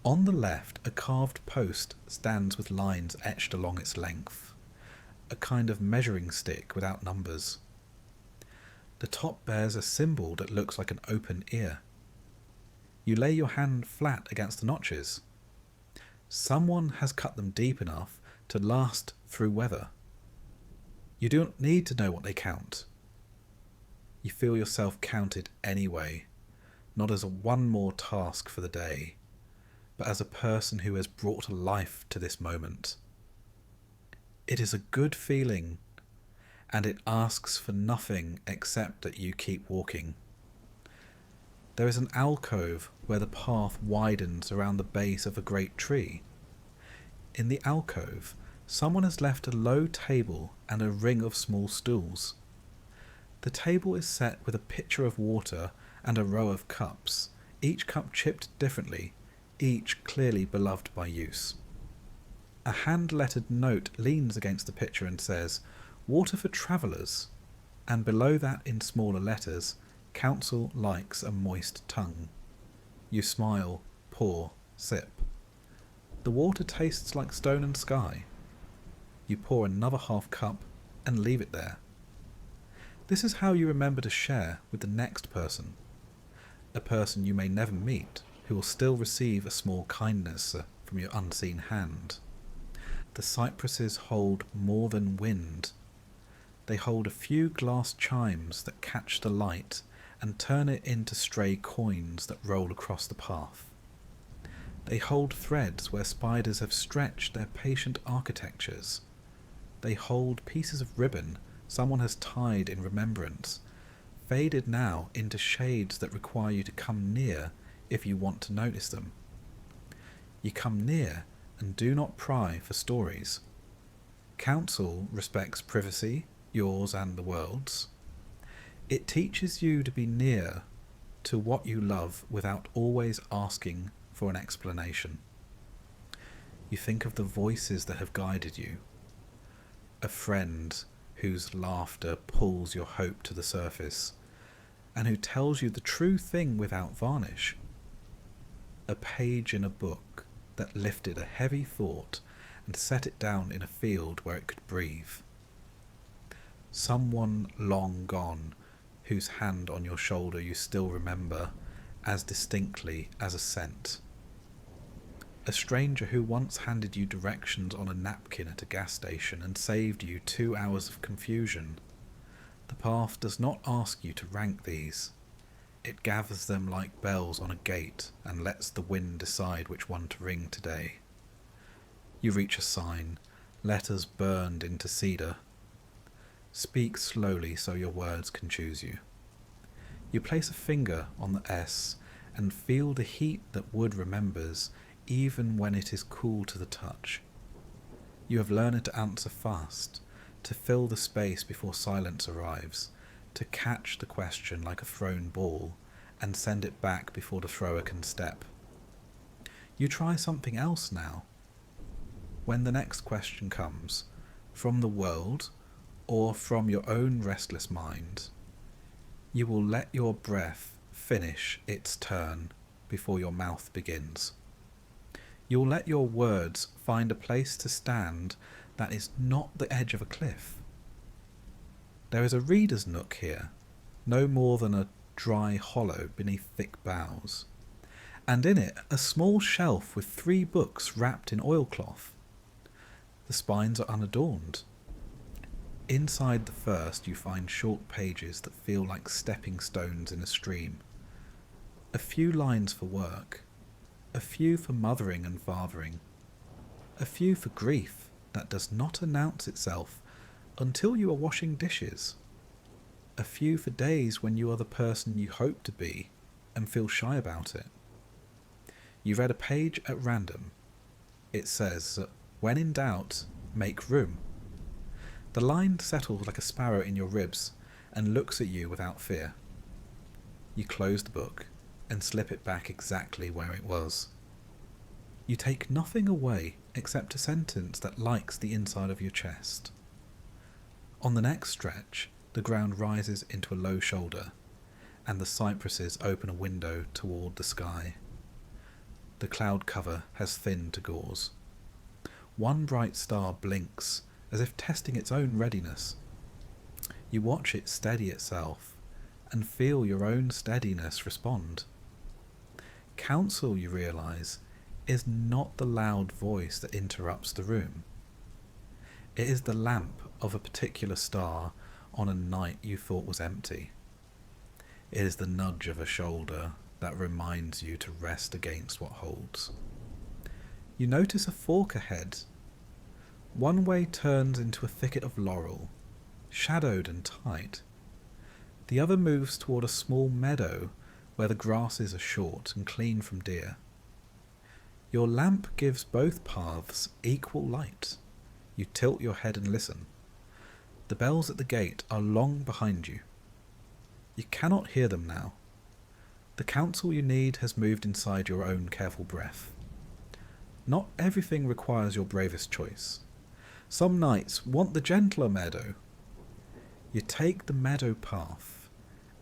On the left, a carved post stands with lines etched along its length, a kind of measuring stick without numbers. The top bears a symbol that looks like an open ear. You lay your hand flat against the notches. Someone has cut them deep enough to last through weather. You don't need to know what they count. You feel yourself counted anyway, not as a one more task for the day, but as a person who has brought a life to this moment. It is a good feeling, and it asks for nothing except that you keep walking. There is an alcove where the path widens around the base of a great tree. In the alcove, someone has left a low table and a ring of small stools. The table is set with a pitcher of water and a row of cups, each cup chipped differently, each clearly beloved by use. A hand-lettered note leans against the pitcher and says, "Water for travellers," and below that in smaller letters, "Council likes a moist tongue." You smile, pour, sip. The water tastes like stone and sky. You pour another half cup and leave it there. This is how you remember to share with the next person, a person you may never meet who will still receive a small kindness from your unseen hand. The cypresses hold more than wind. They hold a few glass chimes that catch the light and turn it into stray coins that roll across the path. They hold threads where spiders have stretched their patient architectures. They hold pieces of ribbon someone has tied in remembrance, faded now into shades that require you to come near if you want to notice them. You come near and do not pry for stories. Council respects privacy, yours and the world's. It teaches you to be near to what you love without always asking for an explanation. You think of the voices that have guided you. A friend whose laughter pulls your hope to the surface, and who tells you the true thing without varnish. A page in a book that lifted a heavy thought and set it down in a field where it could breathe. Someone long gone whose hand on your shoulder you still remember as distinctly as a scent. A stranger who once handed you directions on a napkin at a gas station and saved you 2 hours of confusion. The path does not ask you to rank these. It gathers them like bells on a gate and lets the wind decide which one to ring today. You reach a sign, letters burned into cedar. Speak slowly so your words can choose you. You place a finger on the S and feel the heat that wood remembers, even when it is cool to the touch. You have learned to answer fast, to fill the space before silence arrives, to catch the question like a thrown ball and send it back before the thrower can step. You try something else now. When the next question comes, from the world or from your own restless mind, you will let your breath finish its turn before your mouth begins. You'll let your words find a place to stand that is not the edge of a cliff. There is a reader's nook here, no more than a dry hollow beneath thick boughs, and in it a small shelf with 3 books wrapped in oilcloth. The spines are unadorned. Inside the first you find short pages that feel like stepping stones in a stream. A few lines for work, a few for mothering and fathering, a few for grief that does not announce itself until you are washing dishes, a few for days when you are the person you hope to be and feel shy about it. You read a page at random. It says, when in doubt, make room. The line settles like a sparrow in your ribs and looks at you without fear. You close the book and slip it back exactly where it was. You take nothing away except a sentence that likes the inside of your chest. On the next stretch, the ground rises into a low shoulder, and the cypresses open a window toward the sky. The cloud cover has thinned to gauze. One bright star blinks, as if testing its own readiness. You watch it steady itself, and feel your own steadiness respond. Counsel, you realise, is not the loud voice that interrupts the room. It is the lamp of a particular star on a night you thought was empty. It is the nudge of a shoulder that reminds you to rest against what holds. You notice a fork ahead. One way turns into a thicket of laurel, shadowed and tight. The other moves toward a small meadow where the grasses are short and clean from deer. Your lamp gives both paths equal light. You tilt your head and listen. The bells at the gate are long behind you. You cannot hear them now. The counsel you need has moved inside your own careful breath. Not everything requires your bravest choice. Some nights want the gentler meadow. You take the meadow path,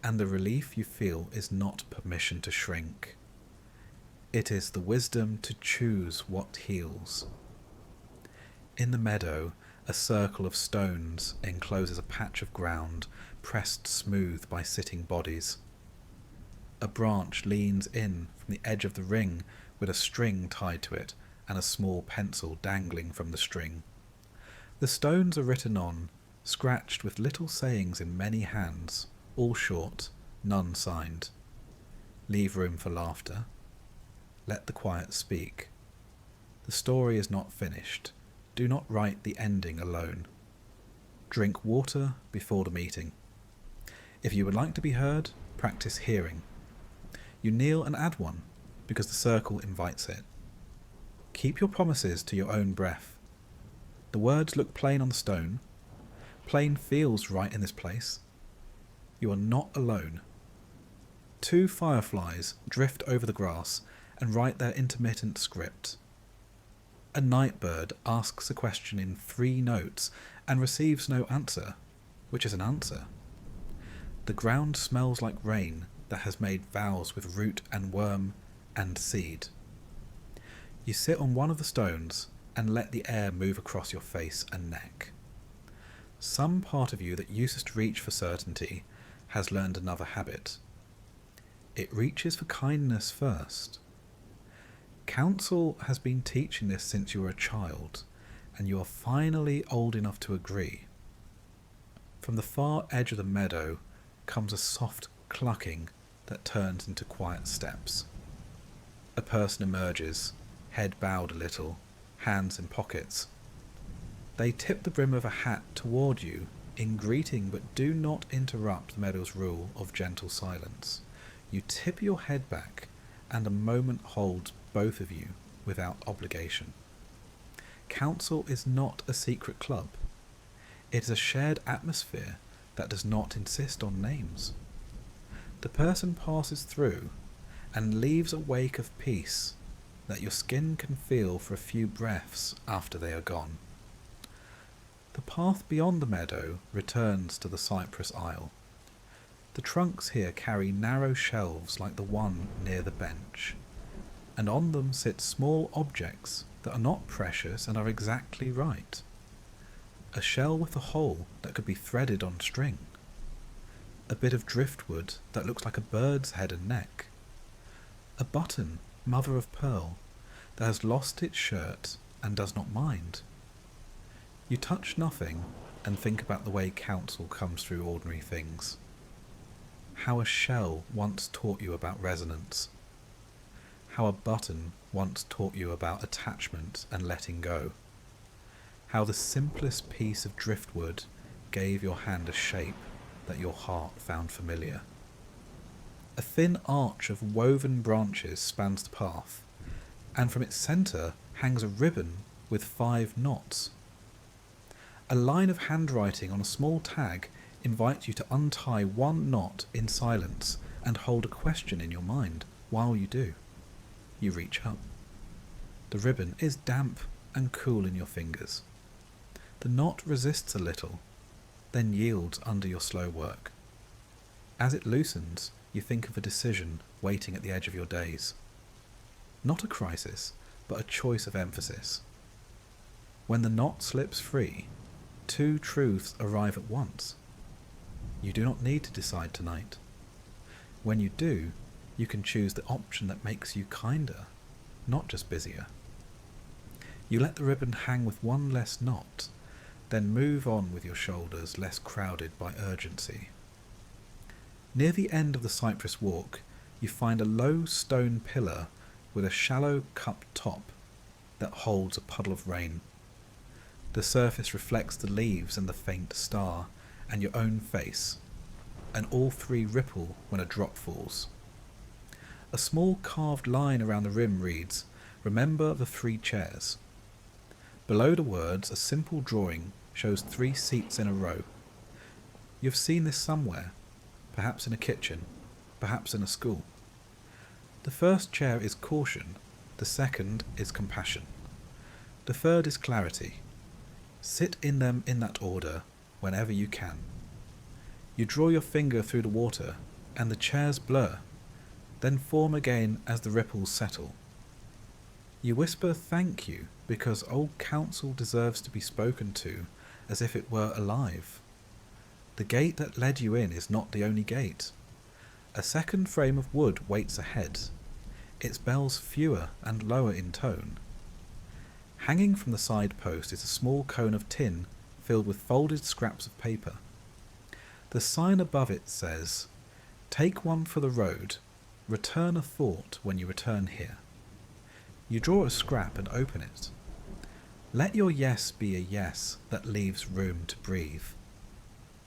and the relief you feel is not permission to shrink. It is the wisdom to choose what heals. In the meadow, a circle of stones encloses a patch of ground pressed smooth by sitting bodies. A branch leans in from the edge of the ring with a string tied to it and a small pencil dangling from the string. The stones are written on, scratched with little sayings in many hands, all short, none signed. Leave room for laughter. Let the quiet speak. The story is not finished. Do not write the ending alone. Drink water before the meeting. If you would like to be heard, practice hearing. You kneel and add one, because the circle invites it. Keep your promises to your own breath. The words look plain on the stone. Plain feels right in this place. You are not alone. 2 fireflies drift over the grass and write their intermittent script. A night bird asks a question in 3 notes and receives no answer, which is an answer. The ground smells like rain that has made vows with root and worm and seed. You sit on one of the stones and let the air move across your face and neck. Some part of you that used to reach for certainty has learned another habit. It reaches for kindness first. Council has been teaching this since you were a child, and you are finally old enough to agree. From the far edge of the meadow comes a soft clucking that turns into quiet steps. A person emerges, head bowed a little, hands in pockets. They tip the brim of a hat toward you in greeting, but do not interrupt the meadow's rule of gentle silence. You tip your head back, and a moment holds both of you without obligation. Council is not a secret club. It is a shared atmosphere that does not insist on names. The person passes through and leaves a wake of peace that your skin can feel for a few breaths after they are gone. The path beyond the meadow returns to the cypress aisle. The trunks here carry narrow shelves like the one near the bench, and on them sit small objects that are not precious and are exactly right. A shell with a hole that could be threaded on string. A bit of driftwood that looks like a bird's head and neck. A button, mother of pearl, that has lost its shirt and does not mind. You touch nothing and think about the way counsel comes through ordinary things. How a shell once taught you about resonance. How a button once taught you about attachment and letting go. How the simplest piece of driftwood gave your hand a shape that your heart found familiar. A thin arch of woven branches spans the path, and from its centre hangs a ribbon with 5 knots. A line of handwriting on a small tag invites you to untie 1 knot in silence and hold a question in your mind while you do. You reach up. The ribbon is damp and cool in your fingers. The knot resists a little, then yields under your slow work. As it loosens, you think of a decision waiting at the edge of your days. Not a crisis, but a choice of emphasis. When the knot slips free, 2 truths arrive at once. You do not need to decide tonight. When you do, you can choose the option that makes you kinder, not just busier. You let the ribbon hang with 1 less knot, then move on with your shoulders less crowded by urgency. Near the end of the cypress walk, you find a low stone pillar with a shallow cupped top that holds a puddle of rain. The surface reflects the leaves and the faint star, and your own face, and all 3 ripple when a drop falls. A small carved line around the rim reads, "Remember the 3 chairs." Below the words, a simple drawing shows 3 seats in a row. You've seen this somewhere, perhaps in a kitchen, perhaps in a school. The first chair is caution, the second is compassion. The third is clarity. Sit in them in that order whenever you can. You draw your finger through the water, and the chairs blur, then form again as the ripples settle. You whisper thank you because old counsel deserves to be spoken to as if it were alive. The gate that led you in is not the only gate. A second frame of wood waits ahead, its bells fewer and lower in tone. Hanging from the side post is a small cone of tin filled with folded scraps of paper. The sign above it says, "Take one for the road, return a thought when you return here." You draw a scrap and open it. Let your yes be a yes that leaves room to breathe.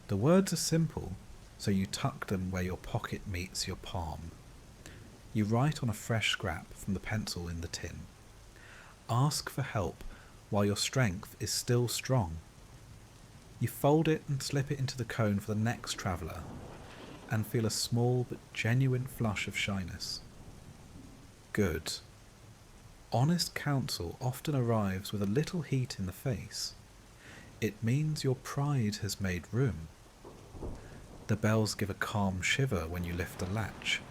The words are simple, so you tuck them where your pocket meets your palm. You write on a fresh scrap from the pencil in the tin. Ask for help while your strength is still strong. You fold it and slip it into the cone for the next traveller, and feel a small but genuine flush of shyness. Good. Honest counsel often arrives with a little heat in the face. It means your pride has made room. The bells give a calm shiver when you lift the latch.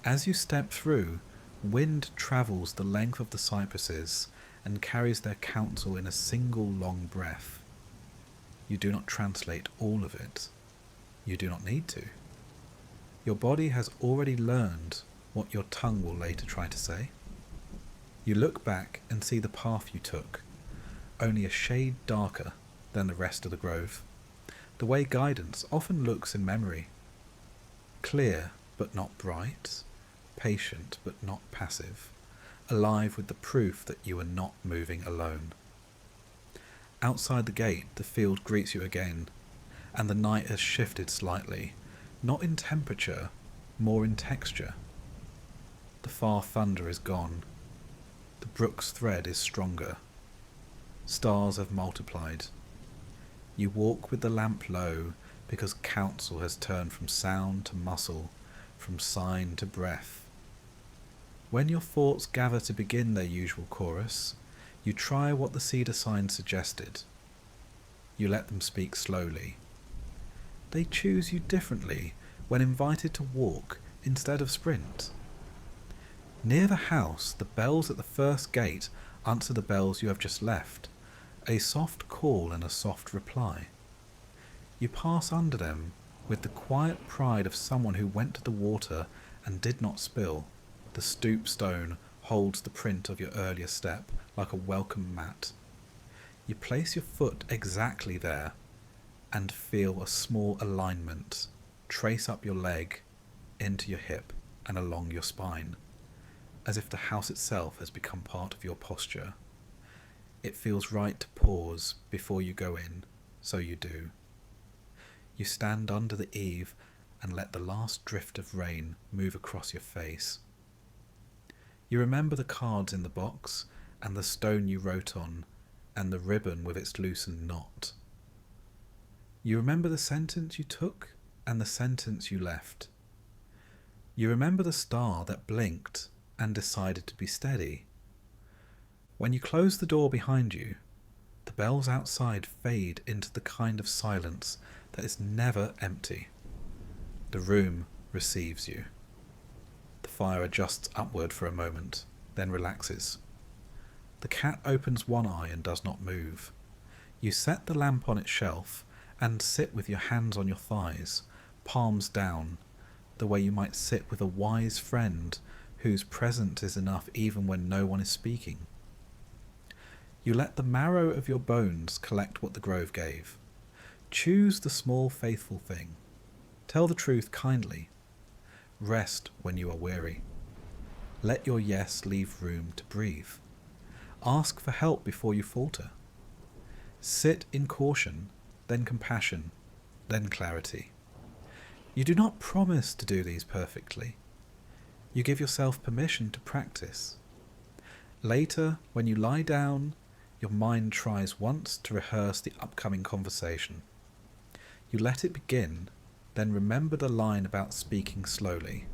As you step through, wind travels the length of the cypresses and carries their counsel in a single long breath. You do not translate all of it. You do not need to. Your body has already learned what your tongue will later try to say. You look back and see the path you took, only a shade darker than the rest of the grove, the way guidance often looks in memory. Clear but not bright, patient but not passive, alive with the proof that you are not moving alone. Outside the gate, the field greets you again, and the night has shifted slightly, not in temperature, more in texture. The far thunder is gone. The brook's thread is stronger. Stars have multiplied. You walk with the lamp low because counsel has turned from sound to muscle, from sign to breath. When your thoughts gather to begin their usual chorus, you try what the cedar sign suggested. You let them speak slowly. They choose you differently when invited to walk instead of sprint. Near the house, the bells at the first gate answer the bells you have just left, a soft call and a soft reply. You pass under them with the quiet pride of someone who went to the water and did not spill. The stoop stone holds the print of your earlier step like a welcome mat. You place your foot exactly there and feel a small alignment trace up your leg, into your hip and along your spine, as if the house itself has become part of your posture. It feels right to pause before you go in, so you do. You stand under the eave and let the last drift of rain move across your face. You remember the cards in the box and the stone you wrote on and the ribbon with its loosened knot. You remember the sentence you took and the sentence you left. You remember the star that blinked and decided to be steady. When you close the door behind you, the bells outside fade into the kind of silence that is never empty. The room receives you. The fire adjusts upward for a moment, then relaxes. The cat opens one eye and does not move. You set the lamp on its shelf and sit with your hands on your thighs, palms down, the way you might sit with a wise friend whose presence is enough even when no one is speaking. You let the marrow of your bones collect what the grove gave. Choose the small faithful thing. Tell the truth kindly. Rest when you are weary. Let your yes leave room to breathe. Ask for help before you falter. Sit in caution, then compassion, then clarity. You do not promise to do these perfectly. You give yourself permission to practice. Later, when you lie down, your mind tries once to rehearse the upcoming conversation. You let it begin, then remember the line about speaking slowly.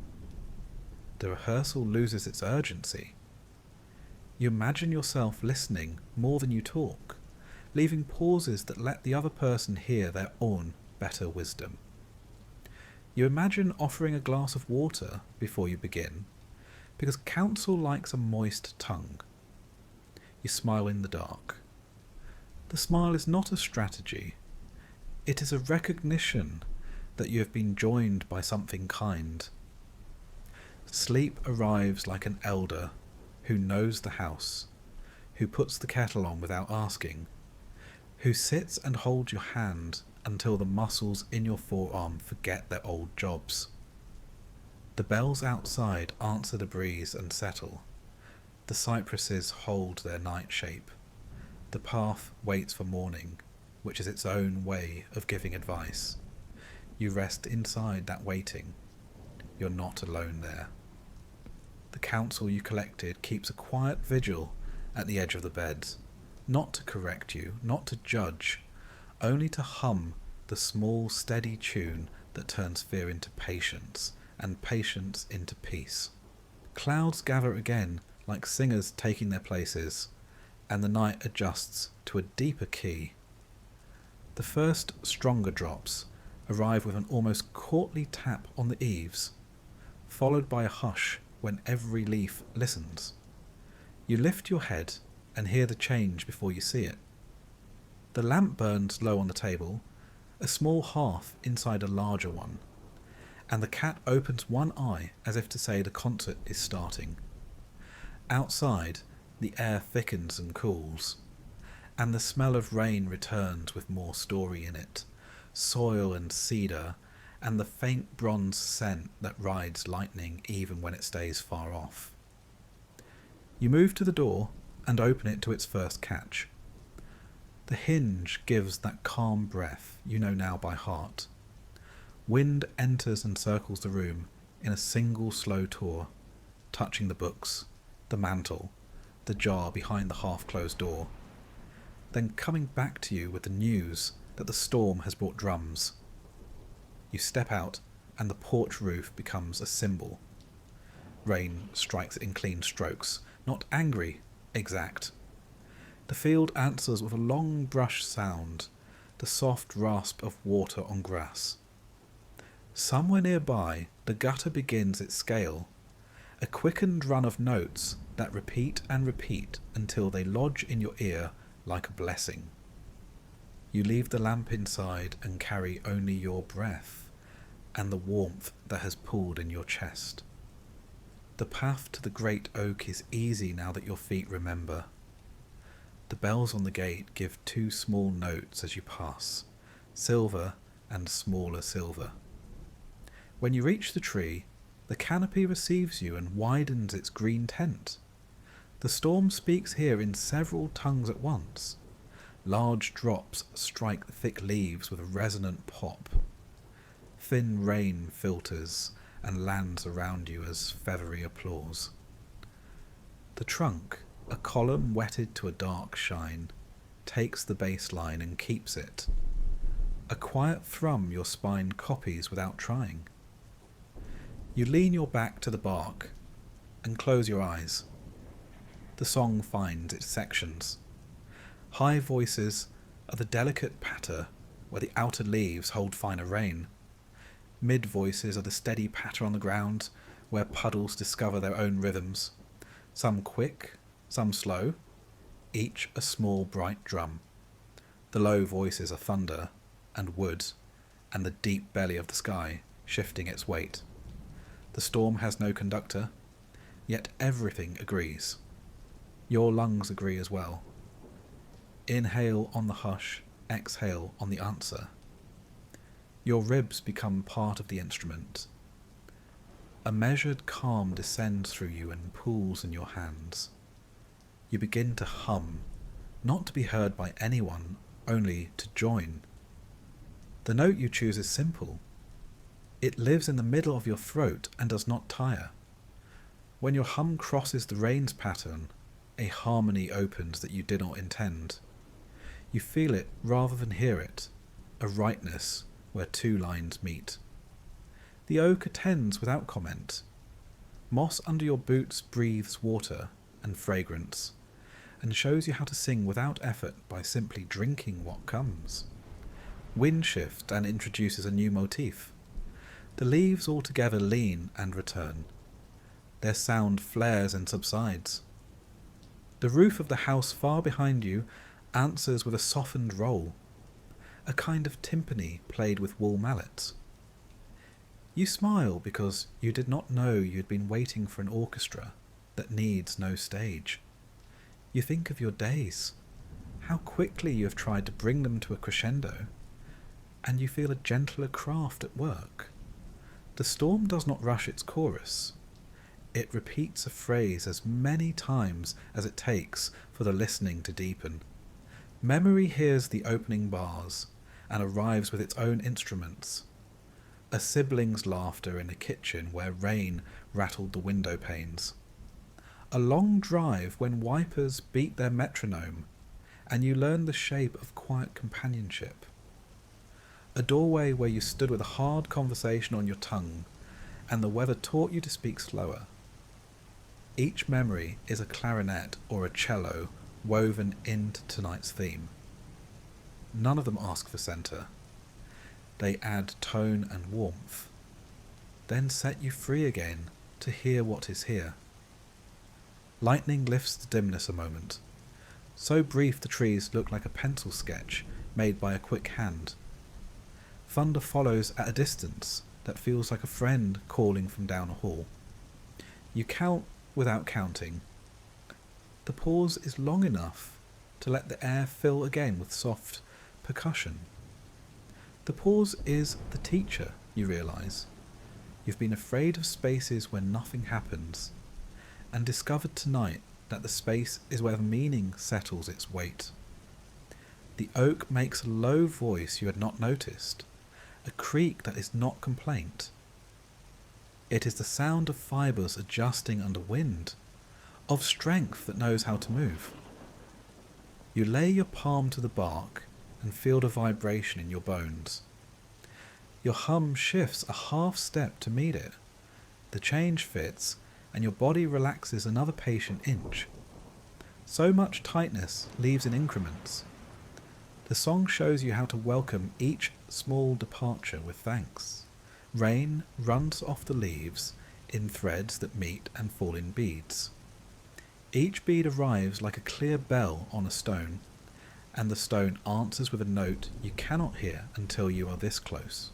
The rehearsal loses its urgency. You imagine yourself listening more than you talk, leaving pauses that let the other person hear their own better wisdom. You imagine offering a glass of water before you begin, because counsel likes a moist tongue. You smile in the dark. The smile is not a strategy. It is a recognition that you have been joined by something kind. Sleep arrives like an elder who knows the house, who puts the kettle on without asking, who sits and holds your hand until the muscles in your forearm forget their old jobs. The bells outside answer the breeze and settle. The cypresses hold their night shape. The path waits for morning, which is its own way of giving advice. You rest inside that waiting. You're not alone there. The counsel you collected keeps a quiet vigil at the edge of the bed, not to correct you, not to judge, only to hum the small steady tune that turns fear into patience and patience into peace. Clouds gather again like singers taking their places, and the night adjusts to a deeper key. The first stronger drops arrive with an almost courtly tap on the eaves, followed by a hush when every leaf listens. You lift your head and hear the change before you see it. The lamp burns low on the table, a small hearth inside a larger one, and the cat opens one eye as if to say the concert is starting. Outside, the air thickens and cools, and the smell of rain returns with more story in it, soil and cedar, and the faint bronze scent that rides lightning even when it stays far off. You move to the door and open it to its first catch. The hinge gives that calm breath you know now by heart. Wind enters and circles the room in a single slow tour, touching the books, the mantel, the jar behind the half-closed door, then coming back to you with the news that the storm has brought drums. You step out and the porch roof becomes a symbol. Rain strikes it in clean strokes, not angry, exact. The field answers with a long brush sound, the soft rasp of water on grass. Somewhere nearby, the gutter begins its scale, a quickened run of notes that repeat and repeat until they lodge in your ear like a blessing. You leave the lamp inside and carry only your breath and the warmth that has pooled in your chest. The path to the great oak is easy now that your feet remember. The bells on the gate give 2 small notes as you pass, silver and smaller silver. When you reach the tree, the canopy receives you and widens its green tent. The storm speaks here in several tongues at once. Large drops strike the thick leaves with a resonant pop. Thin rain filters and lands around you as feathery applause. The trunk, a column wetted to a dark shine, takes the bass line and keeps it. A quiet thrum your spine copies without trying. You lean your back to the bark and close your eyes. The song finds its sections. High voices are the delicate patter where the outer leaves hold finer rain. Mid voices are the steady patter on the ground where puddles discover their own rhythms, some quick, some slow, each a small bright drum. The low voices are thunder and wood and the deep belly of the sky shifting its weight. The storm has no conductor, yet everything agrees. Your lungs agree as well. Inhale on the hush, exhale on the answer. Your ribs become part of the instrument. A measured calm descends through you and pools in your hands. You begin to hum, not to be heard by anyone, only to join. The note you choose is simple. It lives in the middle of your throat and does not tire. When your hum crosses the rain's pattern, a harmony opens that you did not intend. You feel it rather than hear it, a rightness where 2 lines meet. The oak attends without comment. Moss under your boots breathes water and fragrance, and shows you how to sing without effort by simply drinking what comes. Wind shifts and introduces a new motif. The leaves all together lean and return. Their sound flares and subsides. The roof of the house far behind you answers with a softened roll, a kind of timpani played with wool mallets. You smile because you did not know you had been waiting for an orchestra that needs no stage. You think of your days, how quickly you have tried to bring them to a crescendo, and you feel a gentler craft at work. The storm does not rush its chorus. It repeats a phrase as many times as it takes for the listening to deepen. Memory hears the opening bars and arrives with its own instruments. A sibling's laughter in a kitchen where rain rattled the window panes. A long drive when wipers beat their metronome, and you learn the shape of quiet companionship. A doorway where you stood with a hard conversation on your tongue, and the weather taught you to speak slower. Each memory is a clarinet or a cello woven into tonight's theme. None of them ask for centre. They add tone and warmth, then set you free again to hear what is here. Lightning lifts the dimness a moment. So brief the trees look like a pencil sketch made by a quick hand. Thunder follows at a distance, that feels like a friend calling from down a hall. You count without counting. The pause is long enough to let the air fill again with soft percussion. The pause is the teacher, you realise. You've been afraid of spaces where nothing happens, and discovered tonight that the space is where the meaning settles its weight. The oak makes a low voice you had not noticed, a creak that is not complaint. It is the sound of fibres adjusting under wind, of strength that knows how to move. You lay your palm to the bark and feel the vibration in your bones. Your hum shifts a half step to meet it. The change fits, and your body relaxes another patient inch. So much tightness leaves in increments. The song shows you how to welcome each small departure with thanks. Rain runs off the leaves in threads that meet and fall in beads. Each bead arrives like a clear bell on a stone, and the stone answers with a note you cannot hear until you are this close.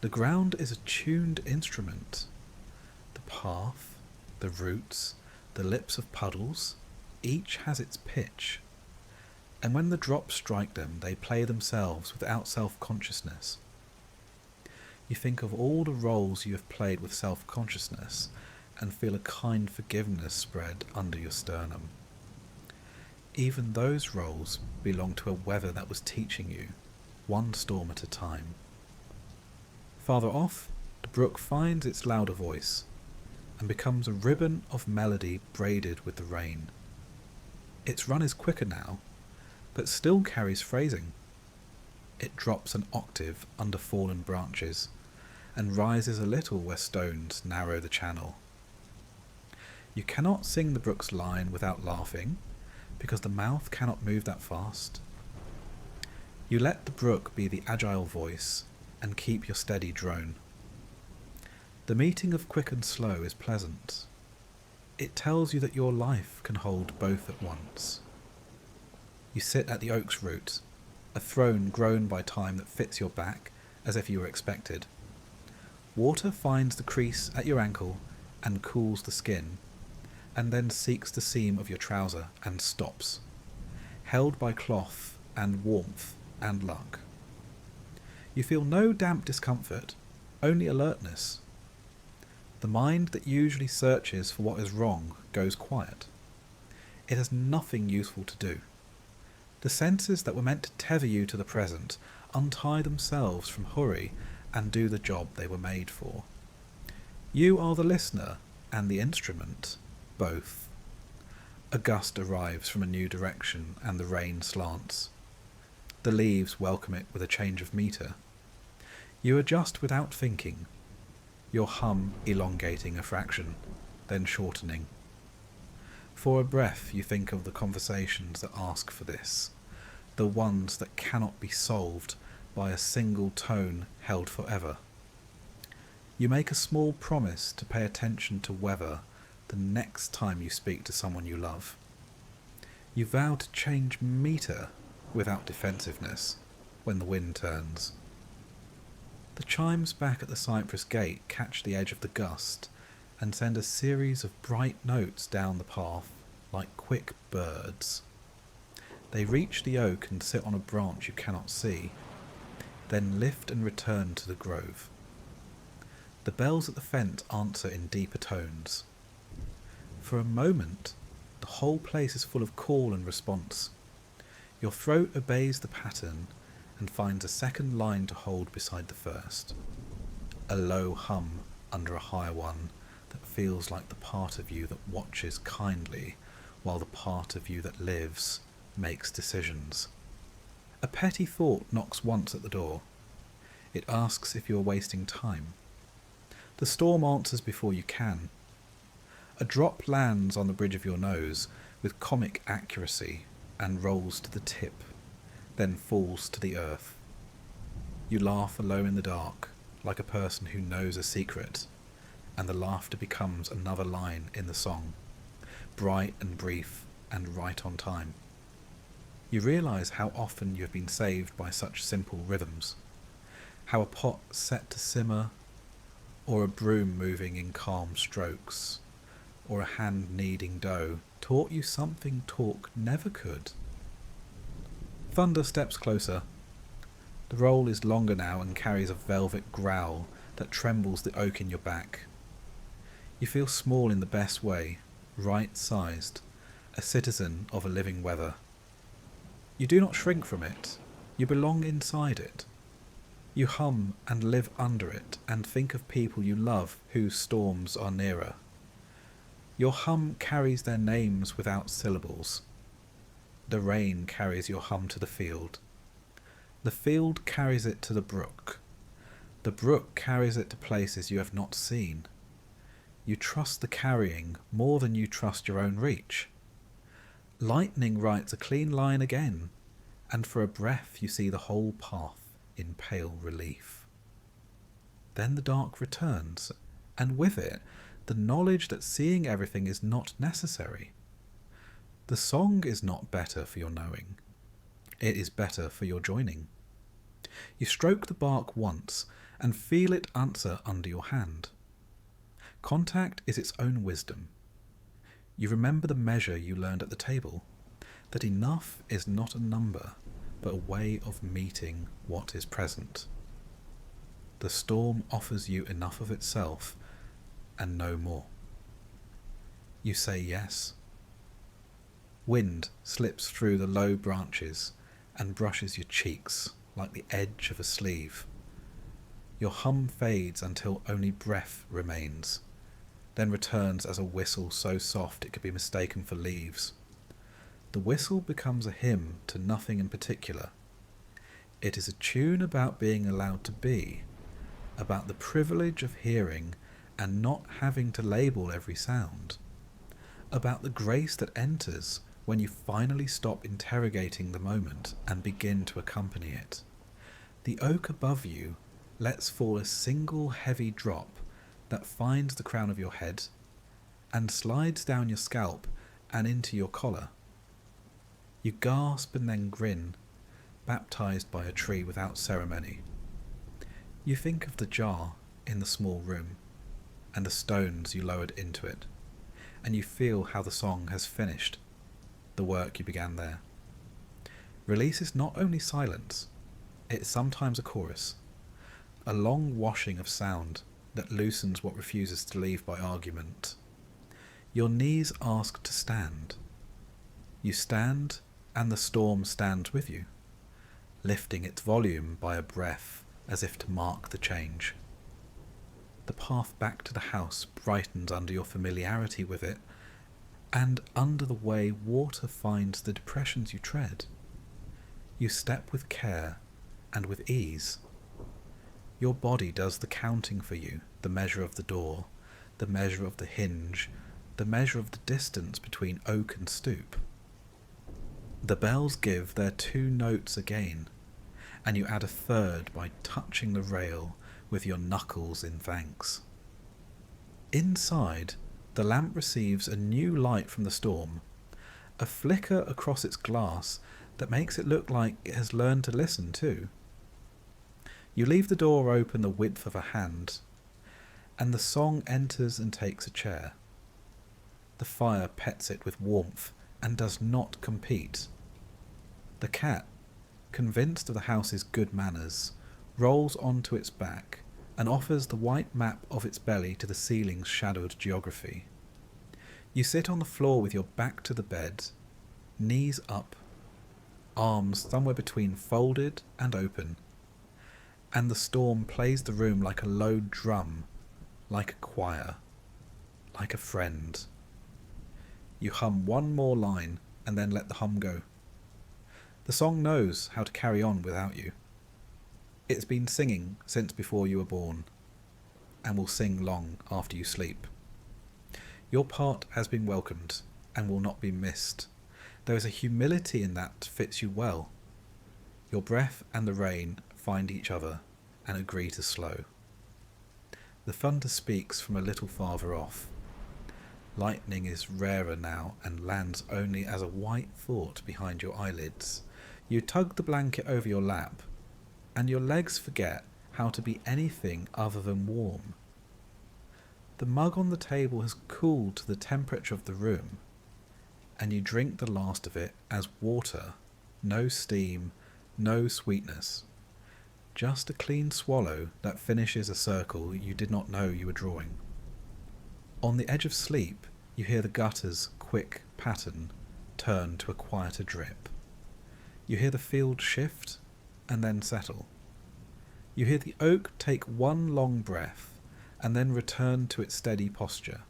The ground is a tuned instrument. The path, the roots, the lips of puddles, each has its pitch. And when the drops strike them, they play themselves without self-consciousness. You think of all the roles you have played with self-consciousness and feel a kind forgiveness spread under your sternum. Even those roles belong to a weather that was teaching you, one storm at a time. Farther off, the brook finds its louder voice and becomes a ribbon of melody braided with the rain. Its run is quicker now, but still carries phrasing. It drops an octave under fallen branches and rises a little where stones narrow the channel. You cannot sing the brook's line without laughing, because the mouth cannot move that fast. You let the brook be the agile voice and keep your steady drone. The meeting of quick and slow is pleasant. It tells you that your life can hold both at once. You sit at the oak's root, a throne grown by time that fits your back as if you were expected. Water finds the crease at your ankle and cools the skin, and then seeks the seam of your trouser and stops, held by cloth and warmth and luck. You feel no damp discomfort, only alertness. The mind that usually searches for what is wrong goes quiet. It has nothing useful to do. The senses that were meant to tether you to the present untie themselves from hurry and do the job they were made for. You are the listener and the instrument, both. A gust arrives from a new direction and the rain slants. The leaves welcome it with a change of metre. You adjust without thinking, your hum elongating a fraction, then shortening. For a breath you think of the conversations that ask for this, the ones that cannot be solved by a single tone held forever. You make a small promise to pay attention to weather the next time you speak to someone you love. You vow to change metre without defensiveness when the wind turns. The chimes back at the cypress gate catch the edge of the gust and send a series of bright notes down the path like quick birds. They reach the oak and sit on a branch you cannot see, then lift and return to the grove. The bells at the fence answer in deeper tones. For a moment, the whole place is full of call and response. Your throat obeys the pattern and finds a second line to hold beside the first. A low hum under a higher one that feels like the part of you that watches kindly while the part of you that lives makes decisions. A petty thought knocks once at the door. It asks if you are wasting time. The storm answers before you can. A drop lands on the bridge of your nose with comic accuracy and rolls to the tip, then falls to the earth. You laugh alone in the dark, like a person who knows a secret, and the laughter becomes another line in the song, bright and brief and right on time. You realise how often you have been saved by such simple rhythms, how a pot set to simmer or a broom moving in calm strokes, or a hand kneading dough taught you something talk never could. Thunder steps closer. The roll is longer now and carries a velvet growl that trembles the oak in your back. You feel small in the best way, right-sized, a citizen of a living weather. You do not shrink from it. You belong inside it. You hum and live under it and think of people you love whose storms are nearer. Your hum carries their names without syllables. The rain carries your hum to the field. The field carries it to the brook. The brook carries it to places you have not seen. You trust the carrying more than you trust your own reach. Lightning writes a clean line again, and for a breath you see the whole path in pale relief. Then the dark returns, and with it the knowledge that seeing everything is not necessary. The song is not better for your knowing. It is better for your joining. You stroke the bark once and feel it answer under your hand. Contact is its own wisdom. You remember the measure you learned at the table, that enough is not a number, but a way of meeting what is present. The storm offers you enough of itself and no more. You say yes. Wind slips through the low branches and brushes your cheeks like the edge of a sleeve. Your hum fades until only breath remains, then returns as a whistle so soft it could be mistaken for leaves. The whistle becomes a hymn to nothing in particular. It is a tune about being allowed to be, about the privilege of hearing and not having to label every sound, about the grace that enters when you finally stop interrogating the moment and begin to accompany it. The oak above you lets fall a single heavy drop that finds the crown of your head and slides down your scalp and into your collar. You gasp and then grin, baptized by a tree without ceremony. You think of the jar in the small room and the stones you lowered into it, and you feel how the song has finished the work you began there. Release is not only silence, it is sometimes a chorus, a long washing of sound that loosens what refuses to leave by argument. Your knees ask to stand. You stand, and the storm stands with you, lifting its volume by a breath as if to mark the change. The path back to the house brightens under your familiarity with it, and under the way water finds the depressions you tread. You step with care and with ease. Your body does the counting for you, the measure of the door, the measure of the hinge, the measure of the distance between oak and stoop. The bells give their 2 notes again, and you add a third by touching the rail with your knuckles in thanks. Inside, the lamp receives a new light from the storm, a flicker across its glass that makes it look like it has learned to listen too. You leave the door open the width of a hand, and the song enters and takes a chair. The fire pets it with warmth and does not compete. The cat, convinced of the house's good manners, rolls onto its back and offers the white map of its belly to the ceiling's shadowed geography. You sit on the floor with your back to the bed, knees up, arms somewhere between folded and open, and the storm plays the room like a low drum, like a choir, like a friend. You hum one more line and then let the hum go. The song knows how to carry on without you. It's been singing since before you were born, and will sing long after you sleep. Your part has been welcomed and will not be missed. There is a humility in that fits you well. Your breath and the rain find each other and agree to slow. The thunder speaks from a little farther off. Lightning is rarer now and lands only as a white thought behind your eyelids. You tug the blanket over your lap, and your legs forget how to be anything other than warm. The mug on the table has cooled to the temperature of the room, and you drink the last of it as water, no steam, no sweetness, just a clean swallow that finishes a circle you did not know you were drawing. On the edge of sleep, you hear the gutter's quick pattern turn to a quieter drip. You hear the field shift and then settle. You hear the oak take one long breath and then return to its steady posture.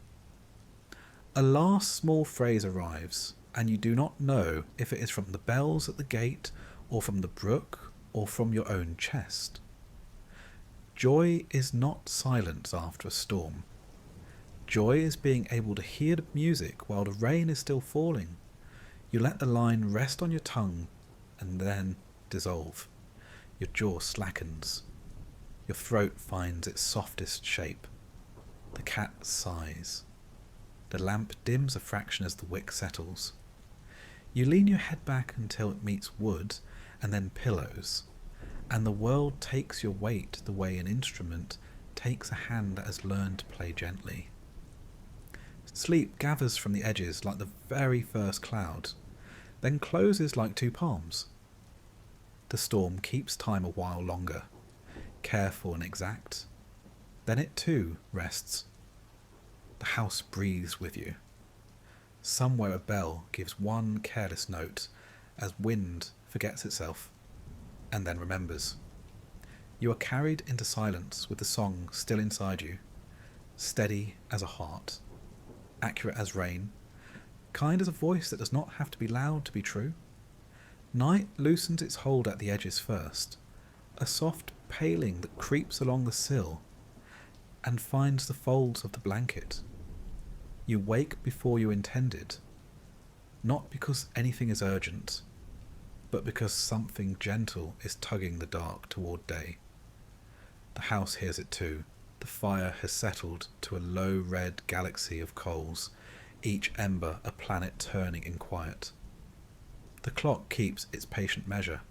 A last small phrase arrives, and you do not know if it is from the bells at the gate, or from the brook, or from your own chest. Joy is not silence after a storm. Joy is being able to hear the music while the rain is still falling. You let the line rest on your tongue and then dissolve. Your jaw slackens. Your throat finds its softest shape. The cat sighs. The lamp dims a fraction as the wick settles. You lean your head back until it meets wood and then pillows, and the world takes your weight the way an instrument takes a hand that has learned to play gently. Sleep gathers from the edges like the very first cloud, then closes like two palms. The storm keeps time a while longer, careful and exact. Then it too rests. The house breathes with you. Somewhere a bell gives one careless note as wind forgets itself and then remembers. You are carried into silence with the song still inside you, steady as a heart, accurate as rain, kind as a voice that does not have to be loud to be true. Night loosens its hold at the edges first, a soft paling that creeps along the sill and finds the folds of the blanket. You wake before you intended, not because anything is urgent, but because something gentle is tugging the dark toward day. The house hears it too. The fire has settled to a low red galaxy of coals, each ember a planet turning in quiet. The clock keeps its patient measure.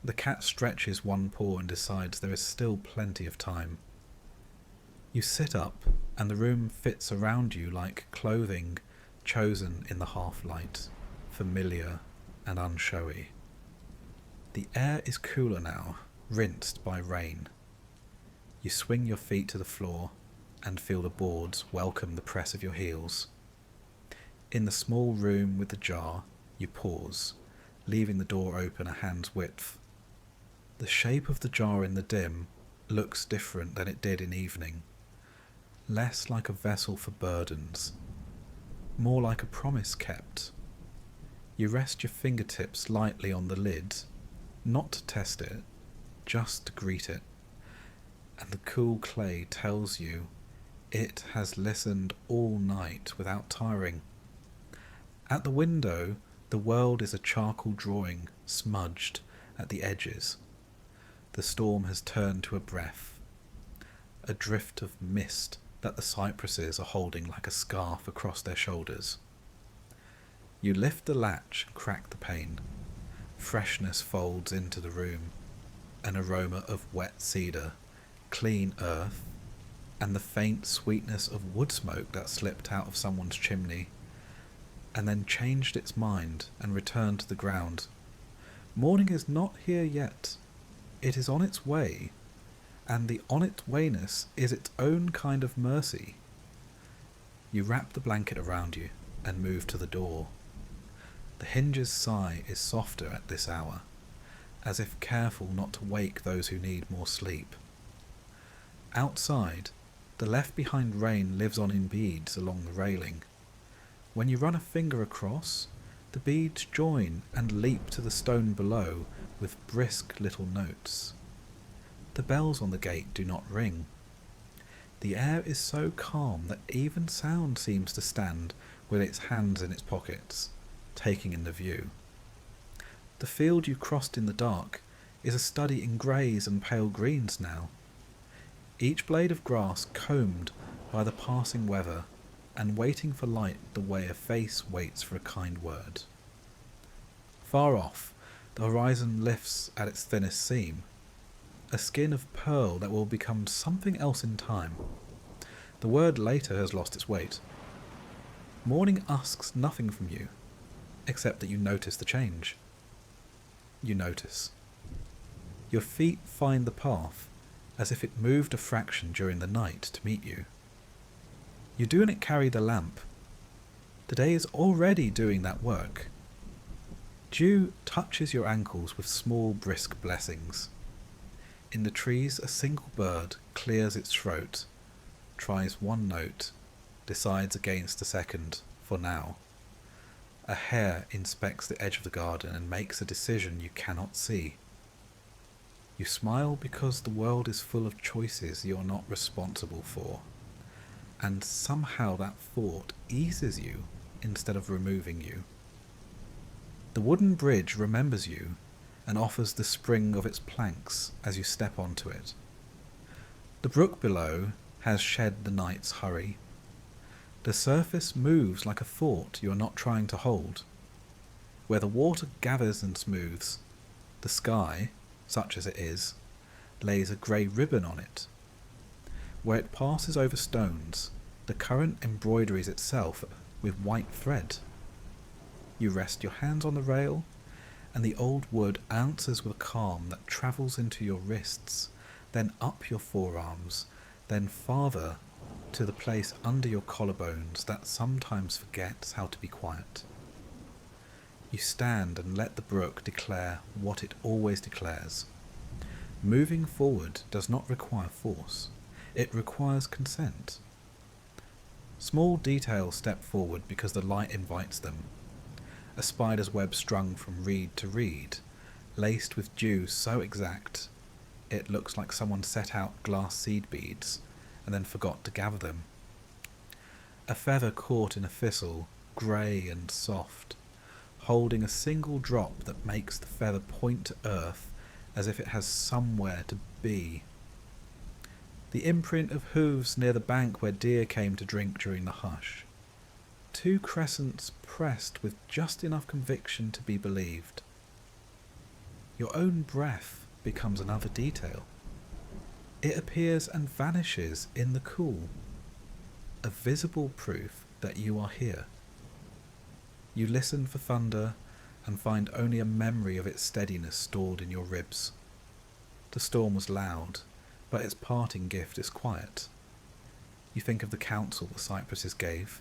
The cat stretches one paw and decides there is still plenty of time. You sit up, and the room fits around you like clothing chosen in the half-light, familiar and unshowy. The air is cooler now, rinsed by rain. You swing your feet to the floor and feel the boards welcome the press of your heels. In the small room with the jar, you pause, leaving the door open a hand's width. The shape of the jar in the dim looks different than it did in evening. Less like a vessel for burdens, more like a promise kept. You rest your fingertips lightly on the lid, not to test it, just to greet it, and the cool clay tells you it has listened all night without tiring. At the window, the world is a charcoal drawing, smudged at the edges. The storm has turned to a breath, a drift of mist that the cypresses are holding like a scarf across their shoulders. You lift the latch and crack the pane. Freshness folds into the room, an aroma of wet cedar, clean earth, and the faint sweetness of wood smoke that slipped out of someone's chimney, and then changed its mind and returned to the ground. Morning is not here yet. It is on its way, and the on its wayness is its own kind of mercy. You wrap the blanket around you and move to the door. The hinge's sigh is softer at this hour, as if careful not to wake those who need more sleep. Outside, the left-behind rain lives on in beads along the railing. When you run a finger across, the beads join and leap to the stone below with brisk little notes. The bells on the gate do not ring. The air is so calm that even sound seems to stand with its hands in its pockets, taking in the view. The field you crossed in the dark is a study in greys and pale greens now, each blade of grass combed by the passing weather and waiting for light the way a face waits for a kind word. Far off, the horizon lifts at its thinnest seam, a skin of pearl that will become something else in time. The word later has lost its weight. Morning asks nothing from you, except that you notice the change. You notice. Your feet find the path, as if it moved a fraction during the night to meet you. You do not carry the lamp. The day is already doing that work. Dew touches your ankles with small brisk blessings. In the trees a single bird clears its throat, tries one note, decides against a second, for now. A hare inspects the edge of the garden and makes a decision you cannot see. You smile because the world is full of choices you are not responsible for, and somehow that thought eases you instead of removing you. The wooden bridge remembers you and offers the spring of its planks as you step onto it. The brook below has shed the night's hurry. The surface moves like a thought you are not trying to hold. Where the water gathers and smooths, the sky, such as it is, lays a grey ribbon on it. Where it passes over stones, the current embroideries itself with white thread. You rest your hands on the rail, and the old wood answers with a calm that travels into your wrists, then up your forearms, then farther to the place under your collarbones that sometimes forgets how to be quiet. You stand and let the brook declare what it always declares. Moving forward does not require force, it requires consent. Small details step forward because the light invites them. A spider's web strung from reed to reed, laced with dew so exact it looks like someone set out glass seed beads and then forgot to gather them. A feather caught in a thistle, grey and soft, holding a single drop that makes the feather point to earth as if it has somewhere to be. The imprint of hooves near the bank where deer came to drink during the hush. Two crescents pressed with just enough conviction to be believed. Your own breath becomes another detail. It appears and vanishes in the cool, a visible proof that you are here. You listen for thunder and find only a memory of its steadiness stored in your ribs. The storm was loud, but its parting gift is quiet. You think of the counsel the cypresses gave,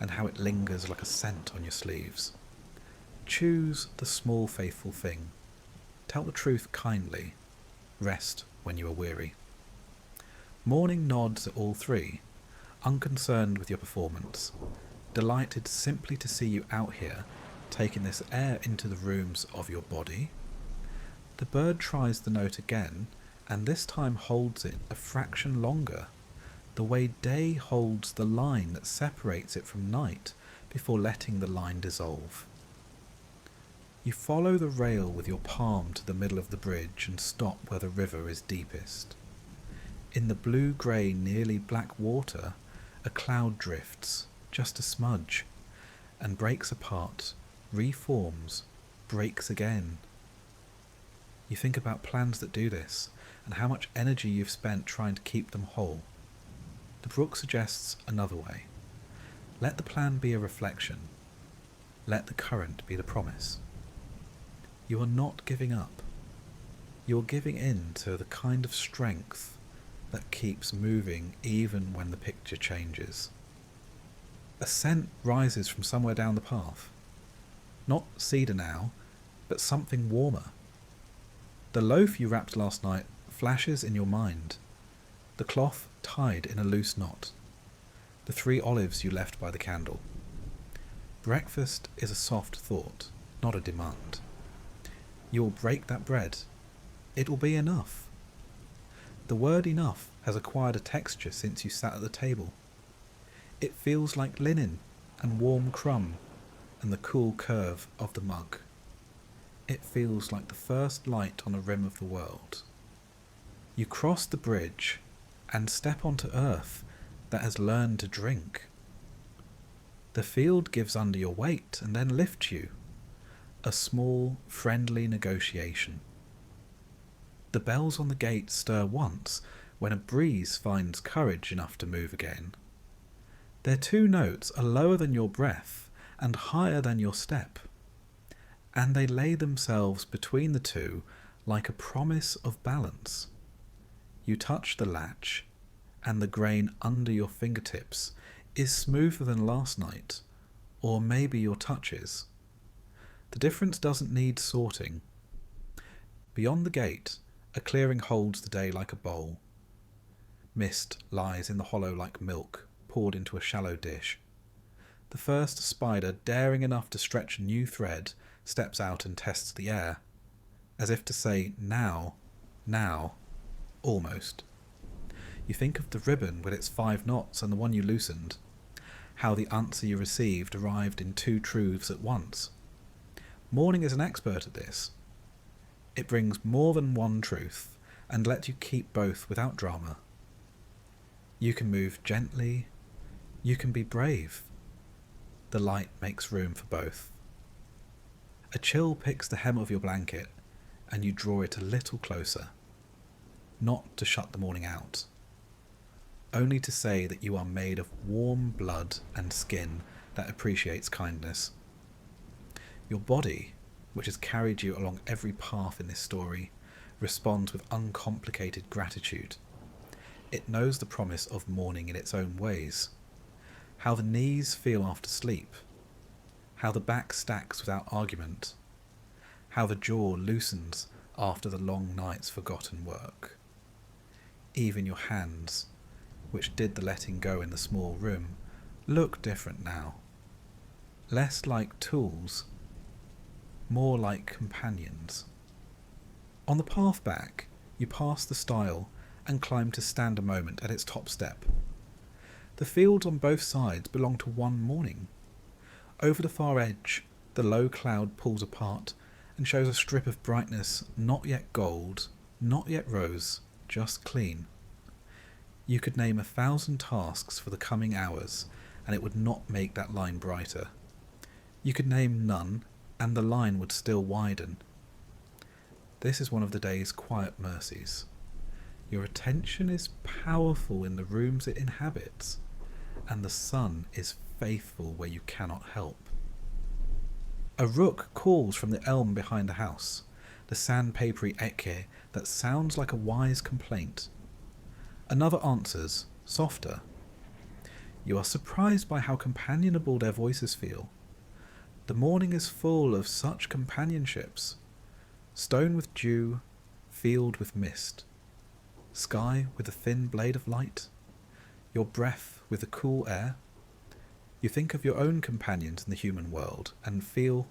and how it lingers like a scent on your sleeves. Choose the small faithful thing. Tell the truth kindly. Rest when you are weary. Morning nods at all three, unconcerned with your performance, delighted simply to see you out here, taking this air into the rooms of your body. The bird tries the note again, and this time holds it a fraction longer, the way day holds the line that separates it from night before letting the line dissolve. You follow the rail with your palm to the middle of the bridge and stop where the river is deepest. In the blue-grey, nearly black water, a cloud drifts, just a smudge, and breaks apart, reforms, breaks again. You think about plans that do this, and how much energy you've spent trying to keep them whole. The brook suggests another way. Let the plan be a reflection. Let the current be the promise. You are not giving up. You are giving in to the kind of strength that keeps moving even when the picture changes. A scent rises from somewhere down the path. Not cedar now, but something warmer. The loaf you wrapped last night flashes in your mind. The cloth tied in a loose knot. The 3 olives you left by the candle. Breakfast is a soft thought, not a demand. You will break that bread. It will be enough. The word enough has acquired a texture since you sat at the table. It feels like linen and warm crumb and the cool curve of the mug. It feels like the first light on the rim of the world. You cross the bridge and step onto earth that has learned to drink. The field gives under your weight and then lifts you. A small, friendly negotiation. The bells on the gate stir once, when a breeze finds courage enough to move again. Their two notes are lower than your breath and higher than your step, and they lay themselves between the two like a promise of balance. You touch the latch, and the grain under your fingertips is smoother than last night, or maybe your touch is. The difference doesn't need sorting. Beyond the gate, a clearing holds the day like a bowl. Mist lies in the hollow like milk poured into a shallow dish. The first spider, daring enough to stretch a new thread, steps out and tests the air, as if to say, now, almost. You think of the ribbon with its 5 knots and the one you loosened, how the answer you received arrived in 2 truths at once. Morning is an expert at this. It brings more than one truth and lets you keep both without drama. You can move gently, you can be brave. The light makes room for both. A chill picks the hem of your blanket and you draw it a little closer, not to shut the morning out, only to say that you are made of warm blood and skin that appreciates kindness. Your body, which has carried you along every path in this story, responds with uncomplicated gratitude. It knows the promise of morning in its own ways. How the knees feel after sleep. How the back stacks without argument. How the jaw loosens after the long night's forgotten work. Even your hands, which did the letting go in the small room, look different now. Less like tools, more like companions. On the path back, you pass the stile and climb to stand a moment at its top step. The fields on both sides belong to one morning. Over the far edge, the low cloud pulls apart and shows a strip of brightness, not yet gold, not yet rose, just clean. You could name 1,000 tasks for the coming hours, and it would not make that line brighter. You could name none, and the line would still widen. This is one of the day's quiet mercies. Your attention is powerful in the rooms it inhabits, and the sun is faithful where you cannot help. A rook calls from the elm behind the house, the sandpapery eke that sounds like a wise complaint. Another answers, softer. You are surprised by how companionable their voices feel. The morning is full of such companionships. Stone with dew, field with mist, sky with a thin blade of light, your breath with the cool air. You think of your own companions in the human world and feel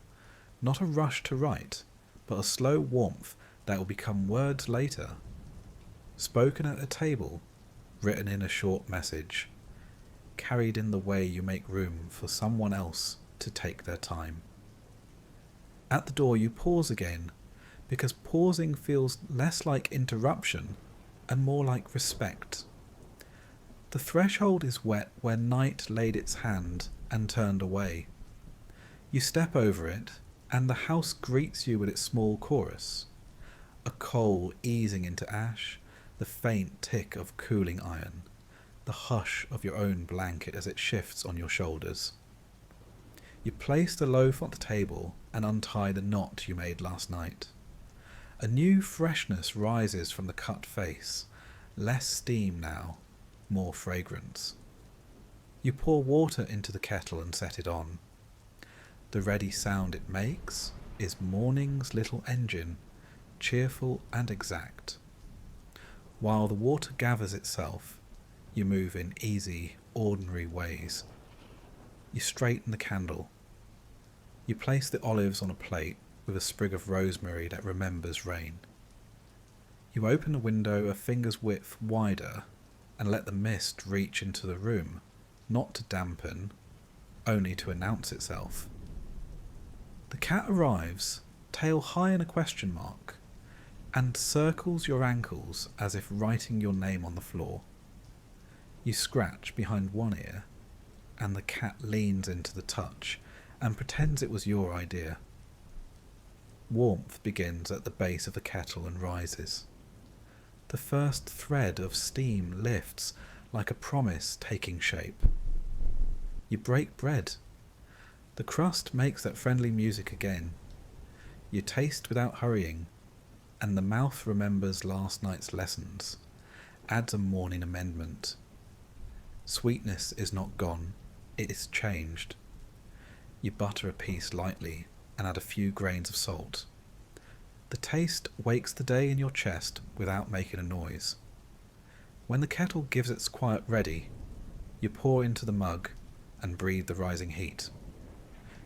not a rush to write, but a slow warmth that will become words later, spoken at a table, written in a short message, carried in the way you make room for someone else to take their time. At the door you pause again, because pausing feels less like interruption and more like respect. The threshold is wet where night laid its hand and turned away. You step over it, and the house greets you with its small chorus. A coal easing into ash, the faint tick of cooling iron, the hush of your own blanket as it shifts on your shoulders. You place the loaf on the table and untie the knot you made last night. A new freshness rises from the cut face, less steam now, more fragrance. You pour water into the kettle and set it on. The ready sound it makes is morning's little engine, cheerful and exact. While the water gathers itself, you move in easy, ordinary ways. You straighten the candle. You place the olives on a plate with a sprig of rosemary that remembers rain. You open the window a finger's width wider and let the mist reach into the room, not to dampen, only to announce itself. The cat arrives, tail high in a question mark, and circles your ankles as if writing your name on the floor. You scratch behind one ear, and the cat leans into the touch and pretends it was your idea. Warmth begins at the base of the kettle and rises. The first thread of steam lifts like a promise taking shape. You break bread. The crust makes that friendly music again. You taste without hurrying, and the mouth remembers last night's lessons, adds a morning amendment. Sweetness is not gone, it is changed. You butter a piece lightly and add a few grains of salt. The taste wakes the day in your chest without making a noise. When the kettle gives its quiet ready, you pour into the mug and breathe the rising heat.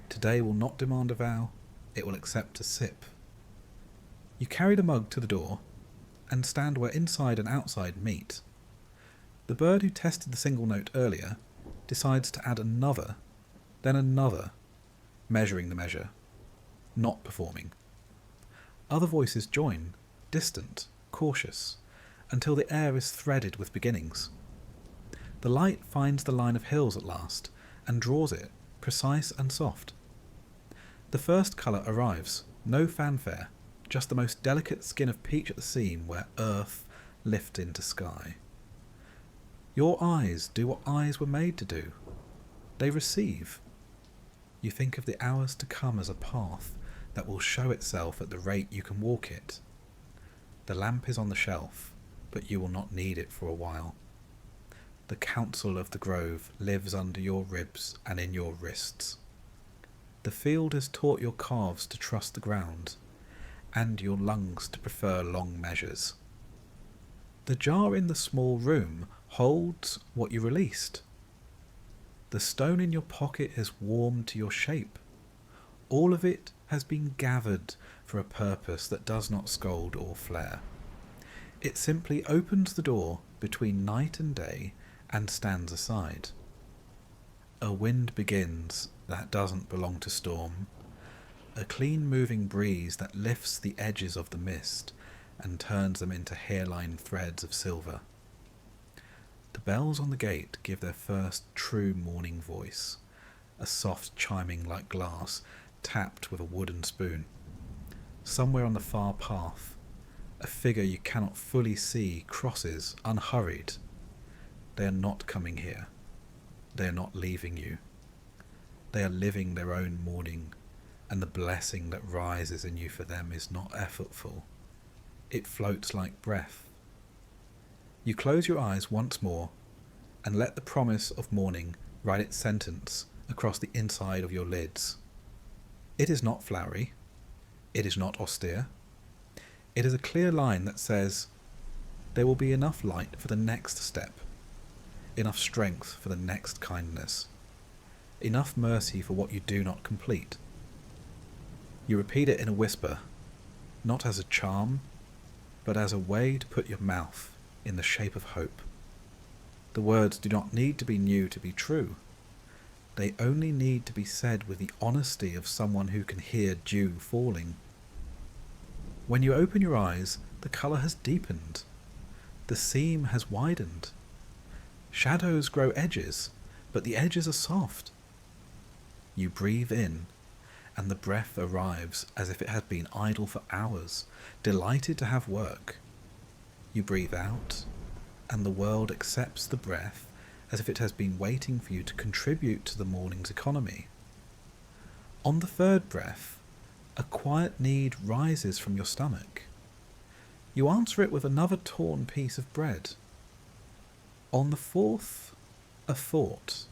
Today will not demand a vow, it will accept a sip. You carry the mug to the door and stand where inside and outside meet. The bird who tested the single note earlier decides to add another, then another, measuring the measure, not performing. Other voices join, distant, cautious, until the air is threaded with beginnings. The light finds the line of hills at last and draws it, precise and soft. The first colour arrives, no fanfare, just the most delicate skin of peach at the seam where earth lifts into sky. Your eyes do what eyes were made to do. They receive. You think of the hours to come as a path that will show itself at the rate you can walk it. The lamp is on the shelf, but you will not need it for a while. The counsel of the grove lives under your ribs and in your wrists. The field has taught your calves to trust the ground, and your lungs to prefer long measures. The jar in the small room holds what you released. The stone in your pocket has warmed to your shape. All of it has been gathered for a purpose that does not scold or flare. It simply opens the door between night and day and stands aside. A wind begins that doesn't belong to storm, a clean moving breeze that lifts the edges of the mist and turns them into hairline threads of silver. The bells on the gate give their first true morning voice, a soft chiming like glass tapped with a wooden spoon. Somewhere on the far path, a figure you cannot fully see crosses, unhurried. They are not coming here. They are not leaving you. They are living their own morning, and the blessing that rises in you for them is not effortful. It floats like breath. You close your eyes once more and let the promise of morning write its sentence across the inside of your lids. It is not flowery. It is not austere. It is a clear line that says, there will be enough light for the next step, enough strength for the next kindness, enough mercy for what you do not complete. You repeat it in a whisper, not as a charm, but as a way to put your mouth in the shape of hope. The words do not need to be new to be true. They only need to be said with the honesty of someone who can hear dew falling. When you open your eyes, the colour has deepened. The seam has widened. Shadows grow edges, but the edges are soft. You breathe in, and the breath arrives as if it had been idle for hours, delighted to have work. You breathe out, and the world accepts the breath as if it has been waiting for you to contribute to the morning's economy. On the third breath, a quiet need rises from your stomach. You answer it with another torn piece of bread. On the fourth, a thought.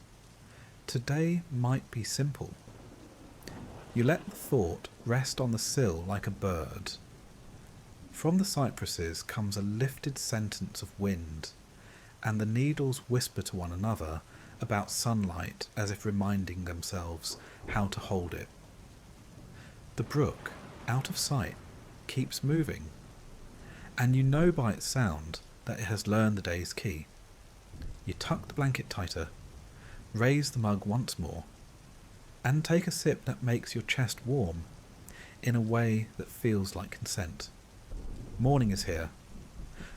Today might be simple. You let the thought rest on the sill like a bird. From the cypresses comes a lifted sentence of wind, and the needles whisper to one another about sunlight as if reminding themselves how to hold it. The brook, out of sight, keeps moving, and you know by its sound that it has learned the day's key. You tuck the blanket tighter, raise the mug once more, and take a sip that makes your chest warm in a way that feels like consent. Morning is here,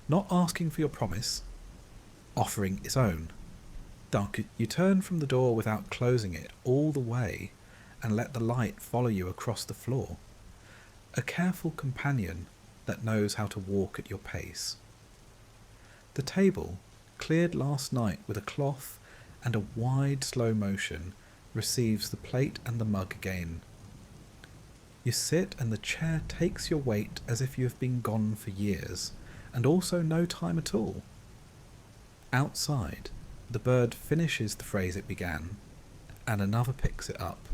not asking for your promise, offering its own. You turn from the door without closing it all the way and let the light follow you across the floor, a careful companion that knows how to walk at your pace. The table, cleared last night with a cloth and a wide slow motion, receives the plate and the mug again. You sit and the chair takes your weight as if you have been gone for years, and also no time at all. Outside, the bird finishes the phrase it began, and another picks it up,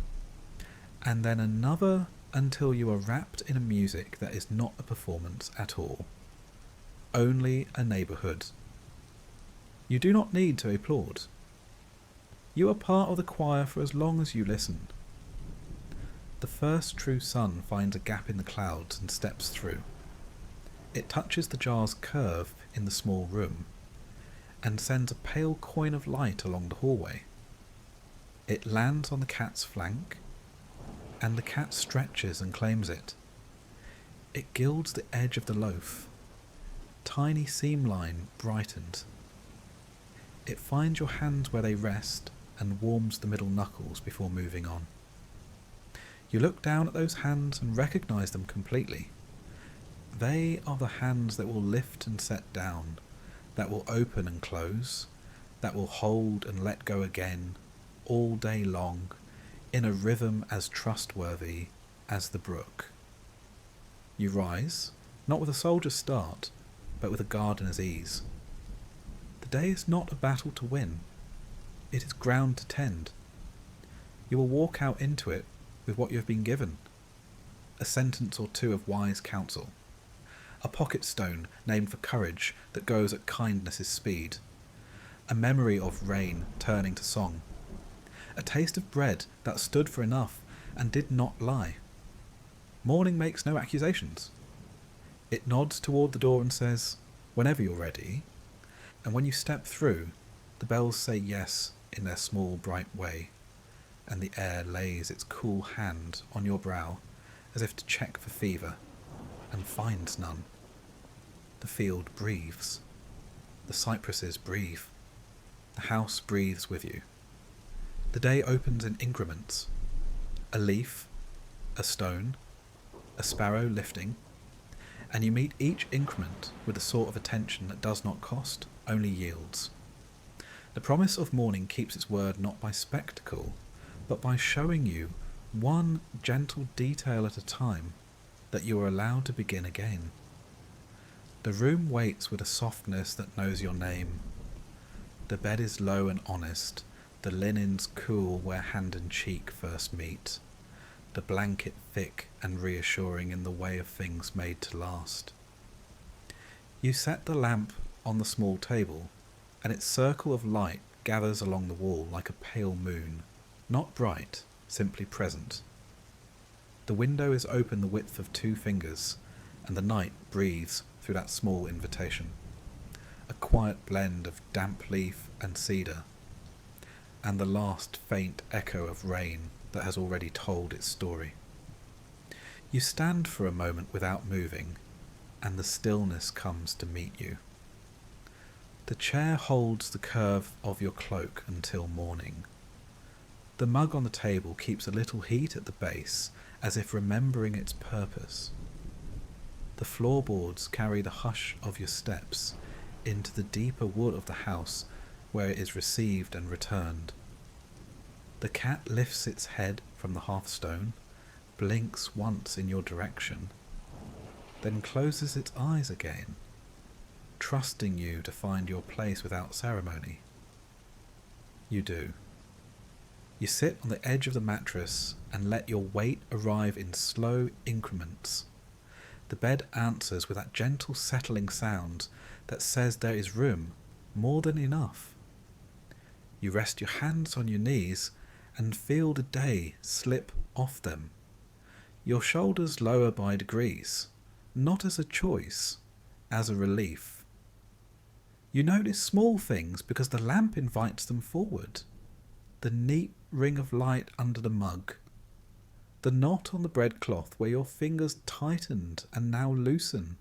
and then another until you are wrapped in a music that is not a performance at all, only a neighbourhood. You do not need to applaud. You are part of the choir for as long as you listen. The first true sun finds a gap in the clouds and steps through. It touches the jar's curve in the small room, and sends a pale coin of light along the hallway. It lands on the cat's flank, and the cat stretches and claims it. It gilds the edge of the loaf. Tiny seam line brightened. It finds your hands where they rest and warms the middle knuckles before moving on. You look down at those hands and recognize them completely. They are the hands that will lift and set down, that will open and close, that will hold and let go again, all day long, in a rhythm as trustworthy as the brook. You rise, not with a soldier's start, but with a gardener's ease. The day is not a battle to win. It is ground to tend. You will walk out into it with what you have been given. A sentence or two of wise counsel. A pocket stone named for courage that goes at kindness's speed. A memory of rain turning to song. A taste of bread that stood for enough and did not lie. Morning makes no accusations. It nods toward the door and says, "Whenever you're ready." And when you step through, the bells say yes in their small bright way, and the air lays its cool hand on your brow as if to check for fever, and finds none. The field breathes. The cypresses breathe. The house breathes with you. The day opens in increments. A leaf, a stone, a sparrow lifting, and you meet each increment with a sort of attention that does not cost, only yields. The promise of morning keeps its word not by spectacle, but by showing you, one gentle detail at a time, that you are allowed to begin again. The room waits with a softness that knows your name. The bed is low and honest, the linens cool where hand and cheek first meet, the blanket thick and reassuring in the way of things made to last. You set the lamp on the small table, and its circle of light gathers along the wall like a pale moon, not bright, simply present. The window is open the width of 2 fingers, and the night breathes through that small invitation, a quiet blend of damp leaf and cedar, and the last faint echo of rain that has already told its story. You stand for a moment without moving, and the stillness comes to meet you. The chair holds the curve of your cloak until morning. The mug on the table keeps a little heat at the base, as if remembering its purpose. The floorboards carry the hush of your steps into the deeper wood of the house where it is received and returned. The cat lifts its head from the hearthstone, blinks once in your direction, then closes its eyes again, trusting you to find your place without ceremony. You do. You sit on the edge of the mattress and let your weight arrive in slow increments. The bed answers with that gentle settling sound that says there is room, more than enough. You rest your hands on your knees and feel the day slip off them. Your shoulders lower by degrees, not as a choice, as a relief. You notice small things because the lamp invites them forward. The neat ring of light under the mug, the knot on the breadcloth where your fingers tightened and now loosen,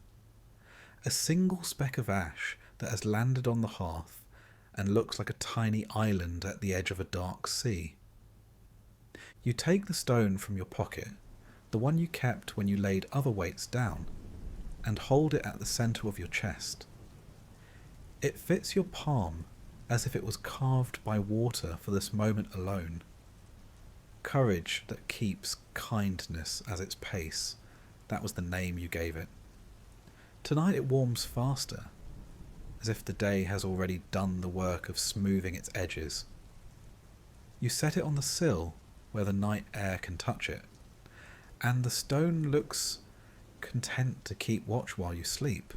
a single speck of ash that has landed on the hearth and looks like a tiny island at the edge of a dark sea. You take the stone from your pocket, the one you kept when you laid other weights down, and hold it at the centre of your chest. It fits your palm as if it was carved by water for this moment alone. Courage that keeps kindness as its pace, that was the name you gave it. Tonight it warms faster, as if the day has already done the work of smoothing its edges. You set it on the sill where the night air can touch it, and the stone looks content to keep watch while you sleep.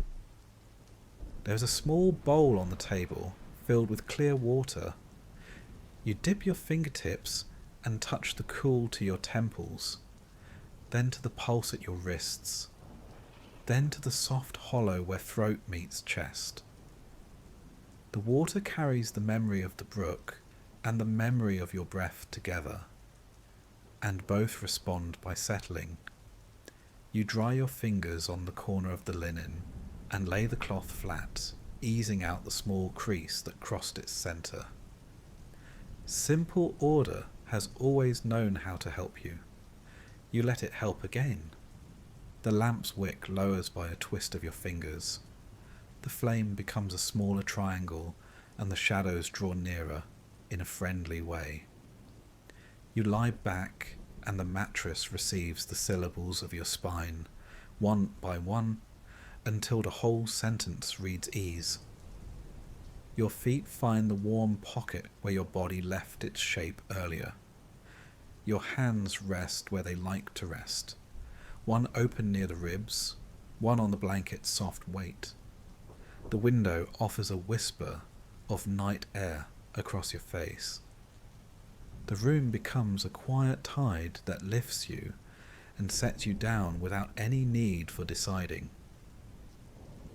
There is a small bowl on the table filled with clear water. You dip your fingertips and touch the cool to your temples, then to the pulse at your wrists, then to the soft hollow where throat meets chest. The water carries the memory of the brook and the memory of your breath together, and both respond by settling. You dry your fingers on the corner of the linen and lay the cloth flat, easing out the small crease that crossed its centre. Simple order has always known how to help you. You let it help again. The lamp's wick lowers by a twist of your fingers. The flame becomes a smaller triangle, and the shadows draw nearer in a friendly way. You lie back, and the mattress receives the syllables of your spine, one by one, until the whole sentence reads ease. Your feet find the warm pocket where your body left its shape earlier. Your hands rest where they like to rest, one open near the ribs, one on the blanket's soft weight. The window offers a whisper of night air across your face. The room becomes a quiet tide that lifts you and sets you down without any need for deciding.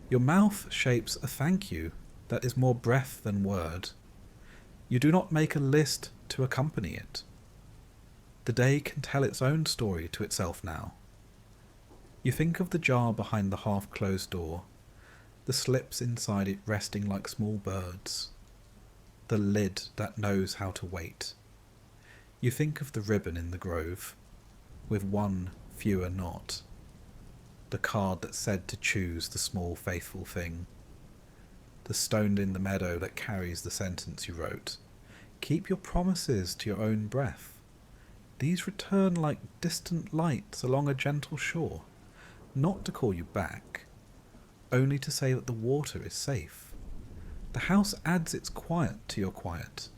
Your mouth shapes a thank you that is more breath than word. You do not make a list to accompany it. The day can tell its own story to itself now. You think of the jar behind the half-closed door, the slips inside it resting like small birds, the lid that knows how to wait. You think of the ribbon in the grove, with one fewer knot, the card that said to choose the small faithful thing, the stone in the meadow that carries the sentence you wrote. Keep your promises to your own breath. These return like distant lights along a gentle shore, not to call you back, only to say that the water is safe. The house adds its quiet to your quiet.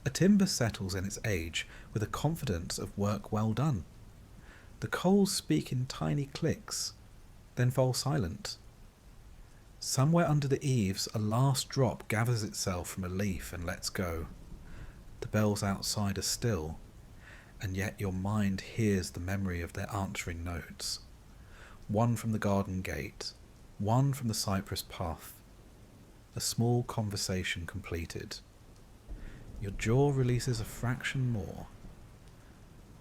A timber settles in its age with a confidence of work well done. The coals speak in tiny clicks, then fall silent. Somewhere under the eaves, a last drop gathers itself from a leaf and lets go. The bells outside are still, and yet your mind hears the memory of their answering notes. One from the garden gate, one from the cypress path. A small conversation completed. Your jaw releases a fraction more.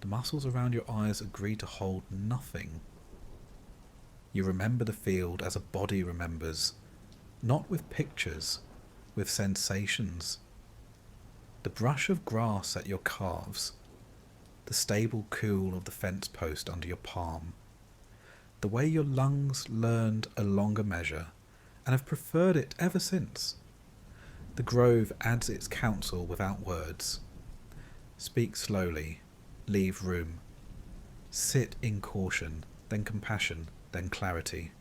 The muscles around your eyes agree to hold nothing. You remember the field as a body remembers, not with pictures, with sensations. The brush of grass at your calves, the stable cool of the fence post under your palm, the way your lungs learned a longer measure and have preferred it ever since. The grove adds its counsel without words. Speak slowly, leave room. Sit in caution, then compassion, then clarity.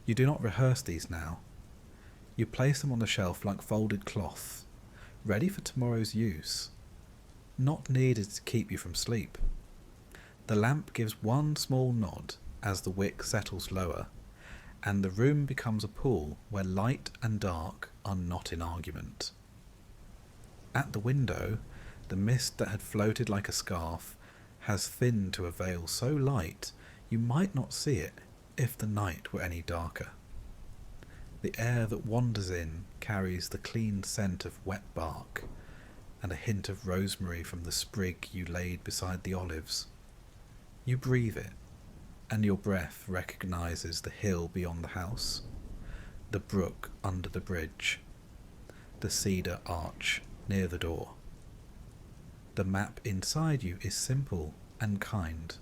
You do not rehearse these now. You place them on the shelf like folded cloth, ready for tomorrow's use, not needed to keep you from sleep. The lamp gives one small nod as the wick settles lower, and the room becomes a pool where light and dark are not in argument. At the window, the mist that had floated like a scarf has thinned to a veil so light you might not see it if the night were any darker. The air that wanders in carries the clean scent of wet bark and a hint of rosemary from the sprig you laid beside the olives. You breathe it, and your breath recognizes the hill beyond the house, the brook under the bridge, the cedar arch near the door. The map inside you is simple and kind.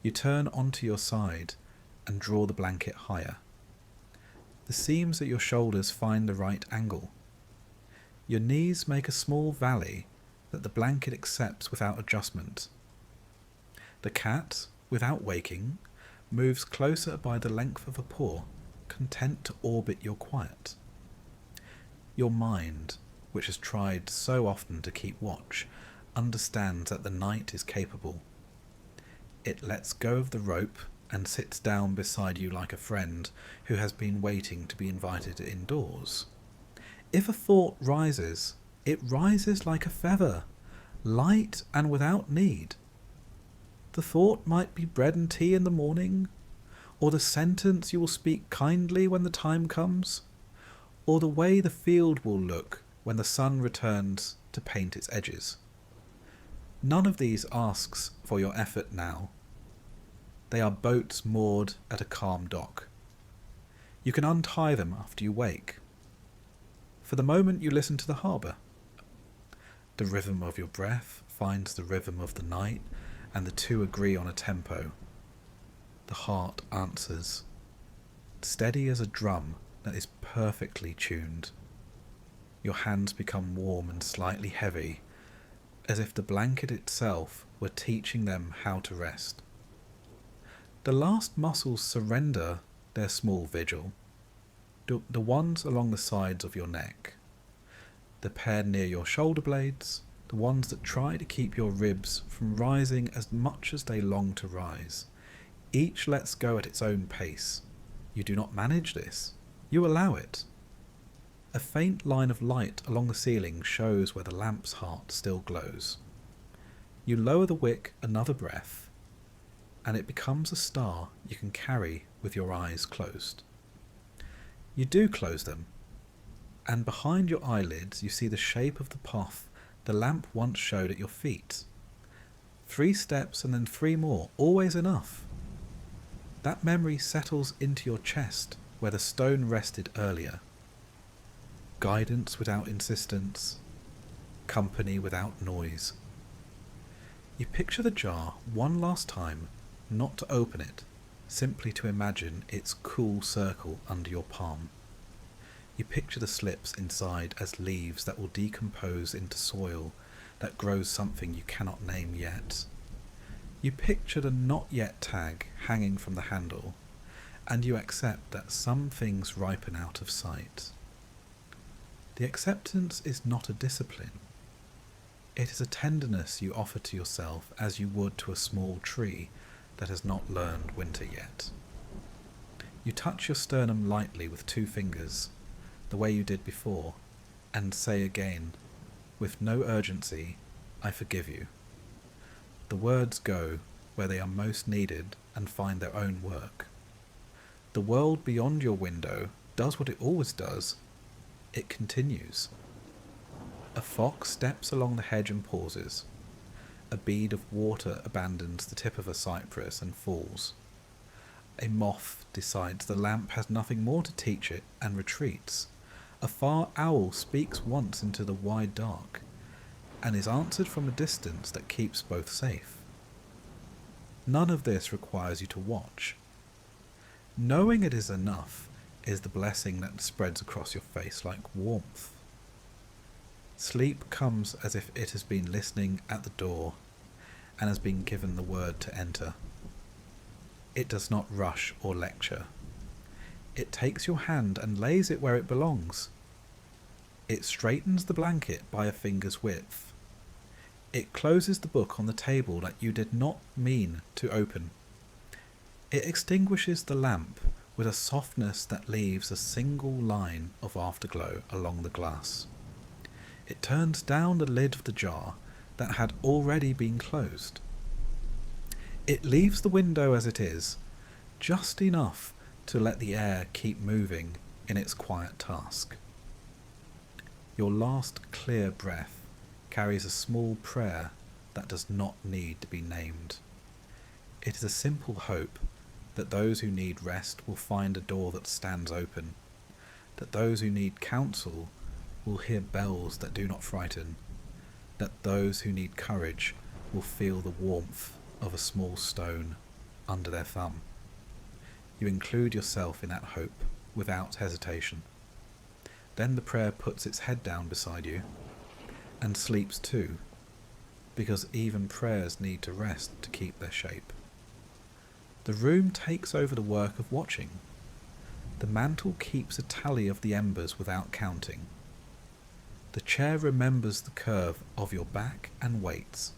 You turn onto your side and draw the blanket higher. The seams at your shoulders find the right angle. Your knees make a small valley that the blanket accepts without adjustment. The cat, without waking, moves closer by the length of a paw, content to orbit your quiet. Your mind, which has tried so often to keep watch, understands that the night is capable. It lets go of the rope and sits down beside you like a friend who has been waiting to be invited indoors. If a thought rises, it rises like a feather, light and without need. The thought might be bread and tea in the morning, or the sentence you will speak kindly when the time comes, or the way the field will look when the sun returns to paint its edges. None of these asks for your effort now. They are boats moored at a calm dock. You can untie them after you wake. For the moment you listen to the harbour. The rhythm of your breath finds the rhythm of the night, and the two agree on a tempo. The heart answers, steady as a drum that is perfectly tuned. Your hands become warm and slightly heavy, as if the blanket itself were teaching them how to rest. The last muscles surrender their small vigil, the ones along the sides of your neck, the pair near your shoulder blades, the ones that try to keep your ribs from rising as much as they long to rise. Each lets go at its own pace. You do not manage this. You allow it. A faint line of light along the ceiling shows where the lamp's heart still glows. You lower the wick another breath, and it becomes a star you can carry with your eyes closed. You do close them, and behind your eyelids you see the shape of the path the lamp once showed at your feet. 3 steps and then 3 more, always enough. That memory settles into your chest where the stone rested earlier. Guidance without insistence, company without noise. You picture the jar one last time, not to open it, simply to imagine its cool circle under your palm. You picture the slips inside as leaves that will decompose into soil that grows something you cannot name yet. You picture the not yet tag hanging from the handle, and you accept that some things ripen out of sight. The acceptance is not a discipline. It is a tenderness you offer to yourself as you would to a small tree that has not learned winter yet. You touch your sternum lightly with 2 fingers, the way you did before, and say again, with no urgency, I forgive you. The words go where they are most needed and find their own work. The world beyond your window does what it always does. It continues. A fox steps along the hedge and pauses. A bead of water abandons the tip of a cypress and falls. A moth decides the lamp has nothing more to teach it and retreats. A far owl speaks once into the wide dark, and is answered from a distance that keeps both safe. None of this requires you to watch. Knowing it is enough is the blessing that spreads across your face like warmth. Sleep comes as if it has been listening at the door and has been given the word to enter. It does not rush or lecture. It takes your hand and lays it where it belongs. It straightens the blanket by a finger's width. It closes the book on the table that you did not mean to open. It extinguishes the lamp with a softness that leaves a single line of afterglow along the glass. It turns down the lid of the jar that had already been closed. It leaves the window as it is, just enough to let the air keep moving in its quiet task. Your last clear breath carries a small prayer that does not need to be named. It is a simple hope that those who need rest will find a door that stands open, that those who need counsel will hear bells that do not frighten, that those who need courage will feel the warmth of a small stone under their thumb. You include yourself in that hope without hesitation. Then the prayer puts its head down beside you and sleeps too, because even prayers need to rest to keep their shape. The room takes over the work of watching. The mantle keeps a tally of the embers without counting. The chair remembers the curve of your back and waits.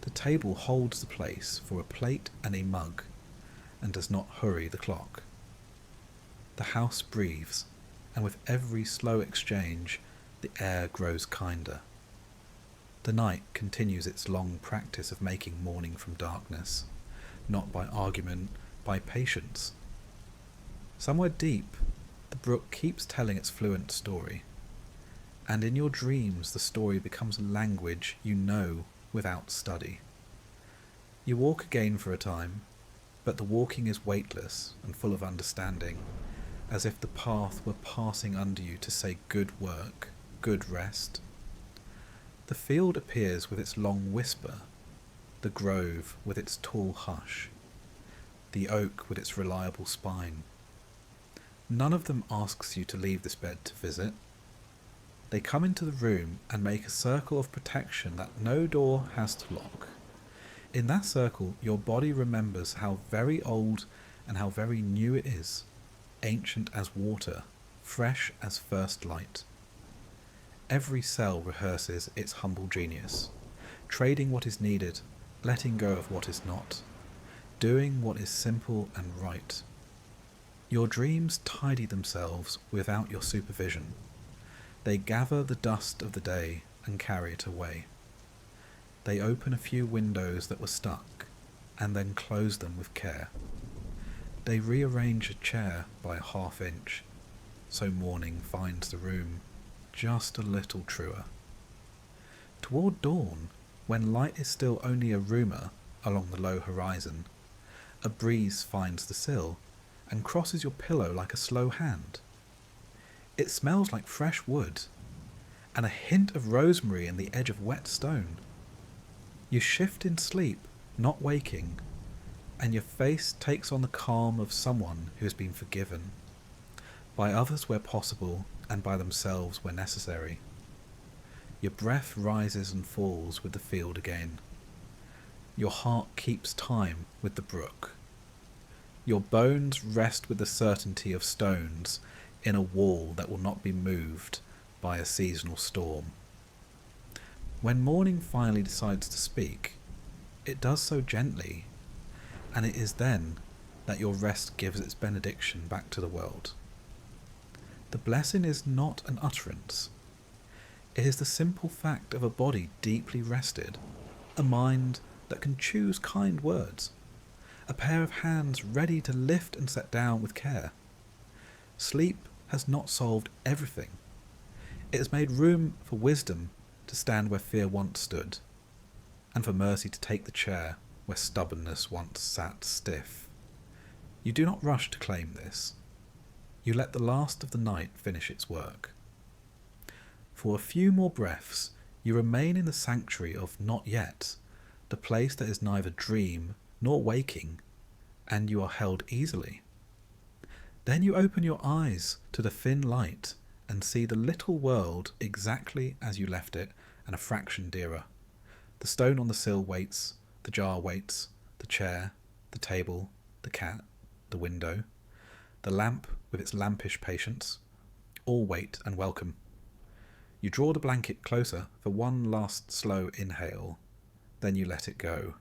The table holds the place for a plate and a mug and does not hurry the clock. The house breathes, and with every slow exchange, the air grows kinder. The night continues its long practice of making morning from darkness, not by argument, by patience. Somewhere deep, the brook keeps telling its fluent story, and in your dreams the story becomes a language you know without study. You walk again for a time, but the walking is weightless and full of understanding, as if the path were passing under you to say good work, good rest. The field appears with its long whisper, the grove with its tall hush, the oak with its reliable spine. None of them asks you to leave this bed to visit. They come into the room and make a circle of protection that no door has to lock. In that circle, your body remembers how very old and how very new it is, ancient as water, fresh as first light. Every cell rehearses its humble genius, trading what is needed, letting go of what is not, doing what is simple and right. Your dreams tidy themselves without your supervision. They gather the dust of the day and carry it away. They open a few windows that were stuck, and then close them with care. They rearrange a chair by a half-inch, so morning finds the room just a little truer. Toward dawn, when light is still only a rumour along the low horizon, a breeze finds the sill and crosses your pillow like a slow hand. It smells like fresh wood, and a hint of rosemary in the edge of wet stone. You shift in sleep, not waking, and your face takes on the calm of someone who has been forgiven, by others where possible and by themselves where necessary. Your breath rises and falls with the field again. Your heart keeps time with the brook. Your bones rest with the certainty of stones in a wall that will not be moved by a seasonal storm. When morning finally decides to speak, it does so gently, and it is then that your rest gives its benediction back to the world. The blessing is not an utterance. It is the simple fact of a body deeply rested, a mind that can choose kind words, a pair of hands ready to lift and set down with care. Sleep has not solved everything. It has made room for wisdom to stand where fear once stood, and for mercy to take the chair where stubbornness once sat stiff. You do not rush to claim this. You let the last of the night finish its work. For a few more breaths, you remain in the sanctuary of not yet, the place that is neither dream nor waking, and you are held easily. Then you open your eyes to the thin light and see the little world exactly as you left it and a fraction dearer. The stone on the sill waits, the jar waits, the chair, the table, the cat, the window, the lamp with its lampish patience, all wait and welcome. You draw the blanket closer for one last slow inhale, then you let it go,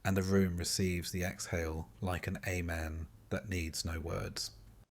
and the room receives the exhale like an amen that needs no words.